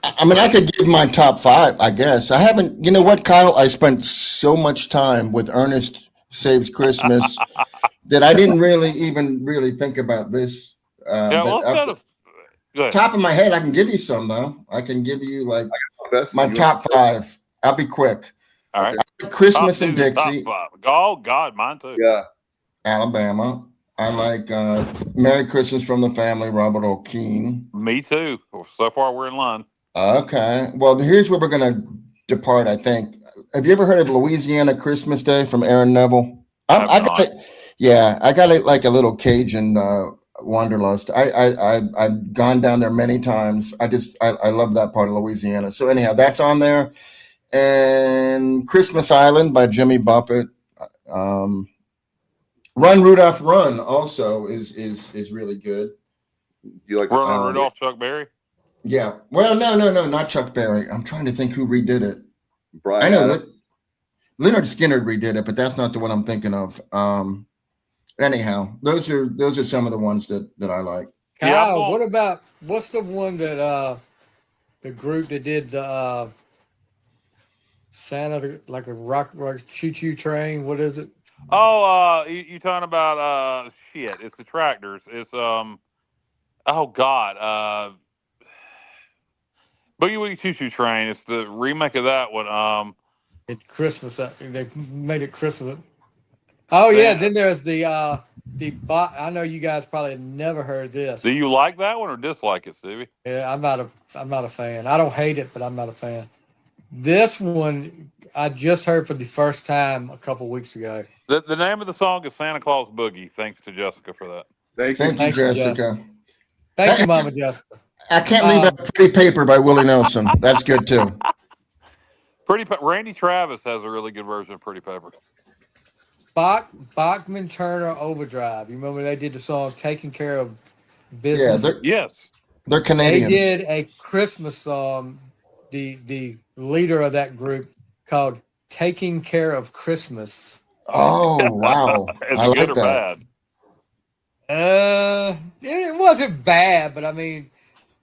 I mean, I could give my top 5, I guess. I haven't, you know what, Kyle? I spent so much time with Ernest Saves Christmas that I didn't really think about this. Go ahead. Top of my head, I can give you some, though. I can give you, like, my top 5. I'll be quick. All right. I like Christmas in Dixie. Oh, God, mine too. Yeah. Alabama. I like Merry Christmas from the Family, Robert O'Keefe. Me too. So far, we're in line. Okay. Well, here's where we're going to depart, I think. Have you ever heard of Louisiana Christmas Day from Aaron Neville? I got it. Yeah, I got it like a little Cajun wanderlust. I've gone down there many times. I love that part of Louisiana. So anyhow, that's on there. And Christmas Island by Jimmy Buffett. Run Rudolph Run also is really good. You like Ronan Uh, Rudolph, Chuck Berry. Yeah. Well, no, not Chuck Berry. I'm trying to think who redid it. I Brian know Adams? Leonard Skinner redid it, but that's not the one I'm thinking of. Anyhow, those are some of the ones that I like. Yeah, I'm Kyle, going. what's the one that the group that did the Santa like a rock choo choo train? What is it? Oh, you talking about shit? It's the Tractors. It's oh God, Boogie Woogie Choo Choo Train. It's the remake of that one. It's Christmas. They made it Christmas. Oh yeah, Santa. then there's I know you guys probably never heard Do this. you like that one or dislike it, Stevie? Yeah, I'm not a fan. I don't hate it, but I'm not a fan. This one I just heard for the first time a couple weeks ago. The name of the song is Santa Claus Boogie. Thanks to Jessica for that. Thank you. Thank you, Thank you, Jessica. Jessica. Thank you, Mama Jessica. I can't leave out Pretty Paper by Willie Nelson. That's good too. Randy Travis has a really good version of Pretty Paper. Bachman Turner Overdrive. You remember they did the song "Taking Care of Yeah, Business"? Yes. they're They Canadians. did a Christmas song. The leader of that group called "Taking Care of Christmas." Oh wow, Is I it good like or that. bad? It wasn't bad, but I mean,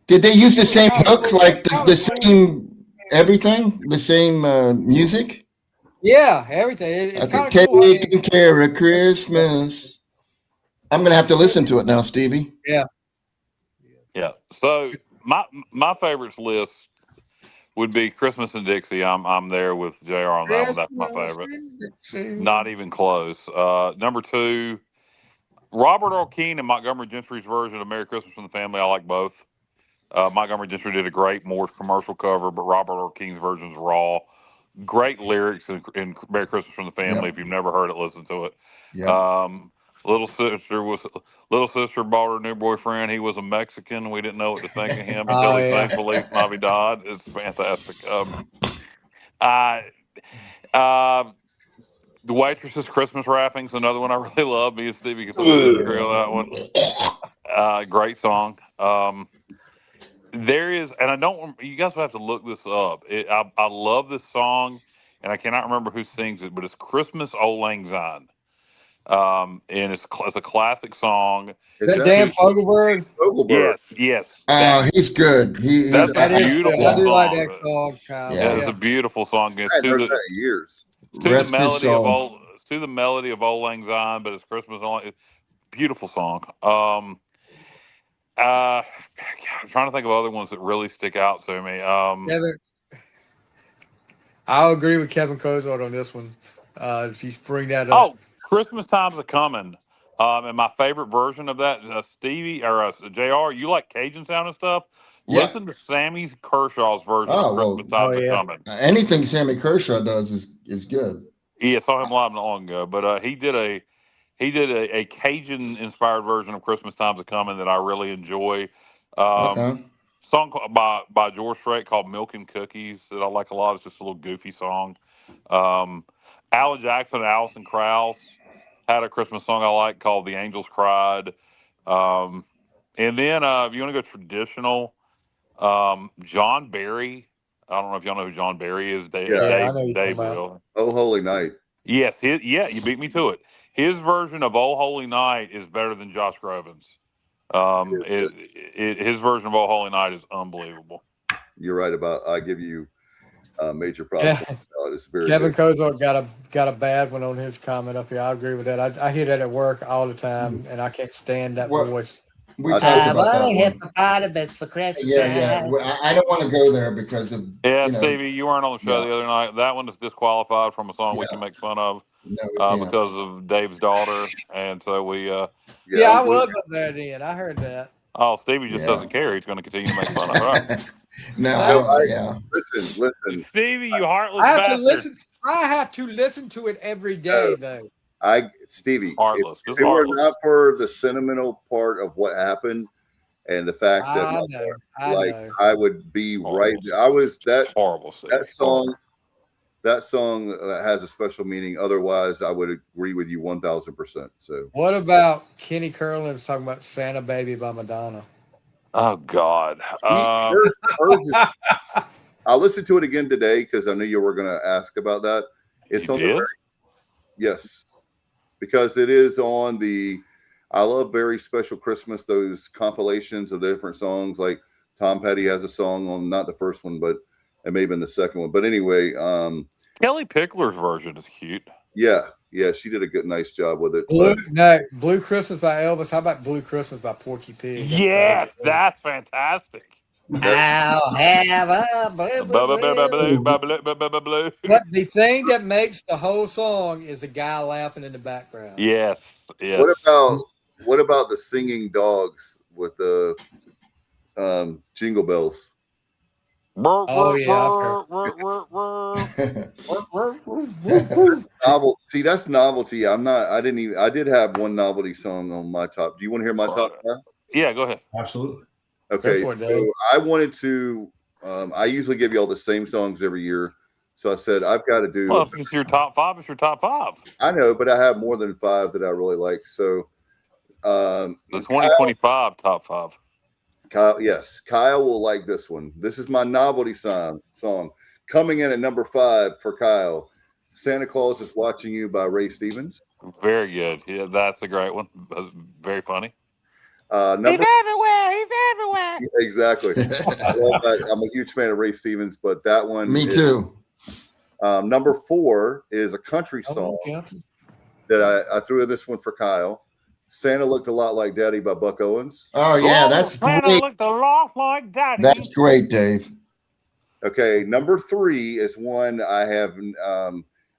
Did they use the same hook, like kind the of same everything, the same music? yeah, everything. It's Okay, kind of cool. I mean, taking care of Christmas. I'm gonna have to listen to it now, Stevie. yeah. Yeah. So my favorites list would be Christmas in Dixie. I'm there with JR on that one. That's my favorite. Not even close. Number two, Robert Earl Keen and Montgomery Gentry's version of Merry Christmas from the Family. I like both. Montgomery Gentry did a great Morse commercial cover, but Robert Earl Keen's version is raw. Great lyrics in Merry Christmas from the Family. Yep. If you've never heard it, listen to it. Yeah. Little sister bought her new boyfriend. He was a Mexican. We didn't know what to think of him until Oh he yeah. sang Feliz Navidad. It's fantastic. I The Waitress's Christmas Wrapping's another one I really love. Me and Stevie completely agree on that one. Great song. There is, and I don't. You guys will have to look this up. I love this song, and I cannot remember who sings it, but it's "Christmas Old Lang Syne." And it's a classic song. Is That that Dan Fogelberg. Fogelberg? Yes. He's good. That's a That is good. beautiful I do like song. that song, Kyle. Yeah. That is a beautiful song. It's I hadn't to heard the that in years. to the Rest his melody of soul. old. It's to the melody of Old Lang Syne, but it's Christmas only. Beautiful song. I'm trying to think of other ones that really stick out to me. Kevin, I'll agree with Kevin Cozart on this one. If you bring that up. Oh, Christmas Time's a Coming. And my favorite version of that, Stevie or JR, you like Cajun sound and stuff? Yeah. Listen to Sammy Kershaw's version Oh, of well, Christmas Time's a yeah. Coming. Anything Sammy Kershaw does is good. Yeah, saw him live not long ago, but he did a Cajun inspired version of Christmas Time's a Coming that I really enjoy. Okay. Song by George Strait called Milk and Cookies that I like a lot. It's just a little goofy song. Alan Jackson and Alison Krauss had a Christmas song I like called The Angels Cried. And then if you want to go traditional, John Barry. I don't know if y'all know who John Barry is. Yeah. I know you're talking Dave about. will. Oh, Holy Night. Yes, you beat me to it. His version of "Oh Holy Night" is better than Josh Groban's. His version of "Oh Holy Night" is unbelievable. You're right about. I give you major props. Yeah. It's very Kevin good. Cozart got a bad one on his comment up here. I agree with that. I hear that at work all the time, and I can't stand that What- voice. We I talked want about that one. hippopotamus for Christmas. Yeah. Well, I don't want to go there because of Yeah, you know, Stevie, you weren't on the show yeah. the other night. That one is disqualified from a song we Yeah. can make fun of no, we can't. because of Dave's daughter, and so we. Yeah, I I'm was with- up there then. I heard that. Oh, Stevie just Yeah. doesn't care. He's going to continue to make fun of her. Yeah. Listen. Stevie, you heartless I have bastard. to listen. I have to listen to it every day, though. Stevie, Heartless, if just it were heartless. not for the sentimental part of what happened and the fact that I know. I would be right. Horrible. I was that Horrible, Stevie. that song. That song has a special meaning. Otherwise, I would agree with you 1,000%. So, What about Kenny Curlin's talking about Santa Baby by Madonna? Oh God. Hers is, I listened to it again today because I knew you were going to ask about that. It's You on did? yes, because it is on the. I love Very Special Christmas. Those compilations of the different songs. Like Tom Petty has a song on, not the first one, but it may have been the second one. But anyway, Kelly Pickler's version is cute. yeah, she did a nice job with it. Blue Christmas by Elvis. How about Blue Christmas by Porky Pig? Yes, that's fantastic. I'll have a blue, blue, blue. But the thing that makes the whole song is the guy laughing in the background. Yes, yes. What about the singing dogs with the jingle bells? Oh yeah. See, that's novelty. I did have one novelty song on my top. Do you want to hear my top five? Yeah, go ahead. Absolutely. Okay, so I wanted to. I usually give you all the same songs every year, so I said I've got to do. Well, if it's your top five, it's your top five. I know, but I have more than 5 that I really like. So, the 2025 top 5. Kyle, yes, Kyle will like this one. This is my novelty song. Coming in at number 5 for Kyle. Santa Claus is Watching You by Ray Stevens. Very good. Yeah, that's a great one. Very funny. He's everywhere. He's everywhere. Exactly. I love that. I'm a huge fan of Ray Stevens, but that one. Me too. Number 4 is a country song that I threw in this one for Kyle. Santa Looked a Lot Like Daddy by Buck Owens. Oh yeah, that's Santa great. looked a lot like Daddy. That's great, Dave. Okay, number 3 is one I have.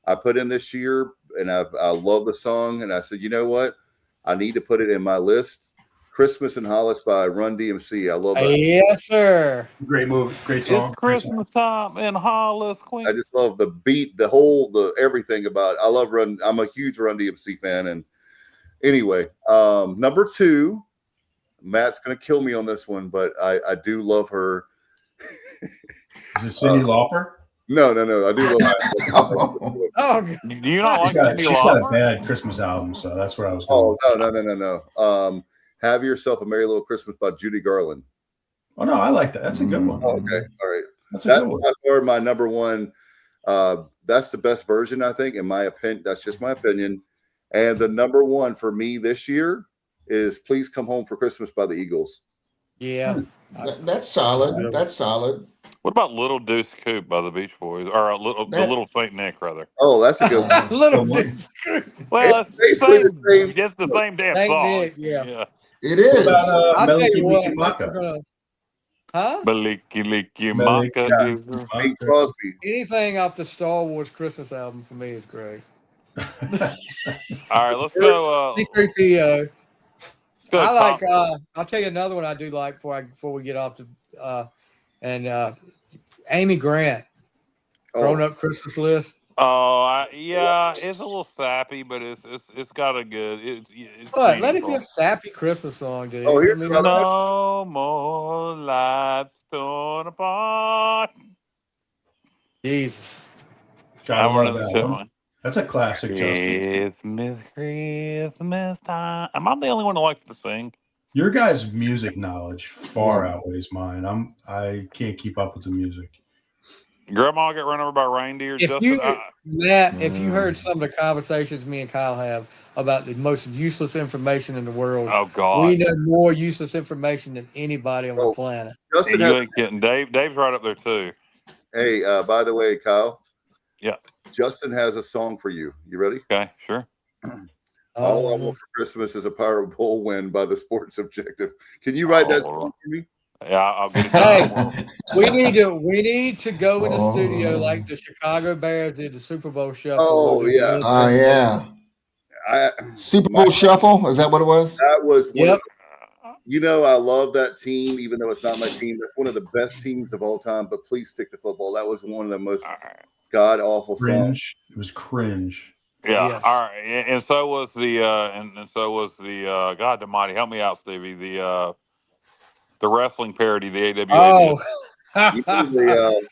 I put in this year, and I love the song, and I said, you know what? I need to put it in my list. Christmas in Hollis by Run DMC. I love that. Yes, sir. Great movie, great song. It's Christmas time in Hollis, Queen. I just love the beat, the everything about it. I love Run. I'm a huge Run DMC fan, and anyway, number 2, Matt's gonna kill me on this one, but I do love her. Is it Cyndi Lauper? No. I do love her. Oh, Do you not like Cyndi She's got a Lauper? bad Christmas album, so that's where I was going. Oh, no. Have Yourself a Merry Little Christmas by Judy Garland. Oh no, I like that. That's a good one. Oh, okay, all right. That's a good one. By far my number 1. That's the best version, I think, in my opinion. That's just my opinion. And the number 1 for me this year is Please Come Home for Christmas by the Eagles. yeah. That's solid. That's solid. What about Little Deuce Coupe by the Beach Boys, or the Little Saint Nick, rather? Oh, that's a good one. Little Well, It's basically the same. It's the same damn Saint song. Nick, yeah. It is. I'll tell you Meliki what. Liki Maka. Huh? Maliki Liki Maliki, Maka. Bing Crosby. Anything off the Star Wars Christmas album for me is great. All right, let's go. C3PO. Go I like. top. I'll tell you another one I do like before we get off to Amy Grant. Grown Up Christmas List. Oh, yeah, it's a little sappy, but it's got a good. It's But let it be meaningful. a sappy Christmas song, dude. Oh, here's I mean, another one. No more lights torn apart. Jesus. I I love that one. That's a classic, Justin. Christmas time. Am I the only one who likes to sing? Your guys' music knowledge far outweighs mine. I can't keep up with the music. Grandma get run over by reindeer. If Justin, you heard some of the conversations me and Kyle have about the most useless information in the world, oh God, we know more useless information than anybody on the planet. Justin you has, ain't getting Dave. Dave's right up there too. hey, by the way, Kyle. Yeah. Justin has a song for you. You ready? Okay, sure. All I Want for Christmas is a Power Bowl Win by the Sports Objective. Can you write that song for me? Yeah, I'll get it. Hey, we need to go in the studio like the Chicago Bears did the Super Bowl shuffle. Oh yeah. Oh yeah. Super Bowl Shuffle. Is that what it was? That was one Yep. I love that team, even though it's not my team. That's one of the best teams of all time. But please stick to football. That was one of the most god awful songs. Cringe. It was cringe. Yeah. Yes. All right. And so was the and so was the God Almighty. Help me out, Stevie. The wrestling parody, the AWA. Oh, Usually, if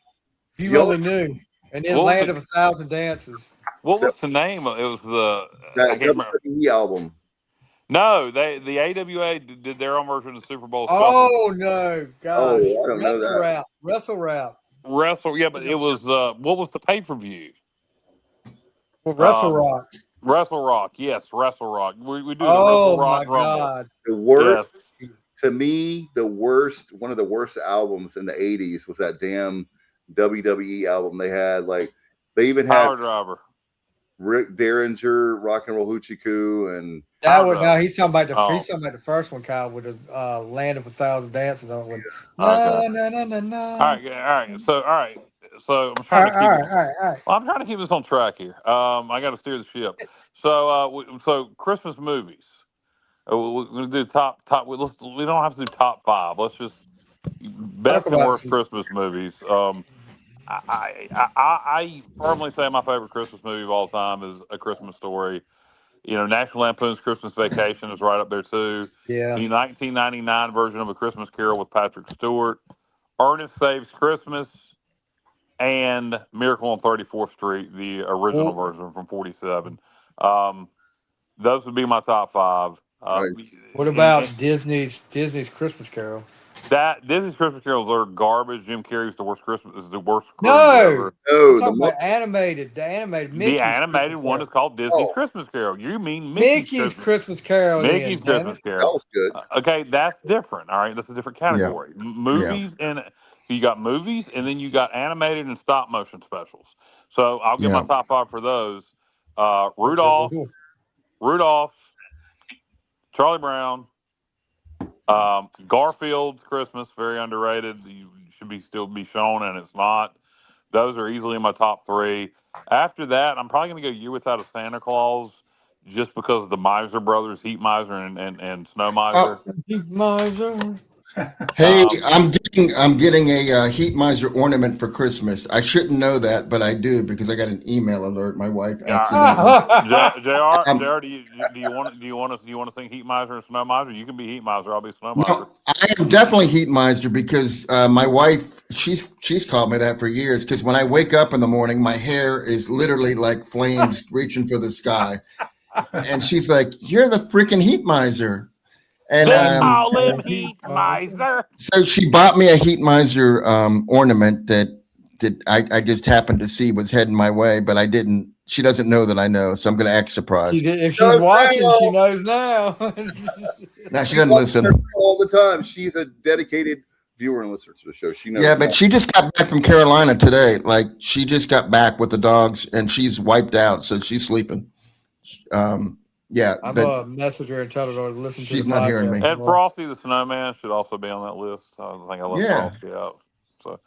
you only knew. And then What was Land it? of 1,000 Dances. What was the name? It was the I that can't remember. WWE album. No, the AWA did their own version of the Super Bowl. Oh no, gosh! Oh, I don't know that. Wrestle Rap. Wrestle, yeah, but it was what was the pay per view? Well, Wrestle Rock. Wrestle Rock, yes, Wrestle Rock. We do the Wrestle Oh Rock my Rumble. God! The worst, Yes. to me, one of the worst albums in the '80s was that damn WWE album they had. Like, they even had Power Driver. Rick Derringer, Rock and Roll Hoochie Coo, and That would now he's talking about Oh. the first one, Kyle, with the Land of 1,000 Dances on it. With Okay. na. All right. So I'm trying to keep All right. Well, I'm trying to keep this on track here. I got to steer the ship. So Christmas movies. We're gonna do top. We don't have to do top 5. Let's just best and worst Christmas movies. I firmly say my favorite Christmas movie of all time is A Christmas Story. National Lampoon's Christmas Vacation is right up there too. Yeah. The 1999 version of A Christmas Carol with Patrick Stewart, Ernest Saves Christmas, and Miracle on 34th Street, the original version from '47. Those would be my top 5. What about Disney's Christmas Carol? That Disney's Christmas carols are garbage. Jim Carrey's the worst Christmas. Is the worst. No, ever. The animated Mickey's the animated Christmas one Carol. is called Disney's Christmas Carol. You mean Mickey's Christmas Carol? Mickey's Christmas Carol. That was good. Okay, that's different. All right, that's a different category. Yeah. Movies and you got movies, and then you got animated and stop motion specials. So I'll give my top 5 for those. Rudolph, Charlie Brown, Garfield's Christmas, very underrated. You should still be shown, and it's not. Those are easily in my top 3. After that, I'm probably going to go Year Without a Santa Claus, just because of the Miser Brothers, Heat Miser and Snow Miser. Heat Miser. Hey, I'm getting a Heat Miser ornament for Christmas. I shouldn't know that, but I do because I got an email alert. My wife accidentally. JR, do you want to sing Heat Miser and Snow Miser? You can be Heat Miser. I'll be Snow Miser. No, I am definitely Heat Miser because my wife she's called me that for years. Because when I wake up in the morning, my hair is literally like flames reaching for the sky, and she's like, "You're the freaking Heat Miser." And they call him Heat Miser. So she bought me a Heat Miser ornament that I just happened to see was heading my way, but I didn't. She doesn't know that I know, so I'm going to act surprised. If she's watching, she knows now. Now she doesn't listen all the time. She's a dedicated viewer and listener to the show. She knows. Yeah, but she just got back from Carolina today. Like she just got back with the dogs, and she's wiped out, so she's sleeping. Yeah, I'm a messenger and tell her to listen to. She's not hearing me. And Frosty the Snowman should also be on that list. I think I left Frosty out. So,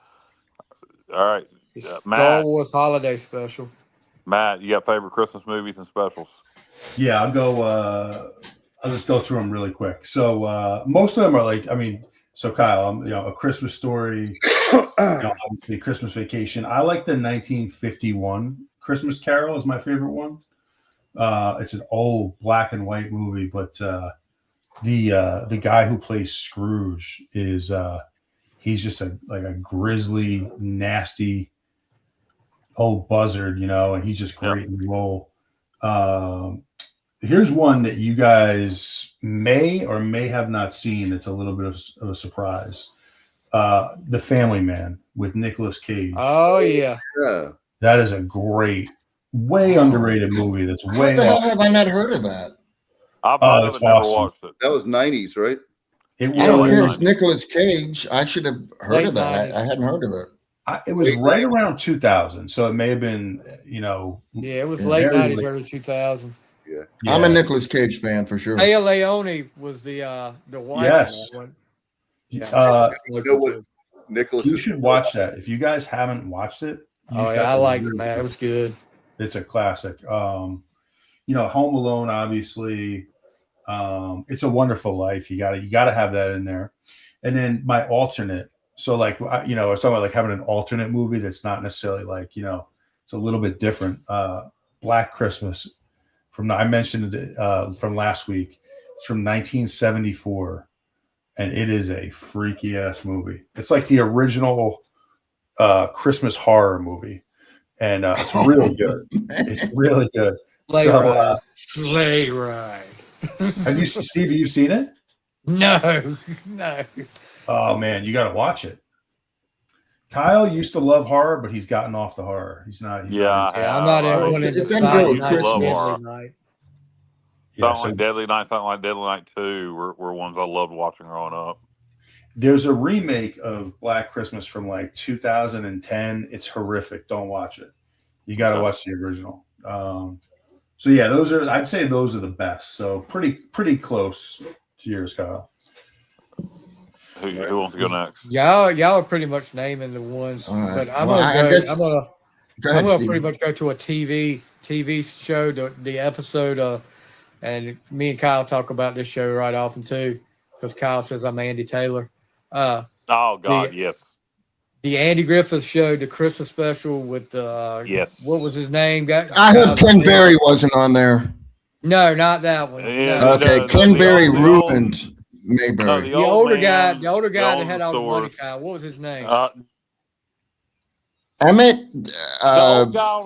all right, Matt. Star Wars Holiday Special. Matt, you got favorite Christmas movies and specials? Yeah, I'll go. I'll just go through them really quick. So most of them are like, so Kyle, A Christmas Story, obviously Christmas Vacation. I like the 1951 Christmas Carol is my favorite one. It's an old black and white movie, but the guy who plays Scrooge is he's just a grisly, nasty old buzzard, and he's just great in the role. Here's one that you guys may or may have not seen. It's a little bit of a surprise. The Family Man with Nicolas Cage. Oh yeah. That is a great, way underrated movie. That's way. How the hell have I not heard of that? I've never watched it. That was '90s, right? I don't care. It's Nicolas Cage. I should have heard of that. I hadn't heard of it. It was right around 2000, so it may have been, Yeah, it was late '90s, early 2000s. Yeah, I'm a Nicolas Cage fan for sure. Aya Leone was the wife. Yes. One. Nicholas. You should watch that if you guys haven't watched it. I liked it, man. It was good. It's a classic. Home Alone, obviously. It's a Wonderful Life. You gotta have that in there. And then my alternate. So I was talking about having an alternate movie that's not necessarily it's a little bit different. Black Christmas I mentioned it from last week. It's from 1974, and it is a freaky ass movie. It's like the original Christmas horror movie, and it's really good. It's really good. Sleigh ride. Have you, Steve? Have you seen it? No, no. Oh man, you got to watch it. Kyle used to love horror, but he's gotten off the horror. He's not. He's Yeah, not I Yeah, I'm have. not I everyone into It doesn't I go Silent with used to Night, love Deadly Christmas. horror. Night. yeah, Something so like Deadly Night, something like Deadly Night 2 were ones I loved watching growing up. there's a remake of Black Christmas from like 2010. It's horrific. Don't watch it. You got to watch the original. So yeah, I'd say those are the best. So pretty close to yours, Kyle. Who wants to go next? Y'all are pretty much naming the ones, All right. but I'm Well, gonna I go. guess I'm gonna go ahead, pretty Steve. much go to a TV show, the episode, and me and Kyle talk about this show right often too, because Kyle says I'm Andy Taylor. Oh God, The yes, the Andy Griffith show, the Christmas special with yes. what was his name? I hope Ken Berry wasn't on there. No, not that one. Yeah, No. Okay, Ken Berry ruined Mayberry. the older man, the older guy that owns had the all the money. stores. Kyle, what was his name? Emmett. The old guy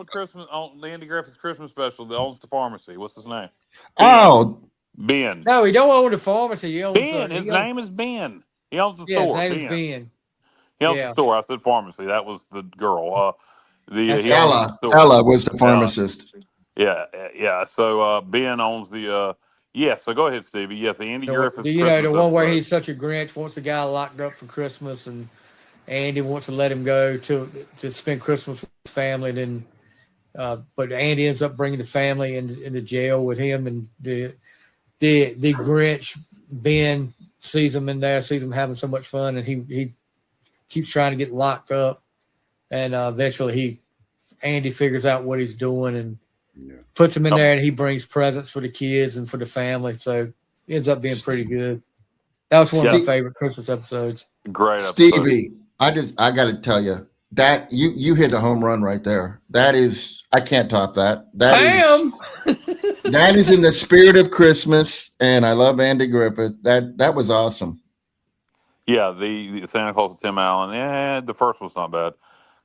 on the Andy Griffith's Christmas special that owns the pharmacy. What's his name? Oh, Ben. No, he don't own the pharmacy. He owns Ben. His name is Ben. He owns the Yeah, his store. name is Ben. He owns Yeah. the store. I said pharmacy. That was the girl. He owns the Ella. store. Ella was the pharmacist. Yeah. So Ben owns the. Yeah. So go ahead, Stevie. Yes, the Andy Griffith. The Christmas one where episode. he's such a Grinch, wants the guy locked up for Christmas, and Andy wants to let him go to spend Christmas with his family. Then, but Andy ends up bringing the family into jail with him, and the Grinch Ben sees him in there, sees him having so much fun, and he keeps trying to get locked up, and eventually Andy figures out what he's doing and puts him in there, and he brings presents for the kids and for the family. So it ends up being pretty good. That was one of my favorite Christmas episodes. Great episode. Stevie, I got to tell you that you hit a home run right there. That is, I can't top that. That is in the spirit of Christmas, and I love Andy Griffith. That was awesome. Yeah, the Santa Claus with Tim Allen. Yeah, the first one's not bad.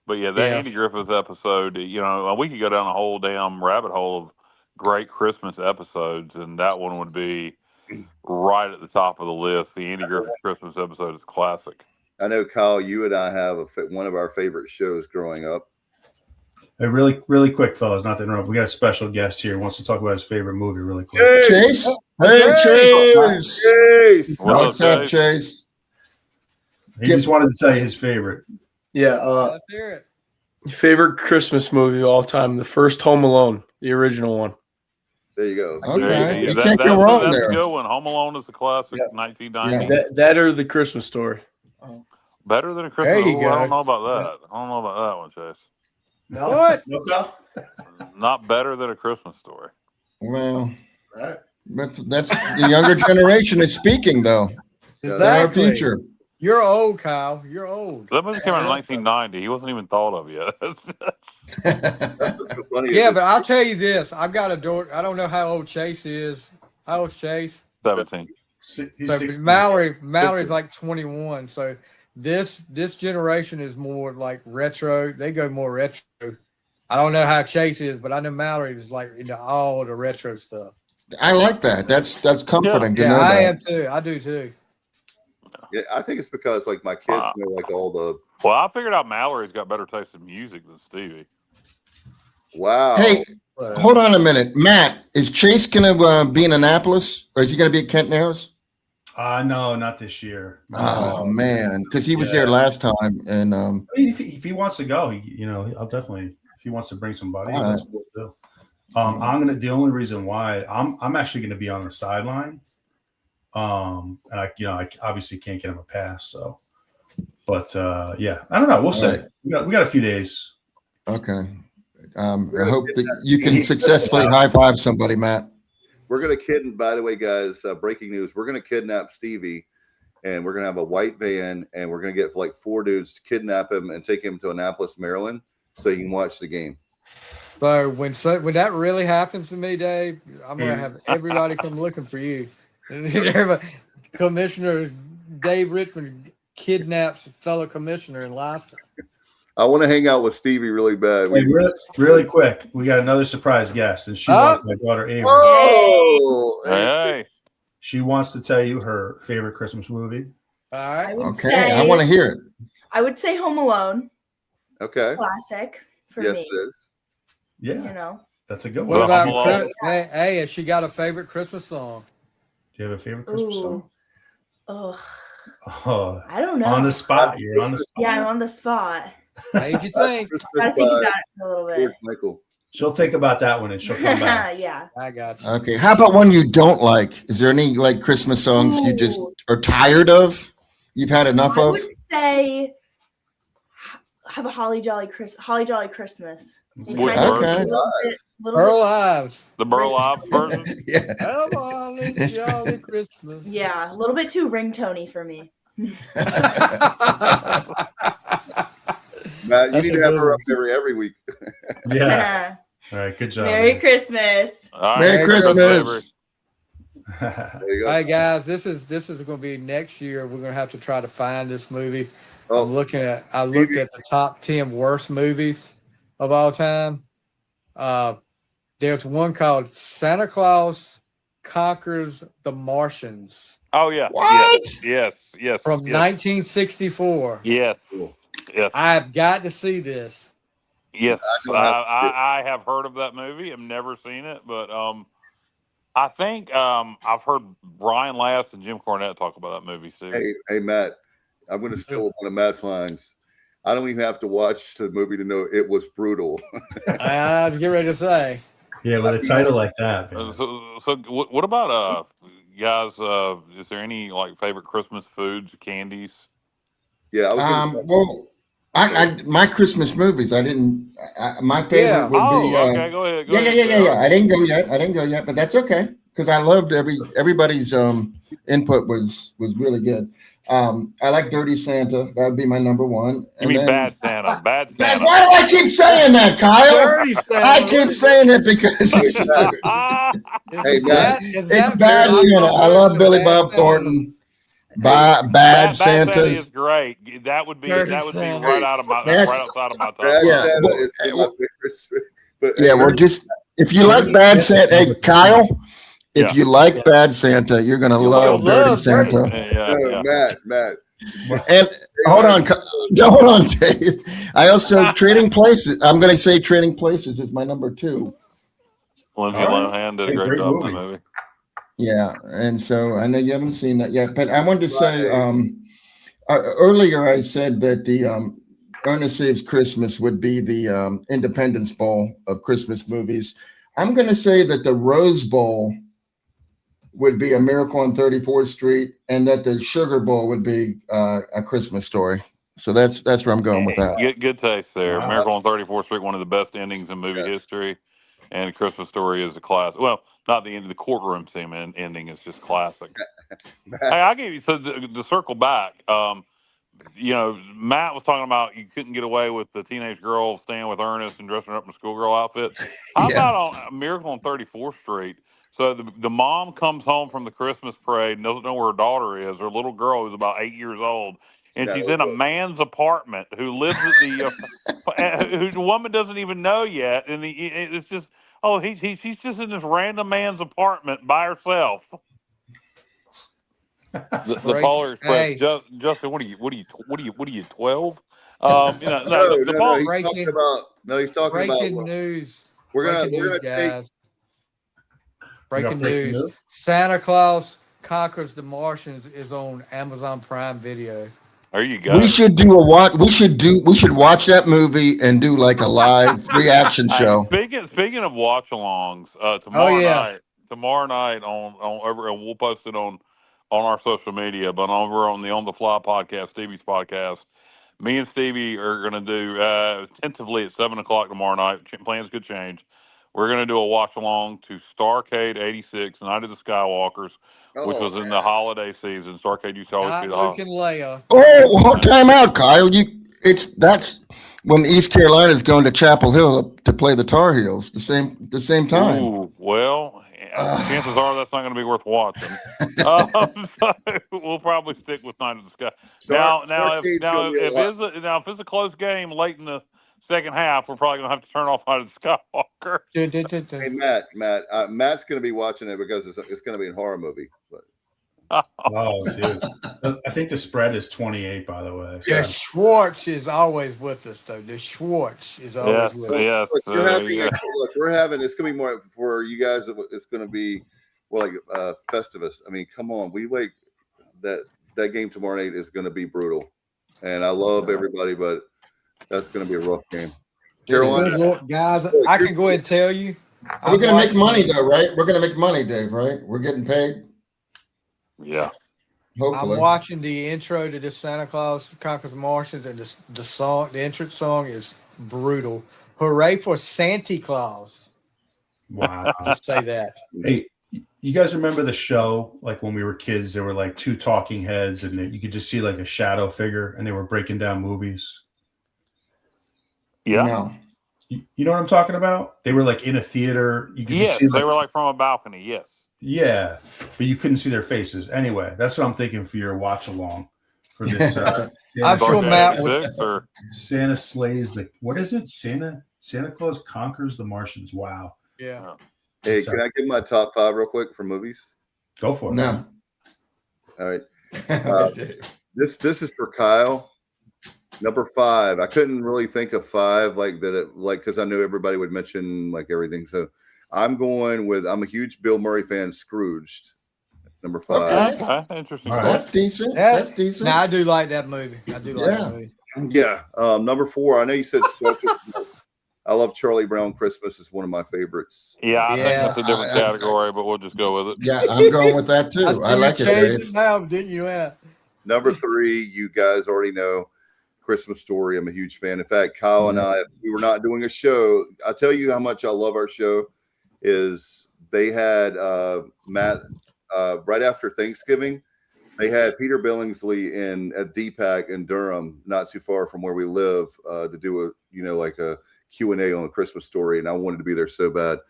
But yeah, that Andy Griffith episode, we could go down a whole damn rabbit hole of great Christmas episodes, and that one would be right at the top of the list. The Andy Griffith Christmas episode is classic. I know, Kyle, you and I have one of our favorite shows growing up. Hey, really quick, fellas, not to interrupt. We got a special guest here who wants to talk about his favorite movie really quick. Chase? Hey, Chase! What's up, Chase? He just wanted to tell you his favorite. Yeah. Let's hear it. Favorite Christmas movie of all time, the first Home Alone, the original one. There you go. Okay. You can't go wrong that's there. a good one. Home Alone is a classic, 1990. Yeah. That or the Christmas Story. Better than a Christmas. There you go. I don't know about that. I don't know about that one, Chase. No, What? No, Kyle? Not better than a Christmas Story. Well, Right. that's the younger generation is speaking, though. They're our Exactly. future. You're old, Kyle. You're old. That movie came out in 1990. He wasn't even thought of yet. That's what's so funny. Yeah, but I'll tell you this. I've got a daughter. I don't know how old Chase is. How old's Chase? 17. He's So 16. Mallory's like 21. So this generation is more like retro. They go more retro. I don't know how Chase is, but I know Mallory is like into all the retro stuff. I like that. That's comforting to know I that. am too. I do too. Yeah, I think it's because like my kids know like all the. Well, I figured out Mallory's got better taste in music than Stevie. Wow. Hey, hold on a minute, Matt. Is Chase gonna be in Annapolis, or is he gonna be at Kent Narrows? No, not this year. Oh man, because he was there last time, and I mean, if he wants to go, I'll definitely. If he wants to bring somebody, that's what we'll do. The only reason why I'm actually gonna be on the sideline. And I obviously can't get him a pass. So, but I don't know. We'll see. We got a few days. Okay. I hope that you can successfully high five somebody, Matt. We're going to kidnap, by the way, guys, breaking news. We're going to kidnap Stevie, and we're going to have a white van, and we're going to get like 4 dudes to kidnap him and take him to Annapolis, Maryland, so he can watch the game. So when that really happens to me, Dave, I'm going to have everybody come looking for you. Commissioner Dave Richmond kidnaps a fellow commissioner in Leicester. I want to hang out with Stevie really bad. Hey, really quick, we got another surprise guest, and she wants my daughter Avery. Oh, Hey. She wants to tell you her favorite Christmas movie. All I right. would Okay, say, I want to hear it. I would say Home Alone, okay. classic for Yes, me. it is. Yeah, You know, that's a good What one. Well, about Home Alone. Hey, has she got a favorite Christmas song? Do you have a favorite Christmas song? ugh, Oh, I don't know. on the spot. You're on the spot. Yeah, I'm on the spot. Made you think. Christmas Gotta think by about it for a little George bit. Michael. She'll think about that one and she'll come back. Yeah. I got you. Okay, how about one you don't like? Is there any like Christmas songs you just Ooh. are tired of? You've had enough I of? would say have a Holly Jolly Christmas. That's And a Which kind of version? a little bit, Earl Ives. The Burl Ives version? Yeah. Have a holly jolly Christmas. yeah, a little bit too ringtone-y for me. Matt, you That's need a to have good her one. up every week. Yeah. All right. Good job. Merry Christmas. All right. Merry Christmas. There you go. All right, guys, this is going to be next year. We're going to have to try to find this movie. Oh, I looked at the top 10 worst movies of all time. There's one called Santa Claus Conquers the Martians Oh, yeah. What? Yes. from yes. 1964. Yes. Yes. I've got to see this. Yes. I know how- I have heard of that movie. I've never seen it, but I think I've heard Brian Last and Jim Cornette talk about that movie too. hey, Matt, I'm going to steal one of Matt's lines. I don't even have to watch the movie to know it was brutal. I was getting ready to say. Yeah, with a title like that. Man. So what about guys? Is there any like favorite Christmas foods, candies? Yeah, I was going to say. Well, my Christmas movies. My favorite Yeah. would be. Okay, go ahead. Go Yeah. ahead. I didn't go yet, but that's okay because I loved everybody's input was really good. I like Dirty Santa. That would be my number one. You mean Bad Santa? Bad Why Santa. do I keep saying that, Kyle? Dirty Santa. I keep saying it because it's Hey, Matt. it's Bad Santa. I love Billy Bob Thornton. Bad Santa is great. That would be Dirty right Santa. right out of my That's- right outside of my top. Bad Yeah, Santa well, is my favorite. But Yeah, well, just if you like Bad Santa, hey Kyle, if Yeah. you like Bad Santa, you're gonna love love Dirty Dirty Santa. Yeah. Matt. And hold on, Dave. I also Trading Places. I'm gonna say Trading Places is my number 2. Lindsay All right. Lohan did a Hey, great great job in movie. that movie. Yeah, and so I know you haven't seen that yet, but I wanted to say earlier I said that the Ernest Saves Christmas would be the Independence Bowl of Christmas movies. I'm going to say that the Rose Bowl would be A Miracle on 34th Street, and that the Sugar Bowl would be A Christmas Story. So that's where I'm going with that. Good taste there. Wow. Miracle on 34th Street, one of the best endings in movie history, and A Christmas Story is a classic. Well, not the end of the courtroom scene ending is just classic. Hey, I give you to circle back. Matt was talking about you couldn't get away with the teenage girl staying with Ernest and dressing her up in a schoolgirl outfit. How Yeah. about on A Miracle on 34th Street? So the mom comes home from the Christmas parade and doesn't know where her daughter is. Her little girl who's about 8 years old, and she's in a man's apartment who lives at the who the woman doesn't even know yet, and it's just she's just in this random man's apartment by herself. The Polar Express. Hey. Justin, what are you 12? No, He's he's talking Breaking about. news. We're gonna take. guys. Breaking breaking news. news? Santa Claus Conquers the Martians is on Amazon Prime Video. There you go. We should do we should watch that movie and do like a live reaction show. Speaking of watch-alongs, tomorrow night on over, and we'll post it on our social media, but over on the On the Fly podcast, Stevie's podcast, me and Stevie are going to do tentatively at 7:00 tomorrow night. Plans could change. We're going to do a watch-along to Starcade '86, Night of the Skywalkers, which was in the holiday season. Starcade used to always Not be the Luke and Leia. Oh, time out, Kyle. That's when East Carolina's going to Chapel Hill to play the Tar Heels the same time. Ooh, well, chances are that's not going to be worth watching. So we'll probably stick with Night of the Sky. Now, if it's a close game late in the second half, we're probably going to have to turn off Night of the Skywalker. Hey, Matt's going to be watching it because it's going to be a horror movie. But. Oh, dude. I think the spread is 28, by the way. Yeah, Schwartz is always with us, though. The Schwartz is always with us. Yes. Look, we're having, it's going to be more for you guys. It's going to be, Festivus. I mean, come on. We wait. That game tomorrow night is going to be brutal. And I love everybody, but that's going to be a rough game. Carolina. Guys, I can go ahead and tell you. We're going to make money, though, right? We're going to make money, Dave, right? We're getting paid. Yeah. Hopefully. I'm watching the intro to this Santa Claus Conquers the Martians, and the entrance song is brutal. Hooray for Santa Claus. Wow. Just say that. Hey, you guys remember the show, like when we were kids, there were like two talking heads and you could just see like a shadow figure and they were breaking down movies? Yeah. No. You know what I'm talking about? They were like in a theater. You could just see they were like from a balcony, yes. Yeah, but you couldn't see their faces. Anyway, that's what I'm thinking for your watch along for this. I'm sure Matt would. Santa slays what is it? Santa Claus conquers the Martians. Wow. Yeah. Hey, can I give my top 5 real quick for movies? Go for it. No. All right. This is for Kyle. Number 5. I couldn't really think of 5 because I knew everybody would mention like everything. So I'm going with, I'm a huge Bill Murray fan, Scrooged. Number 5. Okay. Interesting. Right. That's decent. That's decent. Now I do like that movie. That movie. Yeah. Number 4. I know you said special. I love Charlie Brown Christmas. It's one of my favorites. Yeah, I think that's a different category, but we'll just go with it. Yeah, I'm going with that too. I like it, Dave. Now, didn't you? Number 3, you guys already know, Christmas Story. I'm a huge fan. In fact, Kyle and I, if we were not doing a show, I'll tell you how much I love our show. Is they had Matt right after Thanksgiving. They had Peter Billingsley at DPAC in Durham, not too far from where we live, to do a Q&A on the Christmas Story, and I wanted to be there so bad.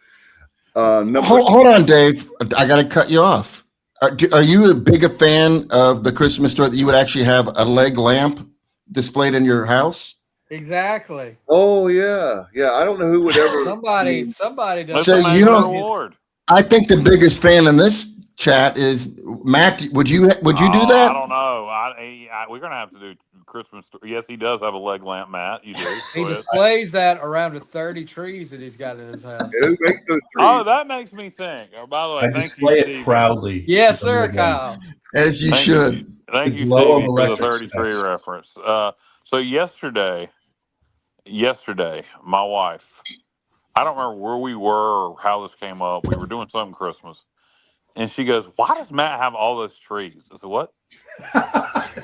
Hold on, Dave. I got to cut you off. Are you a big fan of the Christmas Story that you would actually have a leg lamp displayed in your house? Exactly. Oh yeah. I don't know who would ever. somebody does. So I think the biggest fan in this chat is Matt. Would you do that? I don't know. We're gonna have to do Christmas. Yes, he does have a leg lamp, Matt. You do. He displays that around the 30 trees that he's got in his house. Who makes those trees? Oh, that makes me think. Oh, by the way, I display it proudly. Yes, sir, Kyle. As you should. Thank you, Stevie, for the 33 reference. So yesterday, my wife, I don't remember where we were or how this came up. We were doing something Christmas. And she goes, "Why does Matt have all those trees?" I said, "What?"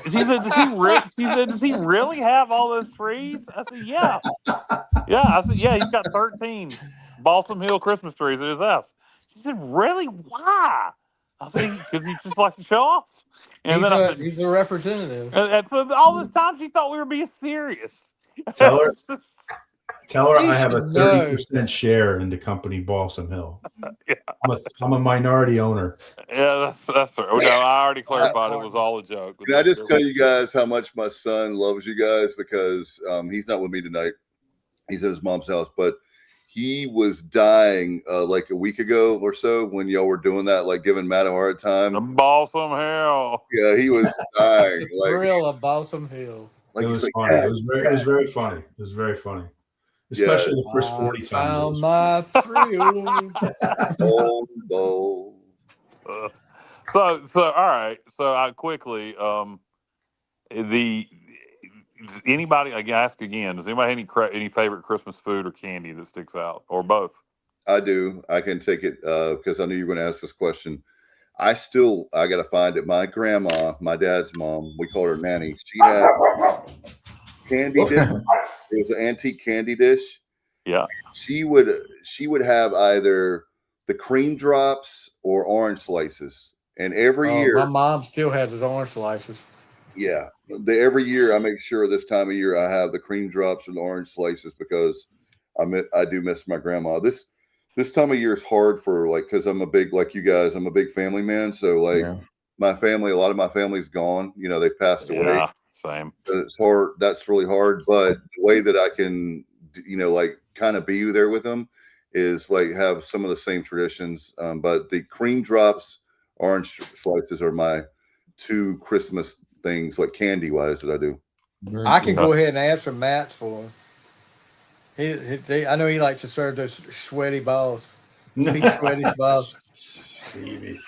She said, "Does he really have all those trees?" I said, "Yeah." I said, "Yeah, he's got 13 Balsam Hill Christmas trees at his house." She said, "Really? Why?" I said, "Because he just likes to show off." And he's a representative. And so all this time she thought we were being serious. Tell her I have a 30% share in the company Balsam Hill. Yeah. I'm a minority owner. Yeah, that's right. No, I already clarified it was all a joke. Can I just tell you guys how much my son loves you guys? Because he's not with me tonight. He's at his mom's house, but he was dying like a week ago or so when y'all were doing that, like giving Matt a hard time. The Balsam Hill. Yeah, he was dying. Like real of Balsam Hill. Like, it was funny. It was very funny. It was very funny. Especially the first 40 times. Found my thrill. So all right. So I quickly anybody, I ask again, does anybody have any favorite Christmas food or candy that sticks out, or both? I do. I can take it because I knew you were going to ask this question. I got to find it. My grandma, my dad's mom, we called her Nanny. She had candy dish. It was an antique candy dish. Yeah. She would have either the cream drops or orange slices. And every year, my mom still has his orange slices. Yeah. Every year I make sure this time of year I have the cream drops and the orange slices because I do miss my grandma. this time of year is hard for because I'm a big like you guys. I'm a big family man, so Yeah. my family, a lot of my family's gone. They passed away. Yeah, same. So it's hard. That's really hard. But the way that I can, kind of be there with them is have some of the same traditions. But the cream drops, orange slices are my two Christmas things, like candy wise, that I do. Very I can cool. go ahead and answer Matt's for him. I know he likes to serve those sweaty balls. Big sweaty balls. Stevie.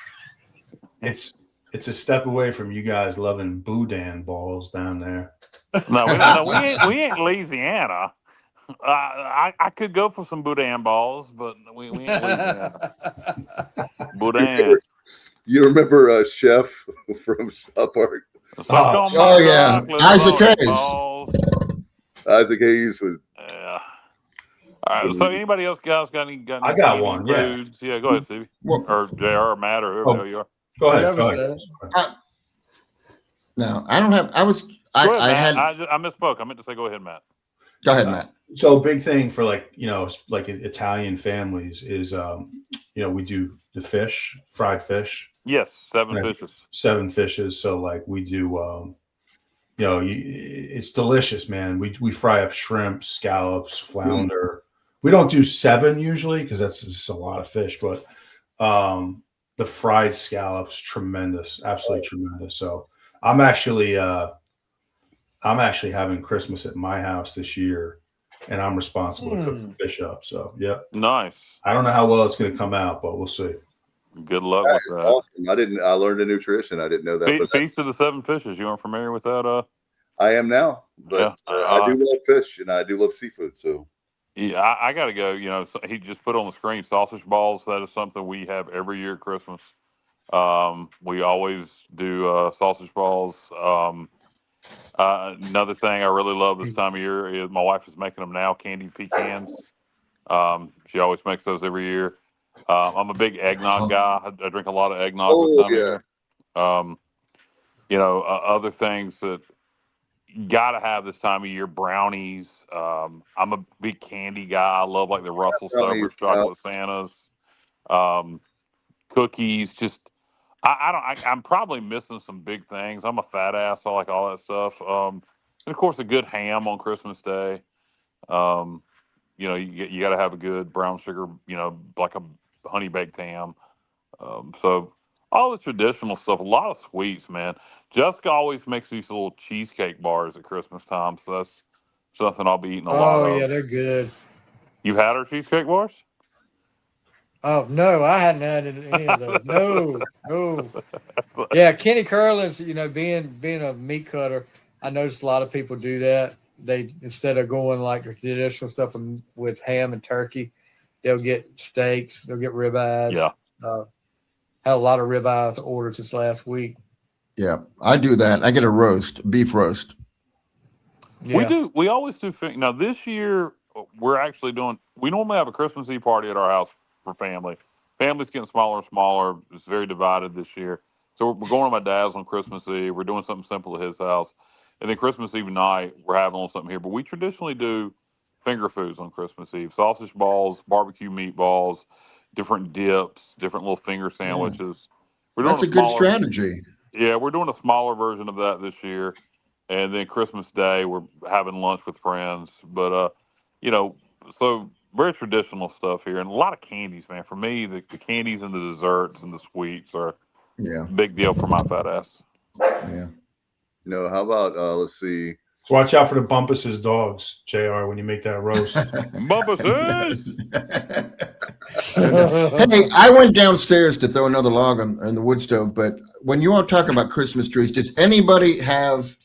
It's a step away from you guys loving boudin balls down there. No, we ain't Louisiana. I could go for some boudin balls, but we ain't Louisiana. Boudin. You remember Chef from South Park? Oh, yeah. Isaac Hayes. Isaac Hayes was. Yeah. All right. So anybody else guys got any I got one, yeah. foods? Yeah, go ahead, Stevie. Well, Or JR or Matt or whoever you are. Go ahead. No, I don't have. Go ahead, I Matt. I misspoke. I meant to say go ahead, Matt. Go ahead, Matt. So a big thing for like Italian families is we do the fish, fried fish. Yes, seven Right. fishes. 7 fishes. So like we do it's delicious, man. We fry up shrimp, scallops, flounder. We don't do 7 usually because that's just a lot of fish, but the fried scallops, tremendous, absolutely tremendous. So I'm actually having Christmas at my house this year, and I'm responsible to cook the fish up. So yeah, Nice. I don't know how well it's going to come out, but we'll see. Good luck That with is that. awesome. I learned a new tradition. I didn't know that. Feast of the 7 fishes. You aren't familiar with that? I am now, but Yeah. I do love fish and I do love seafood. So Yeah, I got to go. He just put on the screen sausage balls. That is something we have every year at Christmas. We always do sausage balls. Another thing I really love this time of year is my wife is making them now, candied pecans. She always makes those every year. I'm a big eggnog guy. I drink a lot of eggnog this time of year. Other things that you got to have this time of year, brownies. I'm a big candy guy. I love like the Russell Stover's chocolate Santas, cookies. Just I'm probably missing some big things. I'm a fat ass. I like all that stuff. And of course, a good ham on Christmas Day. You got to have a good brown sugar. Like a honey baked ham. So all the traditional stuff. A lot of sweets, man. Jessica always makes these little cheesecake bars at Christmas time. So that's something I'll be eating a lot of. Oh yeah, they're good. You've had her cheesecake bars? Oh no, I hadn't had any of those. No. Yeah, Kenny Curlin's, being a meat cutter, I noticed a lot of people do that. They, instead of going like the traditional stuff with ham and turkey, they'll get steaks, they'll get ribeyes. Yeah. Had a lot of ribeyes orders this last week. Yeah, I do that. I get a beef roast. Yeah. We always do. Now this year we're actually doing. We normally have a Christmas Eve party at our house for family. Family's getting smaller and smaller. It's very divided this year. So we're going to my dad's on Christmas Eve. We're doing something simple at his house, and then Christmas Eve night we're having on something here. But we traditionally do finger foods on Christmas Eve: sausage balls, barbecue meatballs, different dips, different little finger sandwiches. We're doing That's a good strategy. Yeah, we're doing a smaller version of that this year. And then Christmas Day, we're having lunch with friends. But, so very traditional stuff here. And a lot of candies, man. For me, the candies and the desserts and the sweets are a big deal for my fat ass. Yeah. How about, let's see. So watch out for the Bumpus's dogs, JR, when you make that roast. Bumpus's! Hey, I went downstairs to throw another log on the wood stove, but when you all talk about Christmas trees, does anybody have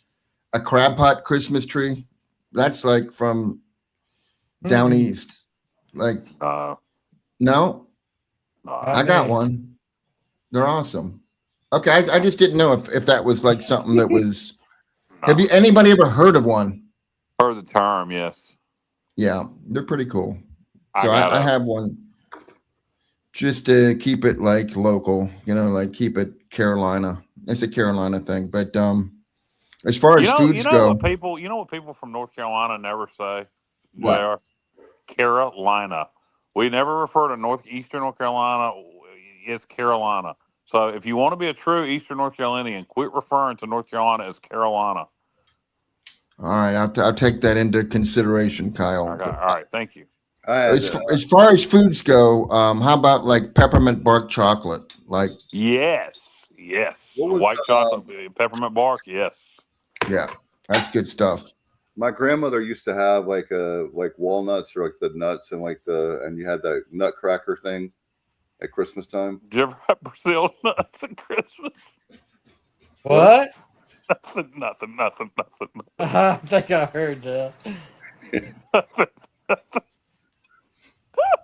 a crab pot Christmas tree? That's like from down east. Like, no? I got one. They're awesome. Okay, I just didn't know if that was like something that was. Have anybody ever heard of one? Heard the term, yes. Yeah, they're pretty cool. So I have one. Just to keep it like local, like keep it Carolina. It's a Carolina thing. But as far as foods go, what people from North Carolina never say? What? Carolina. We never refer to Northeastern North Carolina. It's Carolina. So if you want to be a true Eastern North Carolinian, quit referring to North Carolina as Carolina. All right, I'll take that into consideration, Kyle. Okay, all right, thank you. I had As far as foods go, how about like peppermint bark chocolate? Like, Yes. What was, White chocolate, peppermint bark. Yes. yeah, that's good stuff. my grandmother used to have like walnuts or like the nuts and and you had that nutcracker thing at Christmas time. Did you ever have Brazil nuts at Christmas? What? Nothing. I think I heard that.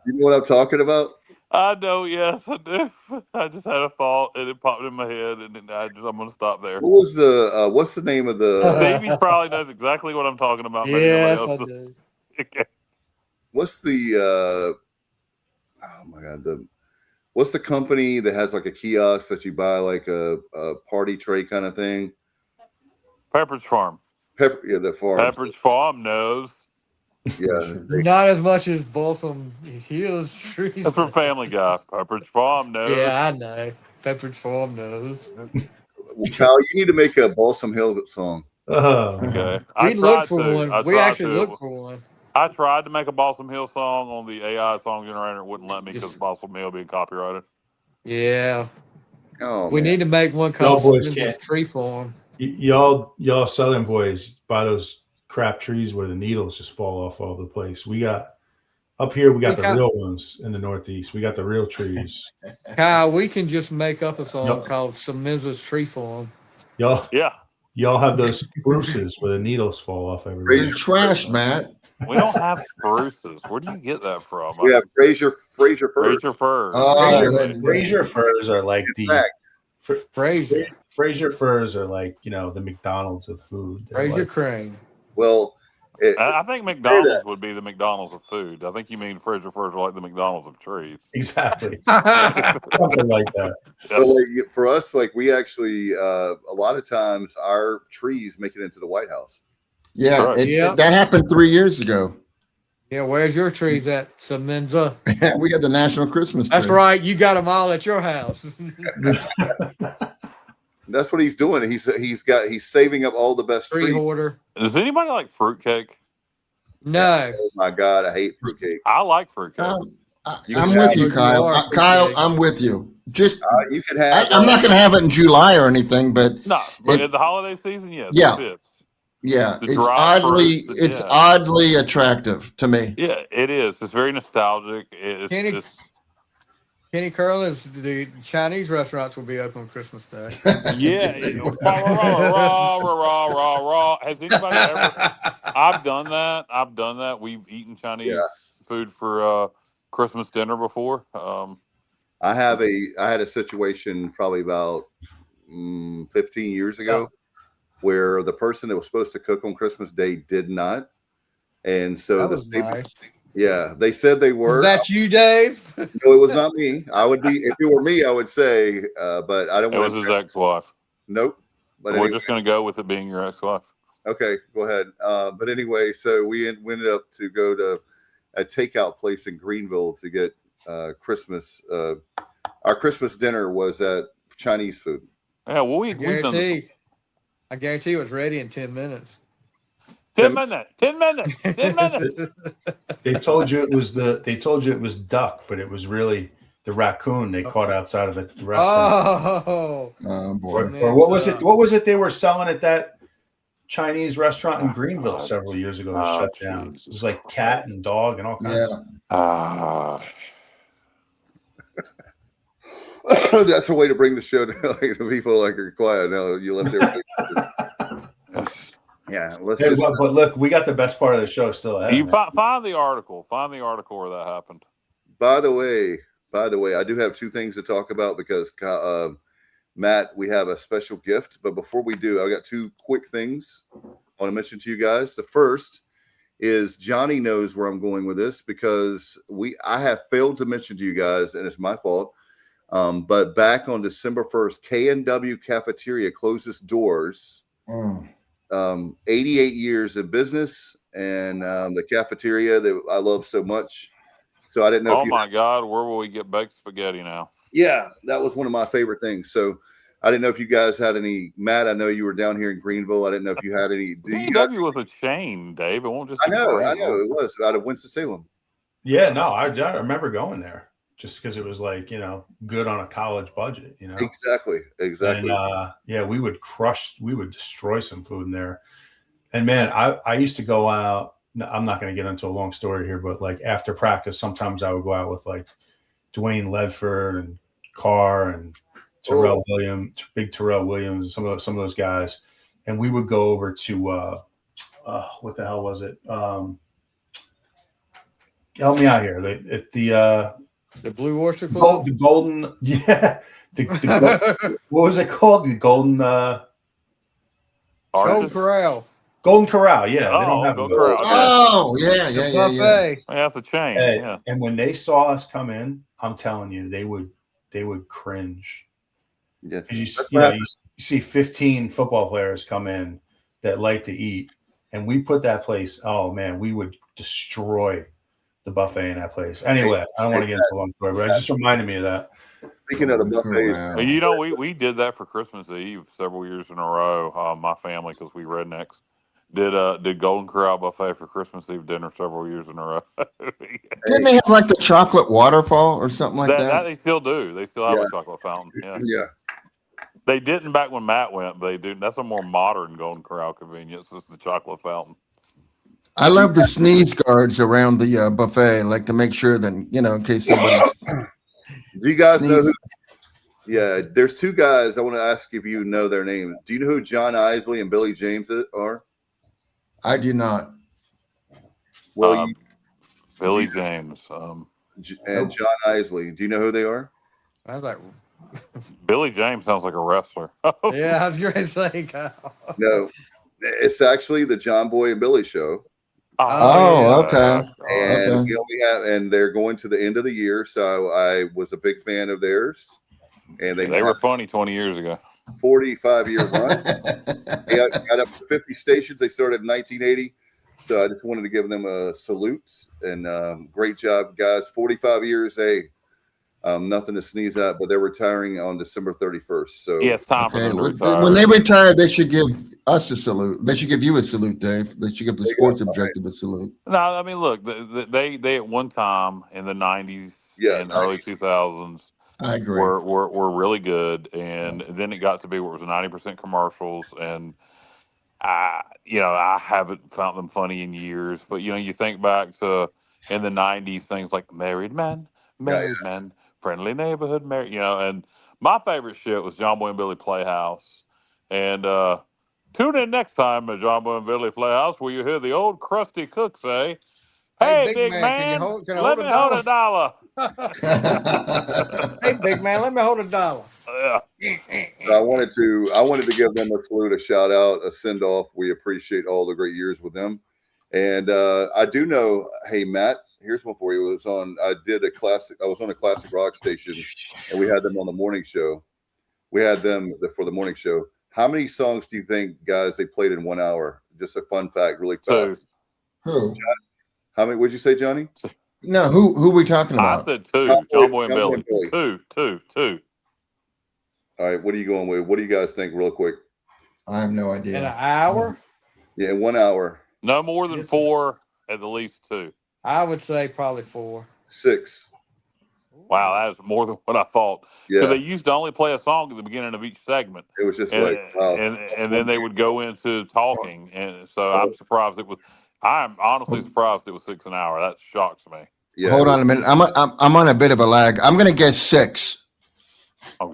You know what I'm talking about? I know, yes, I do. I just had a thought and it popped in my head, and then I'm going to stop there. What was the what's the name of the Stevie probably knows exactly what I'm talking about. Maybe Yes, nobody I else do. does. Okay. what's the oh my god, what's the company that has like a kiosk that you buy like a party tray kind of thing? Pepperidge Farm. The farm. Pepperidge Farm knows. Yeah. Not as much as Balsam Hills trees. That's from Family Guy. Pepperidge Farm knows. Yeah, I know. Pepperidge Farm knows. Well, Kyle, you need to make a Balsam Hill song. Okay. We looked for one. We actually looked for one. I tried to make a Balsam Hill song on the AI song generator. It wouldn't let me because Just- Balsam Hill being copyrighted. Yeah. Oh, We man. need to make one Y'all called boys Spencer's can't. Tree Farm. Y'all Southern boys buy those crap trees where the needles just fall off all over the place. We got up here. We got the real ones in the Northeast. We got the real trees. Kyle, we can just make up a song Yup. called Spencer's Tree Farm. Y'all have those spruces where the needles fall off everywhere. You're trash, Matt. We don't have spruces. Where do you get that from? We have Fraser furs. Fraser furs. Fraser furs are like Fraser. Fraser furs are like, the McDonald's of food. They're Fraser like, Crane. Well, I think McDonald's would be the McDonald's of food. I think you mean Fraser furs are like the McDonald's of trees. Exactly. Something like that. But like, for us, like we actually, a lot of times our trees make it into the White House. Yeah, that happened 3 years ago. Yeah, where's your trees at, Semenza? We got the National Christmas tree. That's right. You got them all at your house. That's what he's doing. He's saving up all the best Tree trees. hoarder. Does anybody like fruitcake? No. Oh my God, I hate fruitcake. I like fruitcake. I'm with you, Kyle. Kyle, I'm with you. Just you can have. I'm not going to have it in July or anything, but but in the holiday season, yes, yeah, it fits. Yeah, The it's dry oddly fruits, it's yeah. oddly attractive to me. Yeah, it is. It's very nostalgic. Kenny Curl is the Chinese restaurants will be open on Christmas Day. Yeah. Has anybody ever? I've done that. We've eaten Chinese food for Christmas dinner before. I had a situation probably about 15 years ago where the person that was supposed to cook on Christmas Day did not, and so nice. Yeah, they said they were. Was that you, Dave? No, it was not me. I would be if it were me. I would say, but I don't. It was his ex-wife. Nope. But we're just going to go with it being your ex-wife. Okay, go ahead. But anyway, so we ended up to go to a takeout place in Greenville to get Christmas. Our Christmas dinner was at Chinese food. Yeah, well, we've done this. I guarantee it was ready in 10 minutes. 10 minutes. They told you it was duck, but it was really the raccoon they caught outside of the restaurant. Oh boy. Or what was it? What was it they were selling at that Chinese restaurant in Greenville several years ago that shut down? It was like cat and dog and all kinds of That's a way to bring the show to like, the people like are quiet. No, you left there. Yeah, but look, we got the best part of the show still ahead. You find the article. Find the article where that happened. By the way, I do have two things to talk about because Matt, we have a special gift. But before we do, I got two quick things I want to mention to you guys. The first is Johnny knows where I'm going with this because I have failed to mention to you guys, and it's my fault. But back on December 1st, K&W Cafeteria closes doors. 88 years in business, and the cafeteria that I love so much So I didn't know. Oh if you my God, where will we get baked spaghetti now? Yeah, that was one of my favorite things. So I didn't know if you guys had any. Matt, I know you were down here in Greenville. I didn't know if you had any. Do you guys? B&W was a chain, Dave. It won't just I be know Greenville. it was out of Winston-Salem. Yeah, no, I remember going there just because it was like, good on a college budget, Exactly. And yeah, we would destroy some food in there. And man, I used to go out. I'm not going to get into a long story here, but like after practice, sometimes I would go out with like Dwayne Ledford and Carr and Terrell Williams, big Terrell Williams, and some of those guys, and we would go over to what the hell was it? Help me out here. The Blue Oyster Club. The golden, yeah. What was it called? The golden Golden Corral. Golden Corral. Yeah, they don't have Golden Corral. Oh, yeah. Buffet. Yeah, that's a chain. And when they saw us come in, I'm telling you, they would cringe. Yeah, You see 15 football players come in that like to eat, and we put that place. Oh man, we would destroy the buffet in that place. Anyway, I don't want to get into a long story, but it just reminded me of that. Speaking of the buffets, We did that for Christmas Eve several years in a row. My family, because we rednecks, did Golden Corral buffet for Christmas Eve dinner several years in a row. Didn't they have like the chocolate waterfall or something like that? That they still do. They still have a chocolate fountain. Yeah. They didn't back when Matt went, but they do. That's a more modern Golden Corral convenience. It's the chocolate fountain. I love the sneeze guards around the buffet, like to make sure that, in case somebody's. Do you guys know who? Yeah, there's two guys. I want to ask if you know their names. Do you know who John Isley and Billy James are? I do not. Well, Billy James and John Isley. Do you know who they are? I was like, Billy James sounds like a wrestler. yeah, I was going to say, Kyle. No, it's actually the John Boy and Billy show. Okay. And and they're going to the end of the year, so I was a big fan of theirs. And they were funny 20 years ago. 45-year run. They got up to 50 stations. They started in 1980. So I just wanted to give them a salute and great job, guys. 45 years. Hey, nothing to sneeze at, but they're retiring on December 31st. So yeah, it's time for them to retire. When they retire, they should give us a salute. They should give you a salute, Dave. They should give the sports objective a salute. No, I mean, look, they at one time in the 90s and early 2000s, I agree. Were really good, and then it got to be where it was 90% commercials, and I haven't found them funny in years. But you think back to in the 90s, things like Married Men, Friendly Neighborhood, and my favorite shit was John Boy and Billy Playhouse. And tune in next time at John Boy and Billy Playhouse, where you hear the old crusty cook say, "Hey, big man, let me hold a dollar." Hey, big man, let me hold a dollar. I wanted to give them a salute, a shout out, a send off. We appreciate all the great years with them. And I do know, hey, Matt, here's one for you. I was on a classic rock station, and we had them on the morning show. We had them for the morning show. How many songs do you think, guys, they played in 1 hour? Just a fun fact, really fast. Who? How many? What'd you say, Johnny? No, who are we talking about? I said two. John Boy and Billy. Two. All right, what are you going with? What do you guys think, real quick? I have no idea. In an hour? Yeah, in 1 hour. No more than four, at the least two. I would say probably 4. 6. Wow, that is more than what I thought. Yeah. Because they used to only play a song at the beginning of each segment. It was just wow. And then they would go into talking. And so I'm surprised I'm honestly surprised it was 6 an hour. That shocks me. Yeah, hold on a minute. I'm on a bit of a lag. I'm going to guess 6. Oh,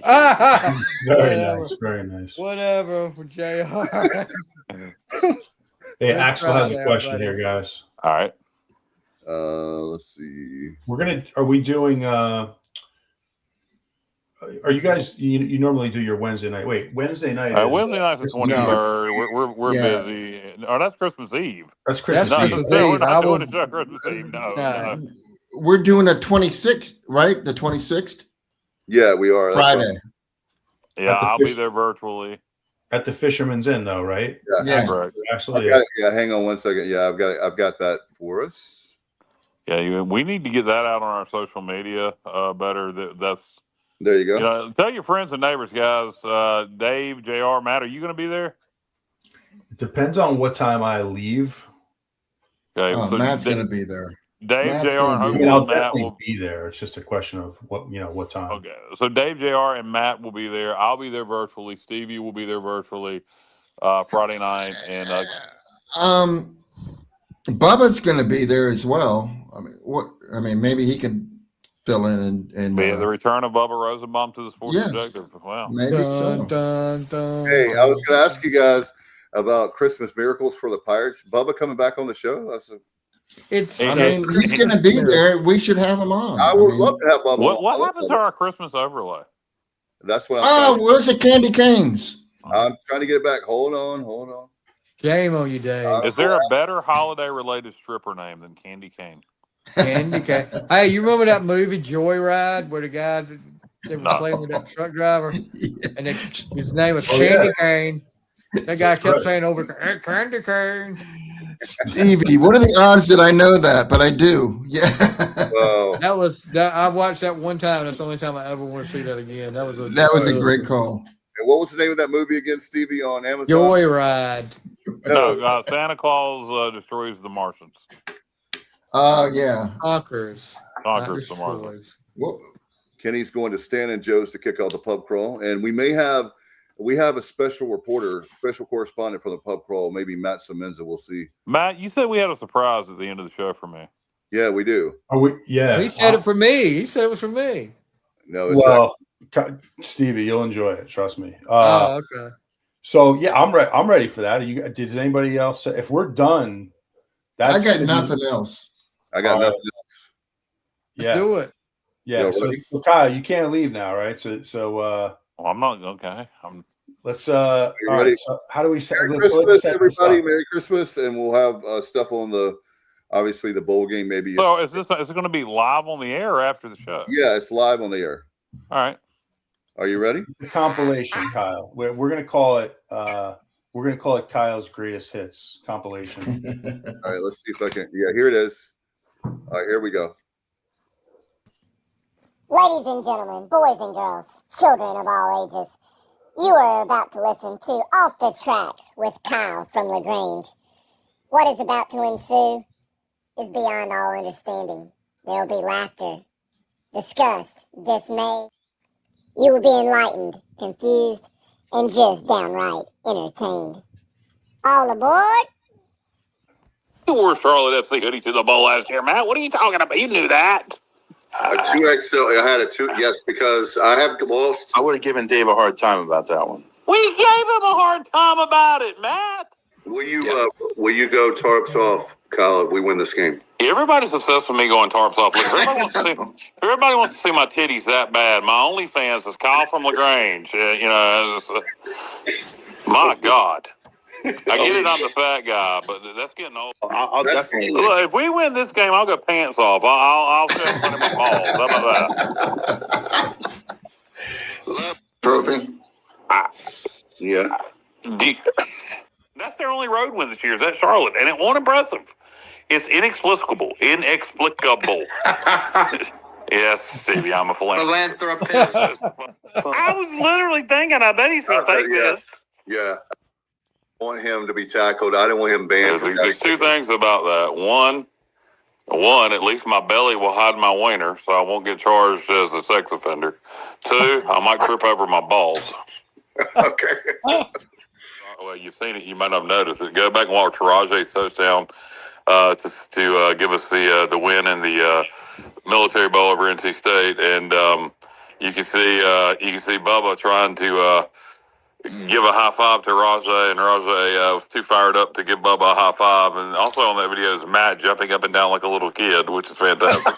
very nice. Very nice. Whatever for JR. Hey, Axel has a question here, guys. All right. Let's see. Are we doing are you guys you normally do your Wednesday night? Wait, Wednesday night. Wednesday night's the 23rd. We're busy. Oh, that's Christmas Eve. That's Christmas Eve. No, we're not doing a show Christmas Eve. No. We're doing a 26th, right? The 26th? Yeah, we are. Friday. Yeah, I'll be there virtually. At the Fisherman's Inn, though, right? Yeah. Correct. Absolutely. Yeah, hang on one second. Yeah, I've got that for us. Yeah, we need to get that out on our social media better. That's There you go. tell your friends and neighbors, guys. Dave, Jr., Matt, are you going to be there? It depends on what time I leave. Okay, Oh, so Matt's going to be there. Dave, Matt's Jr., gonna and be hopefully there. I'll Matt definitely will be there. It's just a question of what time. Okay, so Dave, Jr., and Matt will be there. I'll be there virtually. Stevie will be there virtually Friday night, and Bubba's going to be there as well. I mean, maybe he can fill in and the return of Bubba Rosenbaum to the Sports yeah, Objective. Wow. maybe Dun, so. dun, dun, Hey, I was dun. going to ask you guys about Christmas miracles for the Pirates. Bubba coming back on the show. It's. I I mean, he's going to be there. We should have him on. I would love to have Bubba. What on. happened to our Christmas overlay? That's what I'm Oh, trying where's the candy canes? I'm trying to get it back. Hold on. Shame on you, Dave. Is there a better holiday-related stripper name than Candy Cane? Candy cane. Hey, you remember that movie Joyride where the guy they were No. playing with that truck driver, and his name was Oh, Candy yeah. Cane. That guy kept saying over, "Hey, Candy Cane." Stevie, what are the odds that I know that? But I do. Yeah. That was that. I watched that one time. That's the only time I ever want to see that again. That was a great call. And what was the name of that movie again, Stevie, on Amazon? Joyride. No, Santa Claus destroys the Martians. Oh, yeah. Conquers. Conquers the Martians. Well, Kenny's going to Stan and Joe's to kick off the pub crawl, and we have a special reporter, special correspondent for the pub crawl. Maybe Matt Semenza. We'll see. Matt, you said we had a surprise at the end of the show for me. Yeah, we do. Are we? Yeah. He said it for me. He said it was for me. No, it's Stevie, you'll enjoy it. Trust me. Okay. So yeah, I'm ready for that. Does anybody else? If we're done, I got nothing else. I got nothing else. Let's do it. Yeah. So Kyle, you can't leave now, right? I'm not okay. Let's. Are you ready? Right, so how do we set? Merry let's Christmas, set everybody! Merry Christmas, and we'll have stuff on obviously the bowl game. Maybe. So is it going to be live on the air or after the show? Yeah, it's live on the air. All right. Are you ready? The compilation, Kyle. We're gonna call it. We're gonna call it Kyle's greatest hits compilation. All right, let's see if I can. Yeah, here it is. All right, here we go. Ladies and gentlemen, boys and girls, children of all ages, you are about to listen to Off the Tracks with Kyle from LaGrange. What is about to ensue is beyond all understanding. There will be laughter, disgust, dismay. You will be enlightened, confused, and just downright entertained. All aboard! You wore Charlotte FC hoodie to the bowl last year, Matt. What are you talking about? You knew that. A 2XL. I had a 2. Yes, because I have lost. I would have given Dave a hard time about that one. We gave him a hard time about it, Matt. Will you go tarps off, Kyle, if we win this game? Everybody's obsessed with me going tarps off. Look, everybody wants to see my titties that bad. My OnlyFans is Kyle from LaGrange. My God. I get it, I'm the fat guy, but that's getting old. I'll definitely. Look, if we win this game, I'll go pants off. I'll shove one of my balls. How about that? Trophy. Yeah. That's their only road win this year. Is that Charlotte? And it wasn't impressive. It's inexplicable. Inexplicable. Yes, Stevie, I'm a philanthropist. I was literally thinking, I bet he's going to take this. Yeah. I want him to be tackled. I don't want him banned. There's two things about that. One, at least my belly will hide my wiener, so I won't get charged as a sex offender. Two, I might trip over my balls. Okay. Well, you've seen it. You might not have noticed it. Go back and watch Rajay's touchdown to give us the win in the Military Bowl over NC State, and you can see Bubba trying to give a high five to Rajay, and Rajay was too fired up to give Bubba a high five. And also on that video is Matt jumping up and down like a little kid, which is fantastic.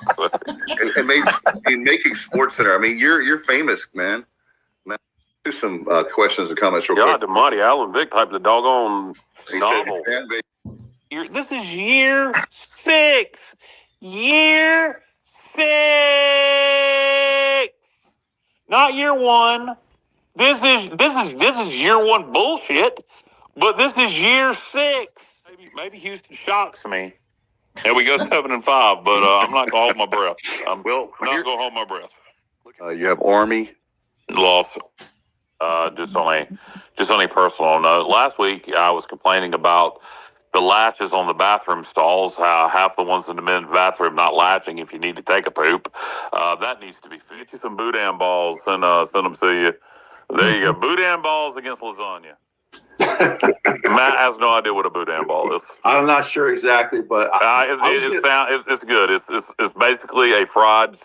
and making Sports Center. I mean, you're famous, man. Do some questions and comments real God quick. almighty, Alan Vick typed the doggone novel. This is year 6. Year 6. Not year 1. This is year 1 bullshit, but this is year 6. Maybe Houston shocks me. And we go 7-5, but I'm not gonna hold my breath. I'm Well, not gonna hold my breath. You have Army. Loss. Just on a personal note, last week I was complaining about the latches on the bathroom stalls. How half the ones in the men's bathroom not latching if you need to take a poop. That needs to be fixed. Get you some boudin balls and send them to you. There you go. Boudin balls against lasagna. Matt has no idea what a boudin ball is. I'm not sure exactly, but it's good. It's basically a fried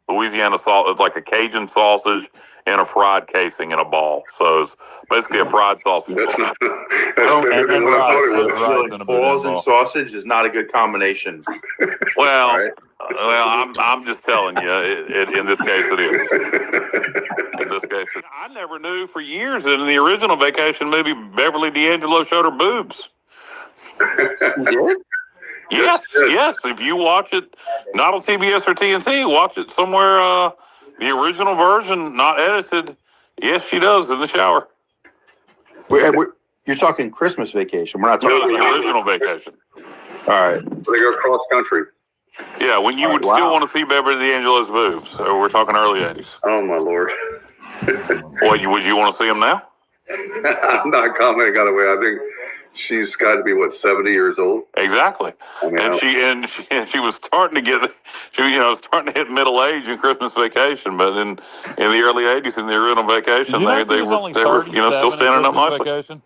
Louisiana sauce. It's like a Cajun sausage in a fried casing in a ball. So it's basically a fried sausage. That's better than what I thought it was. Balls and sausage is not a good combination. Well, Right. I'm just telling you. In this case, it is. In this case, I never knew for years that in the original Vacation movie, Beverly D'Angelo showed her boobs. Yes. If you watch it, not on CBS or TNT, watch it somewhere. The original version, not edited. Yes, she does in the shower. You're talking Christmas Vacation. We're not talking the original Vacation. All right. They go cross country. Yeah, when you would still want to see Beverly D'Angelo's boobs. So we're talking early 80s. Oh, my Lord. Would you want to see them now? I'm not commenting on the way. I think she's got to be, 70 years old? Exactly. And she was starting to get, starting to hit middle age in Christmas Vacation. But in the early 80s, in the original Vacation, they were still standing up nicely. Vacation?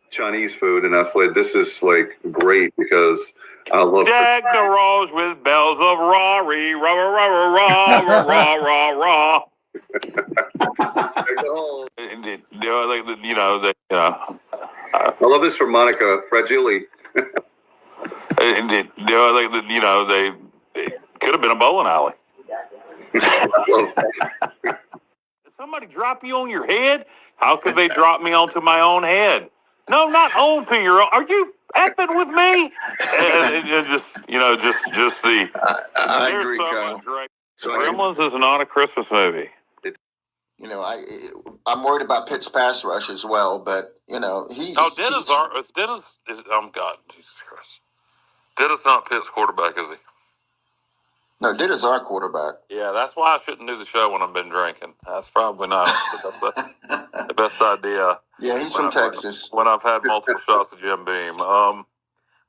Chinese food, and I said, this is great because I love Jack the Rose with bells of Rory, rah rah rah rah rah rah rah rah. I love this from Monica Fragile. They could have been a bowling alley. Did somebody drop you on your head? How could they drop me onto my own head? No, not onto your own. Are you effing with me? I agree, Kyle. Gremlins is not a Christmas movie. I'm worried about Pitt's pass rush as well, but Dennis is God, Jesus Christ. Dennis not Pitt's quarterback, is he? No, Dennis our quarterback. Yeah, that's why I shouldn't do the show when I've been drinking. That's probably not the best idea. Yeah, he's from Texas. When I've had multiple shots of Jim Beam.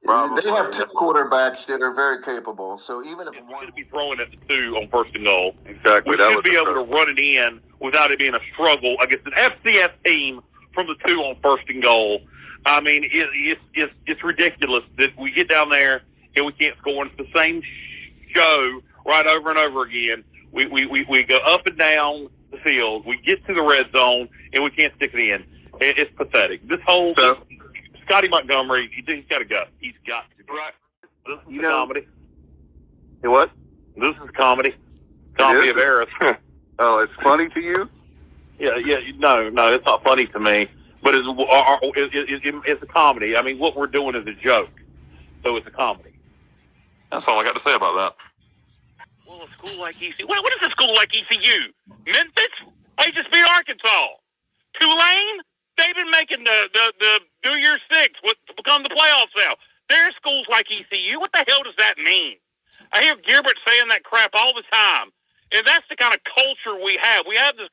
They have two quarterbacks that are very capable. So even if one should be throwing at the 2 on 1st and goal, exactly, we should be able to run it in without it being a struggle against an FCS team from the 2 on 1st and goal. I mean, it's ridiculous that we get down there and we can't score. It's the same show right over and over again. We go up and down the field. We get to the red zone and we can't stick it in. It's pathetic. This whole Scotty Montgomery, he's got to go. He's got to. Right. This is comedy. Hey, what? This is comedy. Comedy of errors. Oh, it's funny to you? Yeah. No, it's not funny to me. But it's a comedy. I mean, what we're doing is a joke. So it's a comedy. That's all I got to say about that. Well, a school like ECU. What is a school like ECU? Memphis? I just beat Arkansas. Tulane? They've been making the New Year's Six to become the playoffs now. There are schools like ECU. What the hell does that mean? I hear Gilbert saying that crap all the time. And that's the kind of culture we have. We have a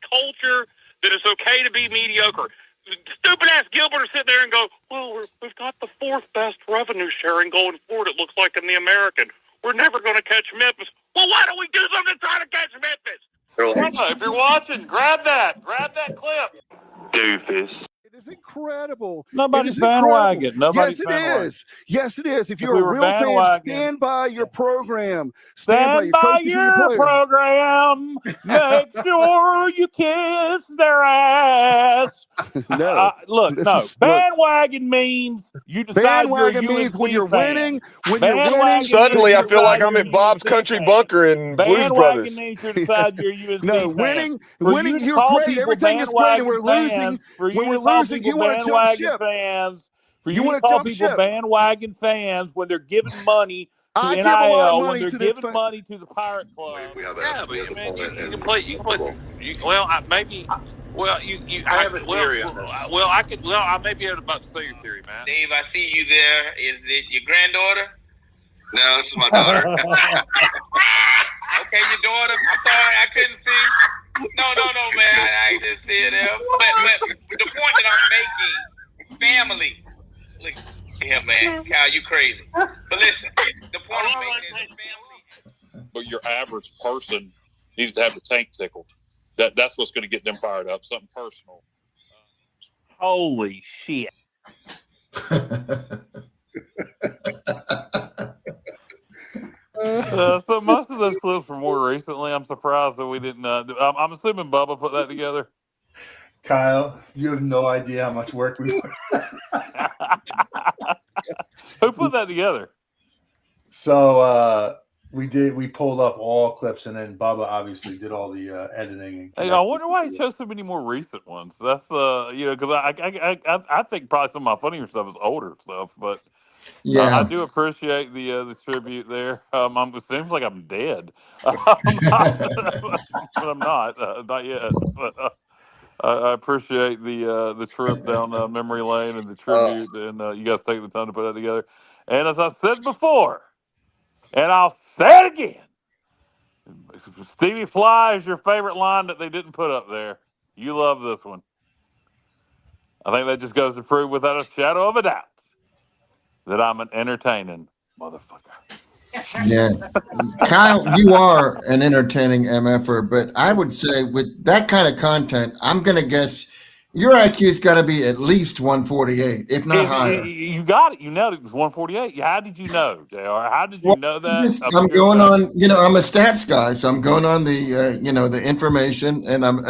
culture that is okay to be mediocre. Stupid ass Gilbert will sit there and go, well, we've got the 4th best revenue sharing going forward, it looks like, in the American. We're never going to catch Memphis. Well, why don't we do something to try to catch Memphis? If you're watching, grab that clip. Doofus. It is incredible. Nobody's bandwagon. Yes, it is. Yes, it is. If you're a real fan, stand by your program. Stand by your program. Make sure you kiss their ass. Bandwagon means you decide. Bandwagon means when you're winning. When you're winning. Suddenly, I feel like I'm at Bob's Country Bunker in Blues Brothers. Bandwagon means you decide you're USC. No, winning. You're great. Everything is great. And we're losing. When we're losing, you want to jump ship. Fans, for you to call people bandwagon fans when they're giving money to NIL, when they're giving money to the Pirate Club. We have a you can play. Maybe Well, I have a theory on this. I may be about to say your theory, man. Dave, I see you there. Is it your granddaughter? No, this is my daughter. Okay, your daughter. I'm sorry, I couldn't see. No, man. I didn't see it there. But the point that I'm making, family. Look here, man. Kyle, you crazy. But listen, the point I'm making is family. But your average person needs to have the tank tickled. That's what's going to get them fired up. Something personal. Holy shit. So most of those clips were more recently. I'm surprised that we didn't. I'm assuming Bubba put that together. Kyle, you have no idea how much work we put. Who put that together? So we pulled up all clips, and then Bubba obviously did all the editing. Hey, I wonder why he chose so many more recent ones. That's because I think probably some of my funnier stuff is older stuff, but Yeah. I do appreciate the tribute there. It seems like I'm dead, but I'm not yet. But I appreciate the trip down memory lane and the tribute, and you guys take the time to put that together. And as I said before, and I'll say it again. Stevie Fly is your favorite line that they didn't put up there. You love this one. I think that just goes to prove without a shadow of a doubt that I'm an entertaining motherfucker. Yeah. Kyle, you are an entertaining MFer, but I would say with that kind of content, I'm going to guess your IQ's got to be at least 148, if not higher. You got it. You nailed it. It was 148. How did you know, JR? How did you know that? I'm going on, I'm a stats guy, so I'm going on the, the information, and I'm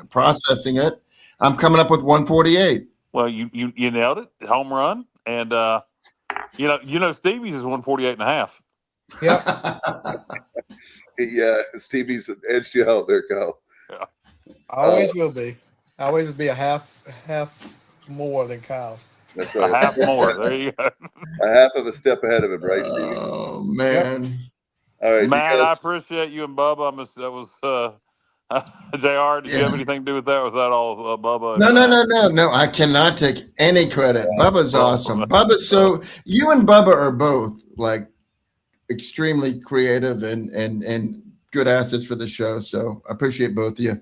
processing it. I'm coming up with 148. Well, you nailed it. Home run. And, Stevie's is 148 and a half. Yeah. Yeah, Stevie's edged you out there, Kyle. Yeah. Always will be. Always will be a half more than Kyle's. That's right. A half more. There you go. A half of a step ahead of him, right, Stevie? Oh, man. Yep. All right, man, I appreciate you and Bubba. That was JR. Did you have anything to do with that? Was that all Bubba? No. I cannot take any credit. Bubba's awesome. You and Bubba are both like extremely creative and good assets for the show. So I appreciate both of you.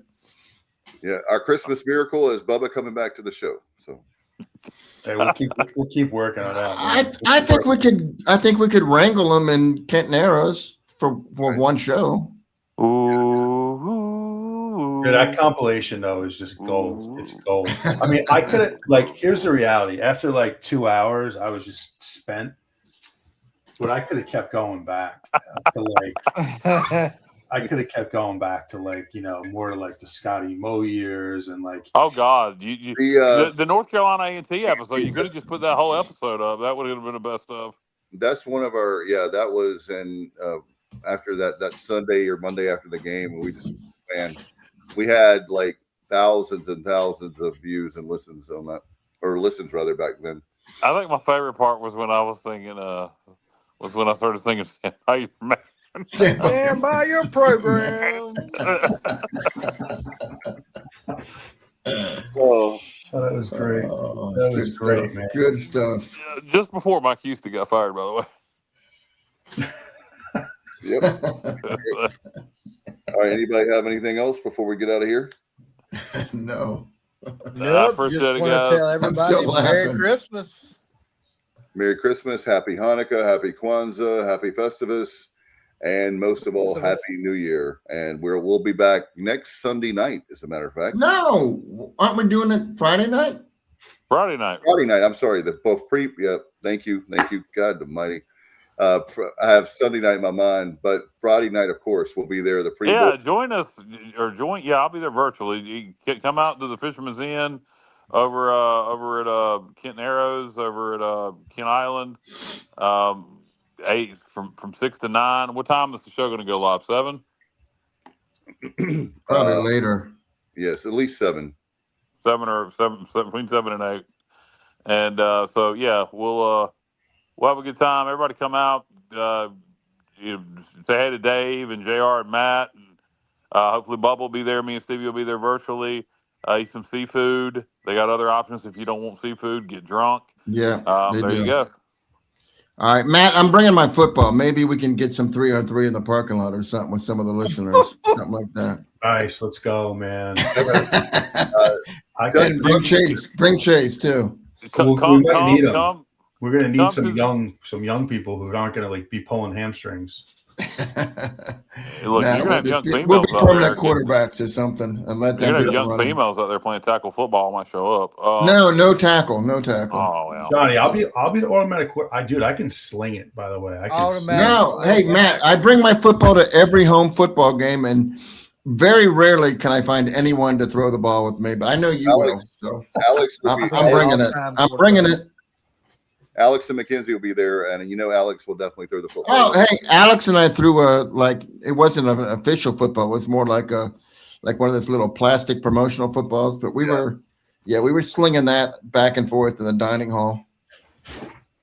Yeah, our Christmas miracle is Bubba coming back to the show. So hey, we'll keep working on that. I think we could wrangle them in Kent Narrows for one show. Ooh. Yeah, that compilation though is just gold. It's gold. I mean, I could have here's the reality. After 2 hours, I was just spent. But I could have kept going back to I could have kept going back to more to the Scotty Moe years and oh God, the North Carolina A&T episode. You could have just put that whole episode up. That would have been the best of. That's one of our that was after that Sunday or Monday after the game, we had thousands and thousands of views and listens on that, or listens rather, back then. I think my favorite part was when I was singing when I started singing Stand By Your Man. Stand by your program. Oh, that was great. That was great, man. Good stuff. Just before Mike Houston got fired, by the way. Yep. All right. Anybody have anything else before we get out of here? No. Nope. Just want to tell everybody Merry Christmas. Merry Christmas, Happy Hanukkah, Happy Kwanzaa, Happy Festivus, and most of all, Happy New Year. And we'll be back next Sunday night, as a matter of fact. No, aren't we doing it Friday night? Friday night. I'm sorry. Thank you, God Almighty. I have Sunday night in my mind, but Friday night, of course, we'll be there. Join us Yeah, I'll be there virtually. You can come out to the Fisherman's Inn over at Kent Narrows, over at Kent Island. 8 from 6 to 9. What time is the show going to go live? 7? Probably later. Yes, at least 7. 7 between 7 and 8. And we'll have a good time. Everybody come out. Say hey to Dave and JR and Matt. And hopefully Bubba will be there. Me and Stevie will be there virtually. Eat some seafood. They got other options if you don't want seafood. Get drunk. Yeah, they There do. you go. All right, Matt, I'm bringing my football. Maybe we can get some 3-on-3 in the parking lot or something with some of the listeners, something like that. Nice, let's go, man. And bring Chase too. We might need them. We're gonna need come some to- young people who aren't gonna like be pulling hamstrings. Look, Nah, you're gonna have young females we'll be out permanent there. quarterbacks or something, and let them You're gonna do have the young running. females out there playing tackle football. Might show up. No tackle. Oh well, Johnny, I'll be the automatic. I can sling it. By the way, I can. No, hey Matt, I bring my football to every home football game, and very rarely can I find anyone to throw the ball with me. But I know you will. So Alex, I'm bringing it. I'm bringing it. Alex and Mackenzie will be there, and Alex will definitely throw the football. Oh, hey, Alex and I threw it wasn't an official football. It was more like one of those little plastic promotional footballs. But we were slinging that back and forth in the dining hall.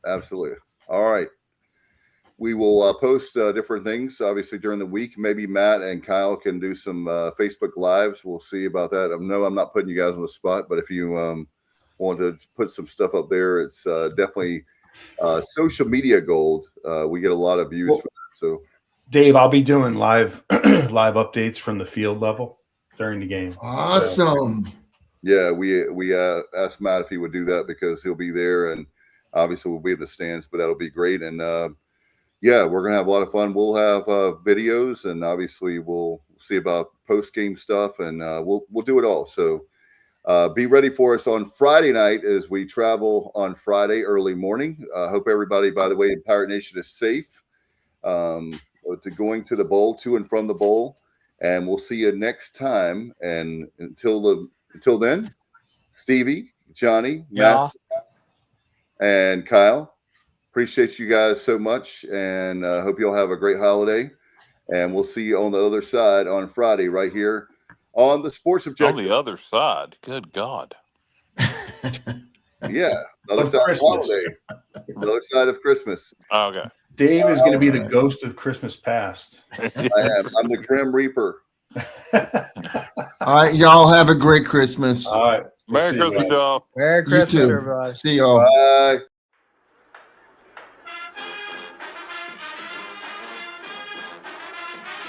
Absolutely. All right. We will post different things, obviously, during the week. Maybe Matt and Kyle can do some Facebook Lives. We'll see about that. No, I'm not putting you guys on the spot, but if you want to put some stuff up there, it's definitely social media gold. We get a lot of views for that. So, Dave, I'll be doing live updates from the field level during the game. Awesome. So, yeah, we asked Matt if he would do that because he'll be there, and obviously we'll be in the stands. But that'll be great, and yeah, we're gonna have a lot of fun. We'll have videos, and obviously we'll see about post game stuff, and we'll do it all. So. Be ready for us on Friday night as we travel on Friday early morning. Hope everybody, by the way, in Pirate Nation is safe to going to the bowl, to and from the bowl. And we'll see you next time. And until then, Stevie, Johnny, Matt, and Kyle, appreciate you guys so much. And hope you'll have a great holiday. And we'll see you on the other side on Friday right here on the Sports Objective. On the other side. Good God. Yeah. The other side of holiday. The other side of Christmas. Okay. Dave is going to be the ghost of Christmas past. I am. I'm the Grim Reaper. All right. Y'all have a great Christmas. All right. Merry Christmas, y'all. Merry Christmas, everybody. See y'all. Bye.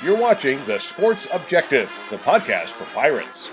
You're watching The Sports Objective, the podcast for Pirates.